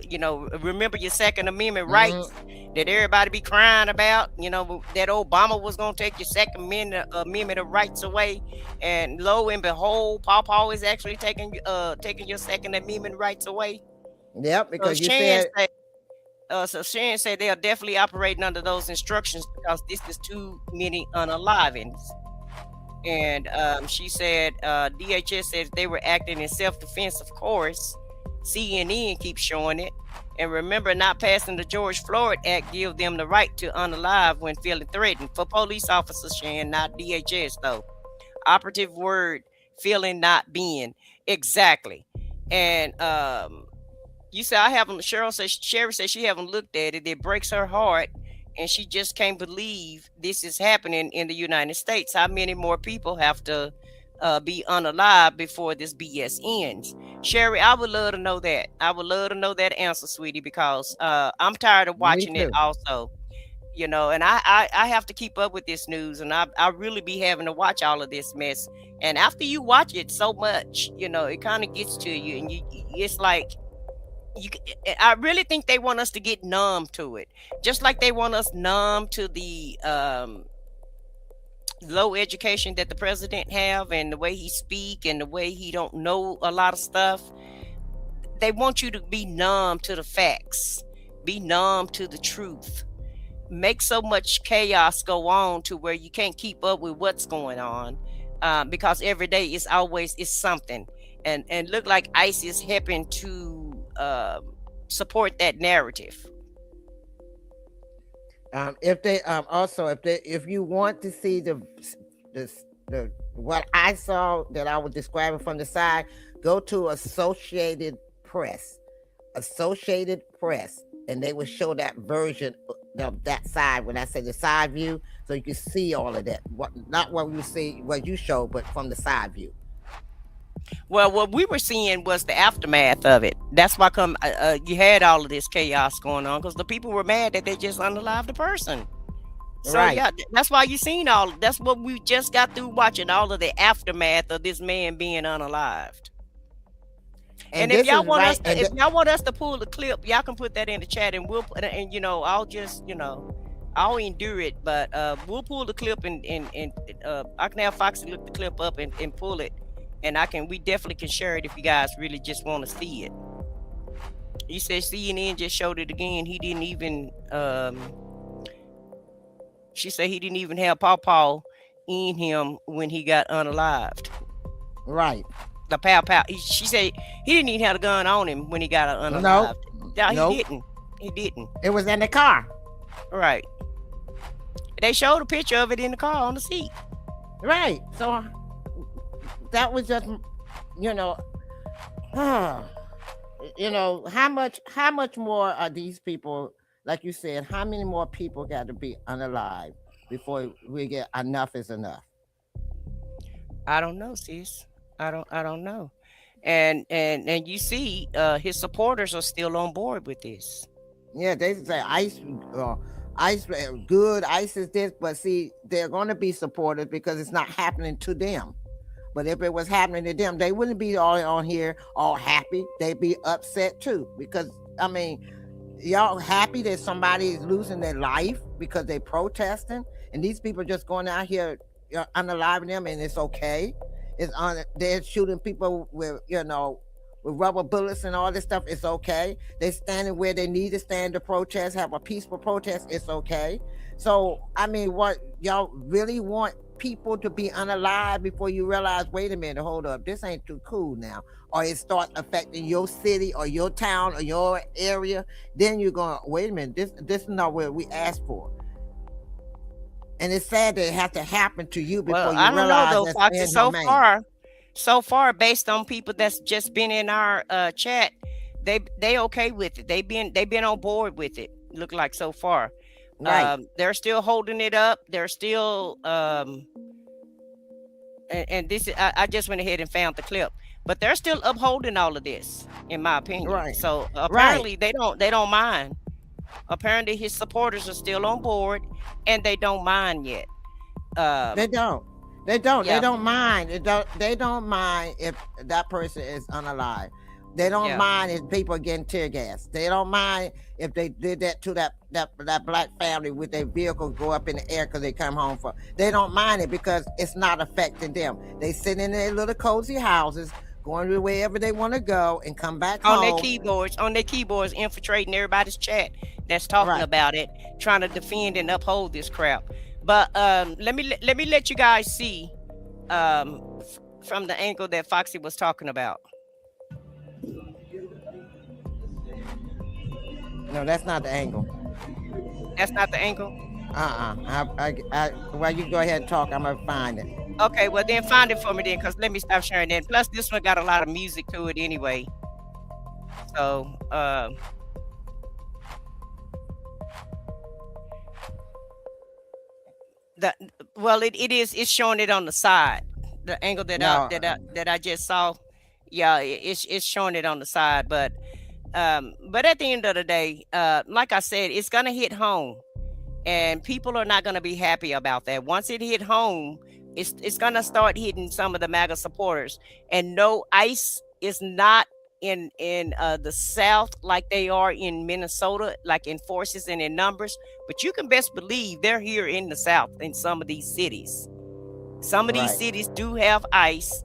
Remember your Second Amendment rights that everybody be crying about. That Obama was going to take your Second Amendment of rights away, and lo and behold, Paw is actually taking your Second Amendment rights away. Yep, because so Sharon said they are definitely operating under those instructions because this is too many unalivings. And she said DHS says they were acting in self-defense. Of course, CNN keeps showing it. And remember, not passing the George Floyd Act give them the right to unalive when feeling threatened. For police officers, Shan, not DHS though. Operative word, feeling, not being. Exactly. And you said Sherry says she haven't looked at it. It breaks her heart. And she just can't believe this is happening in the United States. How many more people have to be unalive before this BS ends? Sherry, I would love to know that. I would love to know that answer, sweetie, because I'm tired of watching it also. And I have to keep up with this news, and I really be having to watch all of this mess. And after you watch it so much, it kind of gets to you, and it's like, I really think they want us to get numb to it, just like they want us numb to the low education that the president have, and the way he speak, and the way he don't know a lot of stuff. They want you to be numb to the facts, be numb to the truth, make so much chaos go on to where you can't keep up with what's going on, because every day is something, and look like ICE is helping to support that narrative. If you want to see the what I saw that I was describing from the side, go to Associated Press, and they will show that version of that side. When I say the side view, so you can see all of that. Not what you see, what you show, but from the side view. Well, what we were seeing was the aftermath of it. That's why you had all of this chaos going on, because the people were mad that they just unalived the person. So yeah, that's why you seen all. That's what we just got through watching, all of the aftermath of this man being unalived. And if y'all want us to, if y'all want us to pull the clip, y'all can put that in the chat, and we'll put, and I'll just I'll endure it, but we'll pull the clip, and I can have Foxy look the clip up and pull it, and we definitely can share it if you guys really just want to see it. You said CNN just showed it again. He didn't even she said he didn't even have Paw in him when he got unalived. Right. The pow. She said he didn't even have a gun on him when he got unalived. No, he didn't. He didn't. It was in the car. Right. They showed a picture of it in the car on the seat. Right. So that was just, how much more are these people, like you said, how many more people got to be unalive before we get enough is enough? I don't know, sis. I don't know. And you see, his supporters are still on board with this. Yeah, they say ICE good, ICE is this, but see, they're going to be supporters because it's not happening to them. But if it was happening to them, they wouldn't be all on here all happy. They'd be upset too, because y'all happy that somebody is losing their life because they're protesting, and these people just going out here unaliving them, and it's okay. They're shooting people with rubber bullets and all this stuff. It's okay. They're standing where they need to stand to protest, have a peaceful protest. It's okay. So what y'all really want people to be unalive before you realize, wait a minute, hold up, this ain't too cool now, or it starts affecting your city or your town or your area, then you're going, wait a minute, this is not what we asked for. And it's sad that it has to happen to you before you realize. I don't know though, Foxy. So far, based on people that's just been in our chat, they okay with it. They've been on board with it. Look like so far. Right. They're still holding it up. They're still and this is, I just went ahead and found the clip, but they're still upholding all of this, in my opinion. Right. So apparently they don't mind. Apparently his supporters are still on board, and they don't mind yet. They don't mind. They don't mind if that person is unalive. They don't mind if people are getting tear gas. They don't mind if they did that to that black family with their vehicle go up in the air because they come home from. They don't mind it because it's not affecting them. They sit in their little cozy houses, going to wherever they want to go, and come back home. On their keyboards, infiltrating everybody's chat that's talking about it, trying to defend and uphold this crap. But let me let you guys see from the angle that Foxy was talking about. No, that's not the angle. That's not the angle? Well, you go ahead and talk. I'm gonna find it. Okay, well then find it for me then, because let me stop sharing that. Plus this one got a lot of music to it anyway. So it's showing it on the side. The angle that I just saw, it's showing it on the side. But at the end of the day, like I said, it's gonna hit home, and people are not gonna be happy about that. Once it hit home, it's gonna start hitting some of the MAGA supporters. And no, ICE is not in the South like they are in Minnesota, like in forces and in numbers. But you can best believe they're here in the South in some of these cities. Some of these cities do have ICE.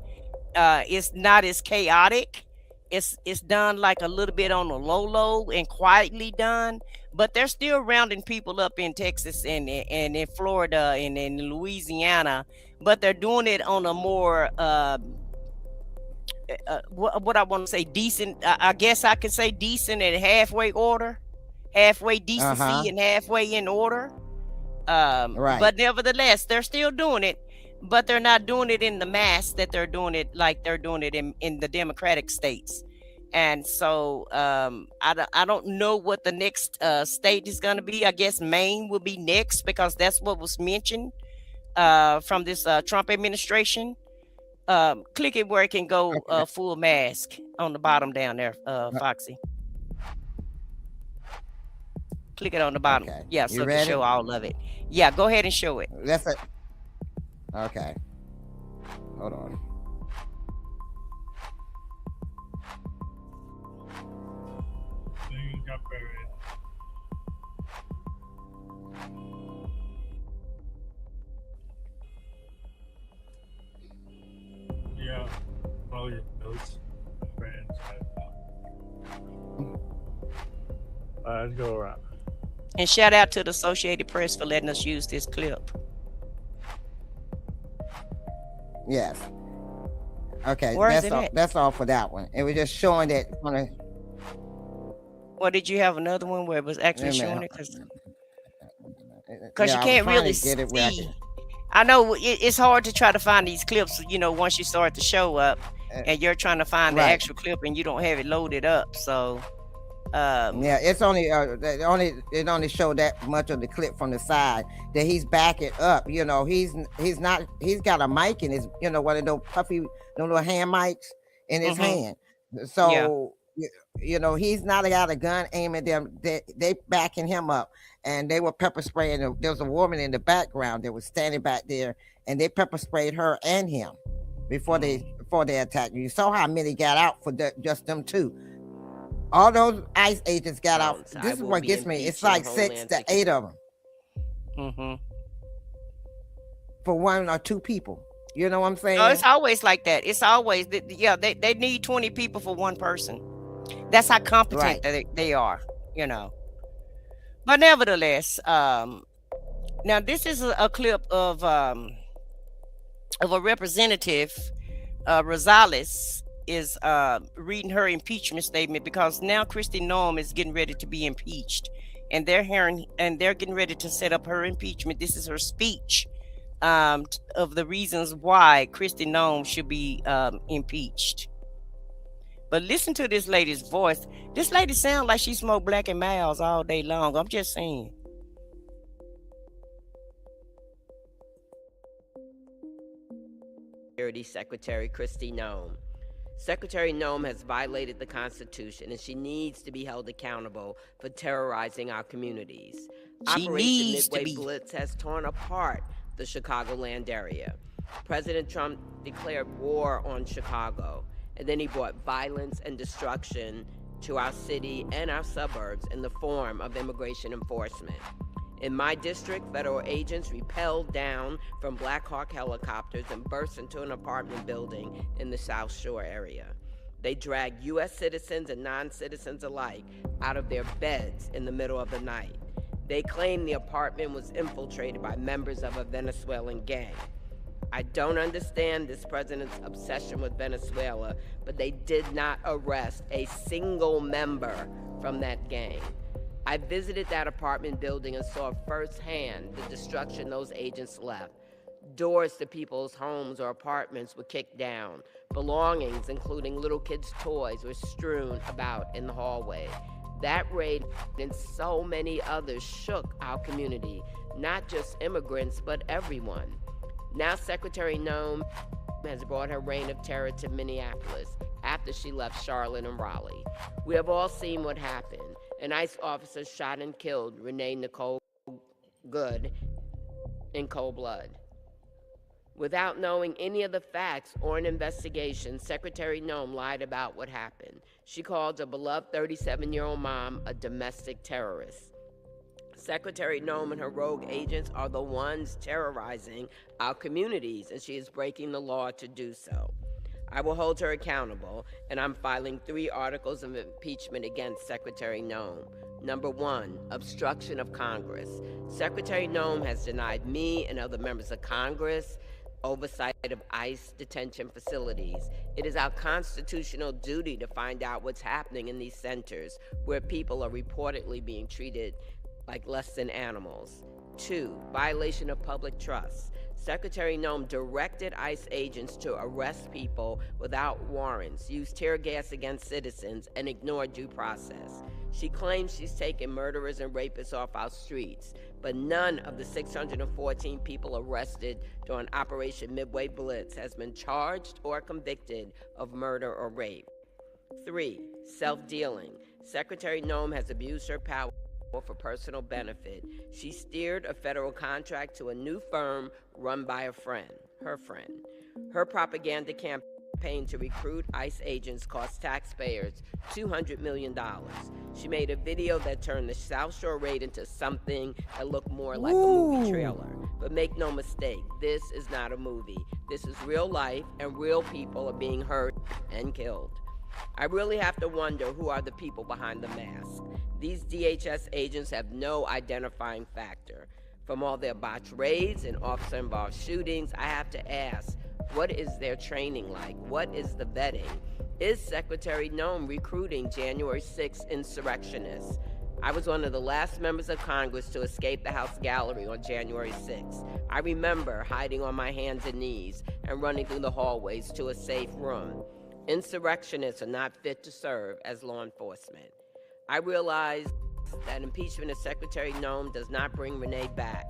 It's not as chaotic. It's done like a little bit on the low and quietly done, but they're still rounding people up in Texas and in Florida and in Louisiana, but they're doing it on a more what I want to say, decent. I guess I could say decent and halfway order, halfway decency and halfway in order. But nevertheless, they're still doing it, but they're not doing it in the mass that they're doing it like they're doing it in the Democratic states. And so I don't know what the next state is going to be. I guess Maine will be next, because that's what was mentioned from this Trump administration. Click it where it can go full mask on the bottom down there, Foxy. Click it on the bottom. Okay. Yeah, You so to ready? show all of it. Yeah, go ahead and show it. That's it. Okay. Hold on. Yeah, all your notes, friends. Let's go around. And shout out to the Associated Press for letting us use this clip. Yes. Okay. Where is That's it all. at? That's all for that one. It was just showing that. Or did you have another one where it was actually Wait a showing minute. it? Yeah, Because you I was can't trying to really get it where I see. could- I know it's hard to try to find these clips, you know, once you start to show up and you're trying to find the Right. actual clip and you don't have it loaded up. So, Yeah, it's only it only showed that much of the clip from the side that he's backing up. You know, he's got a mic in his, you know, one of those puffy, those little hand mics in his hand. So you know, he's not got a gun aiming at them. They backing him up, and they were pepper spraying. There was a woman in the background that was standing back there, and they pepper sprayed her and him before they attacked you. You saw how many got out for just them two. All those ICE agents got out. This is what gets me. It's like 6 to 8 of them for 1 or 2 people. You know what I'm saying? Oh, it's always like that. It's always, they need 20 people for 1 person. That's how competent they are, you know. But nevertheless, now this is a clip of a representative, Rosales, is reading her impeachment statement because now Kristi Noem is getting ready to be impeached, and they're getting ready to set up her impeachment. This is her speech of the reasons why Kristi Noem should be impeached. But listen to this lady's voice. This lady sounds like she smoked Black and Miles all day long. I'm just saying. Security Secretary Kristi Noem. Secretary Noem has violated the Constitution, and she needs to be held accountable for terrorizing our communities. She needs to Midway be. Blitz has torn apart the Chicagoland area. President Trump declared war on Chicago, and then he brought violence and destruction to our city and our suburbs in the form of immigration enforcement. In my district, federal agents rappelled down from Black Hawk helicopters and burst into an apartment building in the South Shore area. They dragged U.S. citizens and non-citizens alike out of their beds in the middle of the night. They claimed the apartment was infiltrated by members of a Venezuelan gang. I don't understand this president's obsession with Venezuela, but they did not arrest a single member from that gang. I visited that apartment building and saw firsthand the destruction those agents left. Doors to people's homes or apartments were kicked down. Belongings, including little kids' toys, were strewn about in the hallway. That raid and so many others shook our community, not just immigrants, but everyone. Now Secretary Noem has brought her reign of terror to Minneapolis after she left Charlotte and Raleigh. We have all seen what happened. An ICE officer shot and killed Renee Nicole Good in cold blood. Without knowing any of the facts or an investigation, Secretary Noem lied about what happened. She called a beloved 37-year-old mom a domestic terrorist. Secretary Noem and her rogue agents are the ones terrorizing our communities, and she is breaking the law to do so. I will hold her accountable, and I'm filing 3 articles of impeachment against Secretary Noem. Number 1, obstruction of Congress. Secretary Noem has denied me and other members of Congress oversight of ICE detention facilities. It is our constitutional duty to find out what's happening in these centers where people are reportedly being treated like less than animals. 2, violation of public trust. Secretary Noem directed ICE agents to arrest people without warrants, use tear gas against citizens, and ignore due process. She claims she's taken murderers and rapists off our streets, but none of the 614 people arrested during Operation Midway Blitz has been charged or convicted of murder or rape. 3, self-dealing. Secretary Noem has abused her power for personal benefit, she steered a federal contract to a new firm run by a friend, her friend. Her propaganda campaign to recruit ICE agents cost taxpayers $200 million. She made a video that turned the South Shore raid into something that looked more like a movie trailer. But make no mistake, this is not a movie. This is real life, and real people are being hurt and killed. I really have to wonder who are the people behind the mask. These DHS agents have no identifying factor. From all their botched raids and officer-involved shootings, I have to ask, what is their training like? What is the vetting? Is Secretary Noem recruiting January 6th insurrectionists? I was one of the last members of Congress to escape the House gallery on January 6th. I remember hiding on my hands and knees and running through the hallways to a safe room. Insurrectionists are not fit to serve as law enforcement. I realize that impeachment of Secretary Noem does not bring Renee back.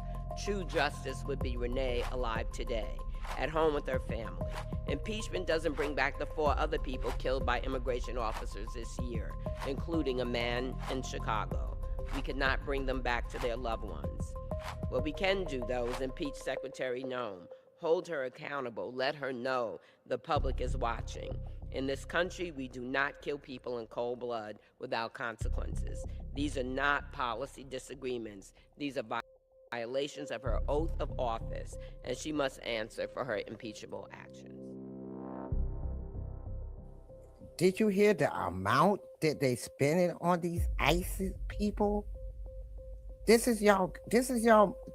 True justice would be Renee alive today, at home with her family. Impeachment doesn't bring back the 4 other people killed by immigration officers this year, including a man in Chicago. We could not bring them back to their loved ones. What we can do, though, is impeach Secretary Noem, hold her accountable, let her know the public is watching. In this country, we do not kill people in cold blood without consequences. These are not policy disagreements. These are violations of her oath of office, and she must answer for her impeachable actions. Did you hear the amount that they spending on these ISIS people? This is y'all,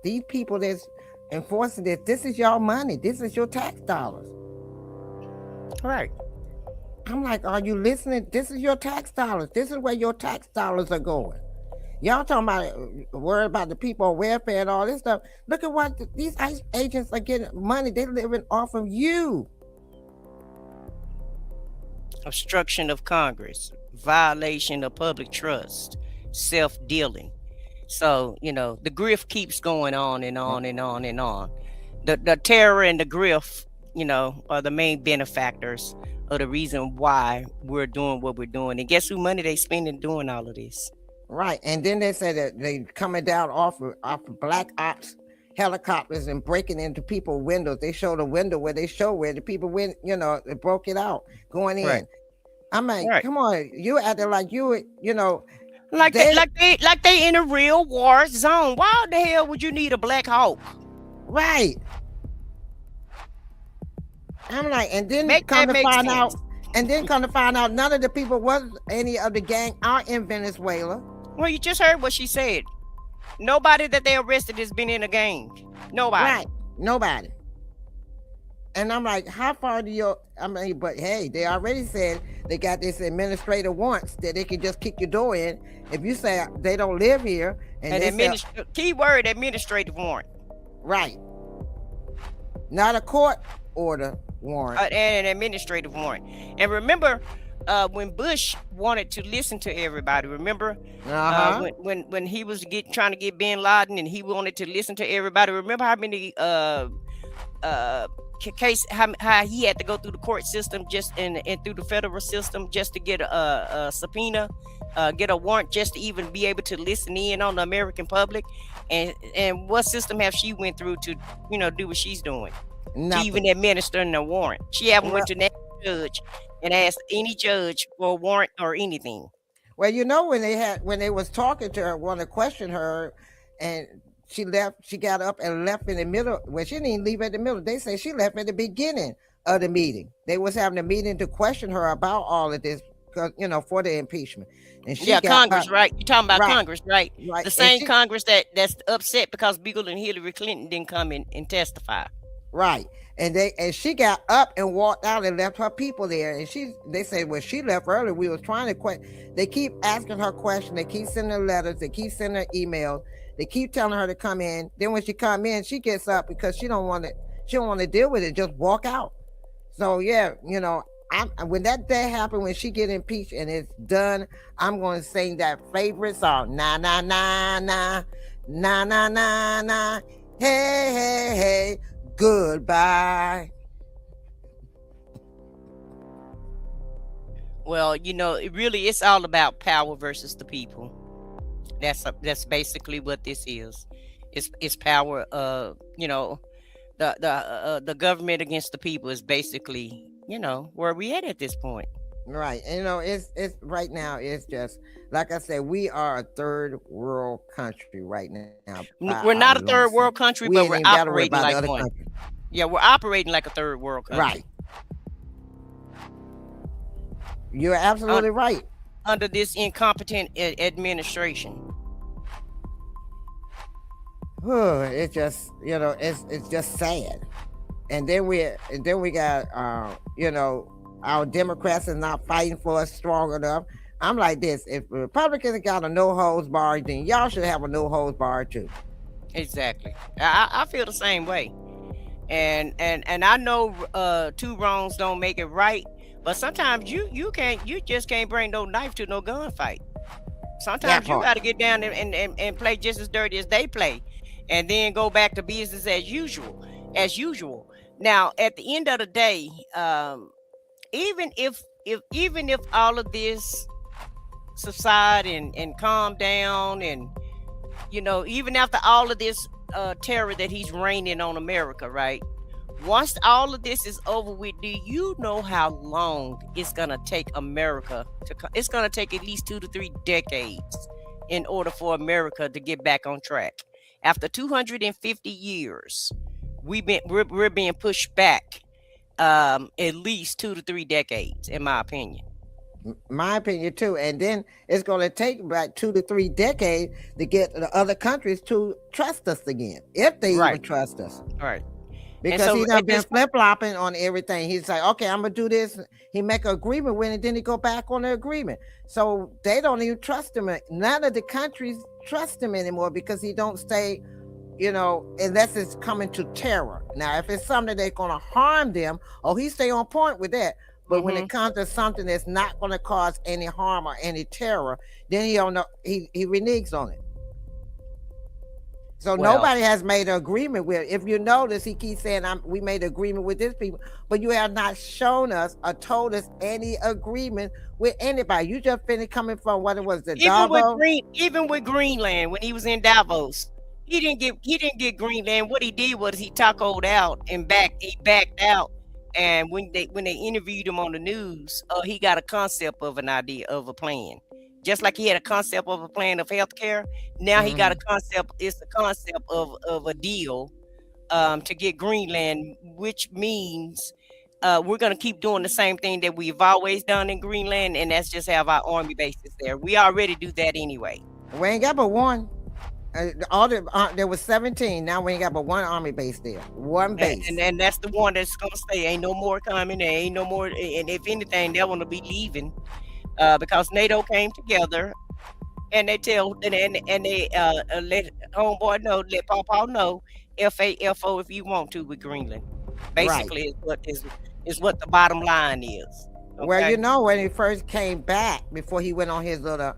these people that's enforcing this is y'all money. This is your tax dollars. Right. I'm like, are you listening? This is your tax dollars. This is where your tax dollars are going. Y'all talking about worry about the people on welfare and all this stuff. Look at what these ICE agents are getting money. They're living off of you. Obstruction of Congress, violation of public trust, self-dealing. So, the grift keeps going on and on and on and on. The terror and the grift, are the main benefactors of the reason why we're doing what we're doing. And guess who money they spending doing all of this? Right. And then they say that they coming down off of black ops helicopters and breaking into people's windows. They show the window where they show where the people went, they broke it out going in. Right. I'm like, come on, you acting like like they in a real war zone. Why the hell would you need a Black Hawk? Right. I'm like, and then come to find out none of the people any of the gang are in Venezuela. Well, you just heard what she said. Nobody that they arrested has been in a gang. Nobody. Right. Nobody. And I'm like, how far do but hey, they already said they got this administrative warrants that they can just kick your door in if you say they don't live here. And keyword administrative warrant. Right. Not a court order warrant. And an administrative warrant. And remember, when Bush wanted to listen to everybody, remember when he was trying to get bin Laden and he wanted to listen to everybody. Remember how many how he had to go through the court system and through the federal system just to get a subpoena, get a warrant just to even be able to listen in on the American public. And what system have she went through to do what she's doing? Nothing. To even administering a warrant. She haven't went to that judge and asked any judge for a warrant or anything. Well, when they was talking to her, want to question her, and she got up and left in the middle. Well, she didn't leave at the middle. They say she left at the beginning of the meeting. They was having a meeting to question her about all of this, because for the impeachment. And she Congress, right? You're talking about Congress, right? Right. The same Congress that's upset because Bill and Hillary Clinton didn't come in and testify. Right. And she got up and walked out and left her people there. And they said, well, she left early. We was trying to they keep asking her questions. They keep sending her letters. They keep sending her emails. They keep telling her to come in. Then when she come in, she gets up because she don't want to deal with it. Just walk out. So yeah, when that day happened, when she get impeached and it's done, I'm going to sing that favorite song. Na na na na na na na na. Hey hey hey. Goodbye. Well, it's all about power versus the people. That's basically what this is. It's power. You know, the government against the people is basically, you know, where we at this point. Right. And, you know, it's right now, it's just like I said, we are a third world country right now. We're not a third world country, We but ain't we're even got to worry operating about the like other one. countries. Yeah, we're operating like a third world country. Right. You're absolutely right. Under this incompetent administration. It's just, you know, it's just sad. And then we got you know, our Democrats are not fighting for us strong enough. I'm like this: if Republicans got a no holds bar, then y'all should have a no holds bar too. Exactly. I feel the same way. And I know two wrongs don't make it right, but sometimes you just can't bring no knife to no gunfight. Sometimes you got to get down and play just as dirty as they play, and then go back to business as usual. Now, at the end of the day, even if all of this subside and calm down, and you know, even after all of this terror that he's raining on America, right? Once all of this is over with, do you know how long it's gonna take America to? It's gonna take at least 2 to 3 decades in order for America to get back on track. After 250 years, we're being pushed back at least 2 to 3 decades, in my opinion. My opinion too. And then it's going to take about 2 to 3 decades to get the other countries to trust us again, if they even trust us. Right. Because so, he's not been flip-flopping on everything. He's like, okay, I'm gonna do this. He make an agreement with it, then he go back on the agreement. So they don't even trust him. None of the countries trust him anymore because he don't stay, you know, unless it's coming to terror. Now, if it's something that's gonna harm them, he stay on point with that. But when it comes to something that's not gonna cause any harm or any terror, then he don't know, he reneges on it. So nobody has made an agreement with. If you notice, he keeps saying, we made an agreement with this people, but you have not shown us or told us any agreement with anybody. You just finished coming from what it was, the Davos. Even with Greenland, when he was in Davos, he didn't get Greenland. What he did was he tacoed out and he backed out. And when they interviewed him on the news, he got a concept of an idea of a plan. Just like he had a concept of a plan of healthcare, now he got a concept. It's a concept of a deal to get Greenland, which means we're going to keep doing the same thing that we've always done in Greenland, and that's just have our army bases there. We already do that anyway. We ain't got but one. There was 17. Now we ain't got but one army base there. One base. And that's the one that's going to stay. Ain't no more coming. There ain't no more. And if anything, they're going to be leaving. Because NATO came together, and they let homeboy know, let Pawpaw know, FAFO if you want to with Greenland. Basically, is what the bottom line is. Okay? Well, you know, when he first came back, before he went on his little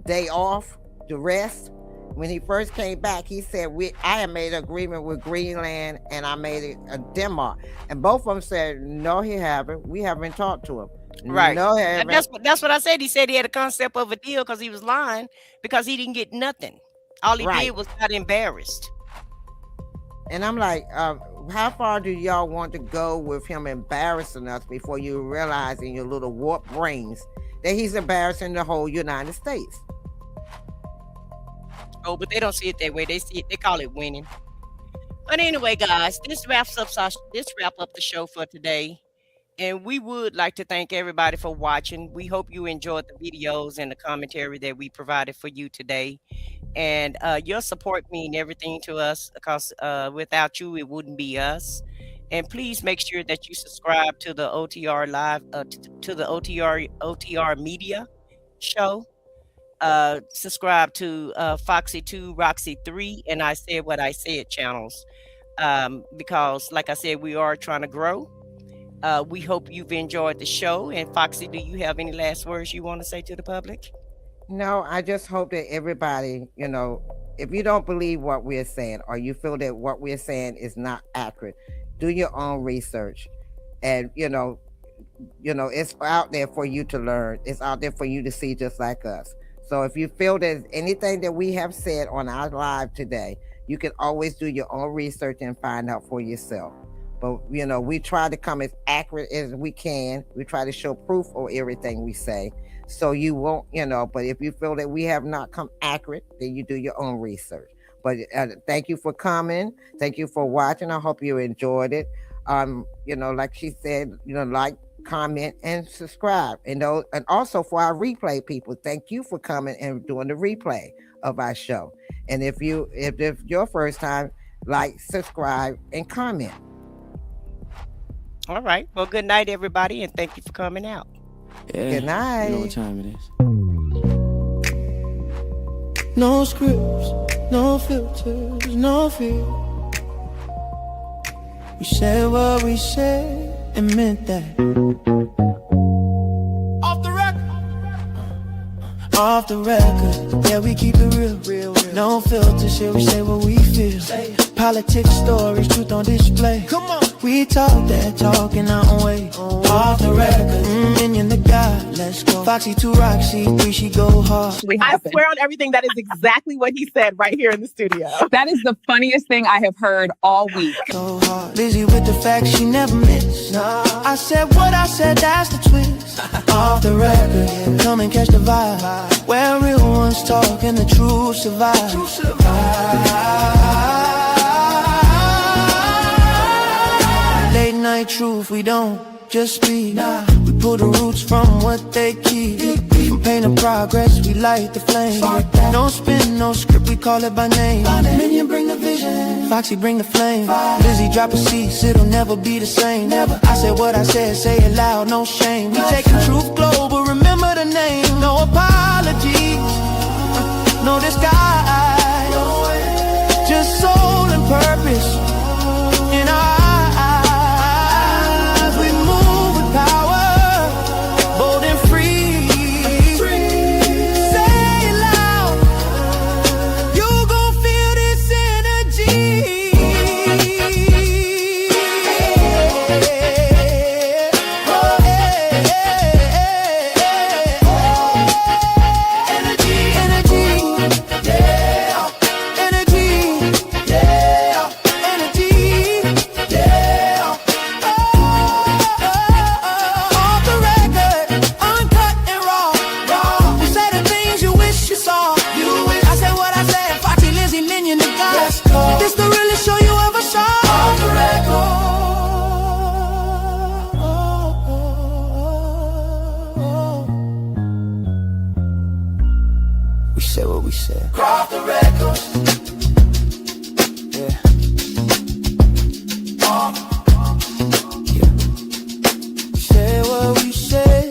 day off to rest, when he first came back, he said, I had made an agreement with Greenland and I made it a Denmark. And both of them said, no, he haven't. We haven't talked to him. Right. No, that's what I said. He said he had a concept of a deal because he was lying, because he didn't get nothing. All he did was got embarrassed. And I'm like, how far do y'all want to go with him embarrassing us before you realize in your little warped brains that he's embarrassing the whole United States? Oh, but they don't see it that way. They see it. They call it winning. But anyway, guys, this wraps up the show for today. And we would like to thank everybody for watching. We hope you enjoyed the videos and the commentary that we provided for you today. And your support means everything to us, because without you, it wouldn't be us. And please make sure that you subscribe to the OTR Live, to the OTR Media show. Subscribe to Foxy 2, Roxy 3, and I Said What I Said channels. Because, like I said, we are trying to grow. We hope you've enjoyed the show. And Foxy, do you have any last words you want to say to the public? No, I just hope that everybody, you know, if you don't believe what we're saying, or you feel that what we're saying is not accurate, do your own research. And, you know, it's out there for you to learn. It's out there for you to see, just like us. So if you feel there's anything that we have said on our live today, you can always do your own research and find out for yourself. But, you know, we try to come as accurate as we can. We try to show proof of everything we say. So you won't, you know, but if you feel that we have not come accurate, then you do your own research. But thank you for coming. Thank you for watching. I hope you enjoyed it. You know, like she said, you know, like, comment, and subscribe. And also for our replay people, thank you for coming and doing the replay of our show. And if your first time, like, subscribe, and comment. All right. Well, good night, everybody, and thank you for coming out. Yeah, good night. You know what time it is. No scripts, no filters, no fear. We said what we said and meant that. Off the record. Off the record. Yeah, we keep it real. No filters here, we say what we feel. Politics, stories, truth on display. Come on. We talk that talk in our own way. Off the record. Minion the God, let's go. Foxy to Roxy, 3 she go hard. I swear on everything that is exactly what he said right here in the studio. That is the funniest thing I have heard all week. So hard. Lizzie with the facts she never missed. Nah. I said what I said, that's the twist. Off the record, come and catch the vibe. Where real ones talk and the truth survive. Late night truth, we don't just speak. We pull the roots from what they keep. From pain to progress, we light the flame. No spin, no script, we call it by name. Minion bring the vision, Foxy bring the flame. Lizzie drop a cease, it'll never be the same. I said what I said, say it loud, no shame. We taking truth global, remember the name. No apologies, no disguise. Just soul and purpose in our eyes. We move with power, bold and free. Say it loud, you gon' feel this energy. This the realest show you ever saw. Off the record. We said what we said. Off the record. Yeah. Yeah. We said what we said.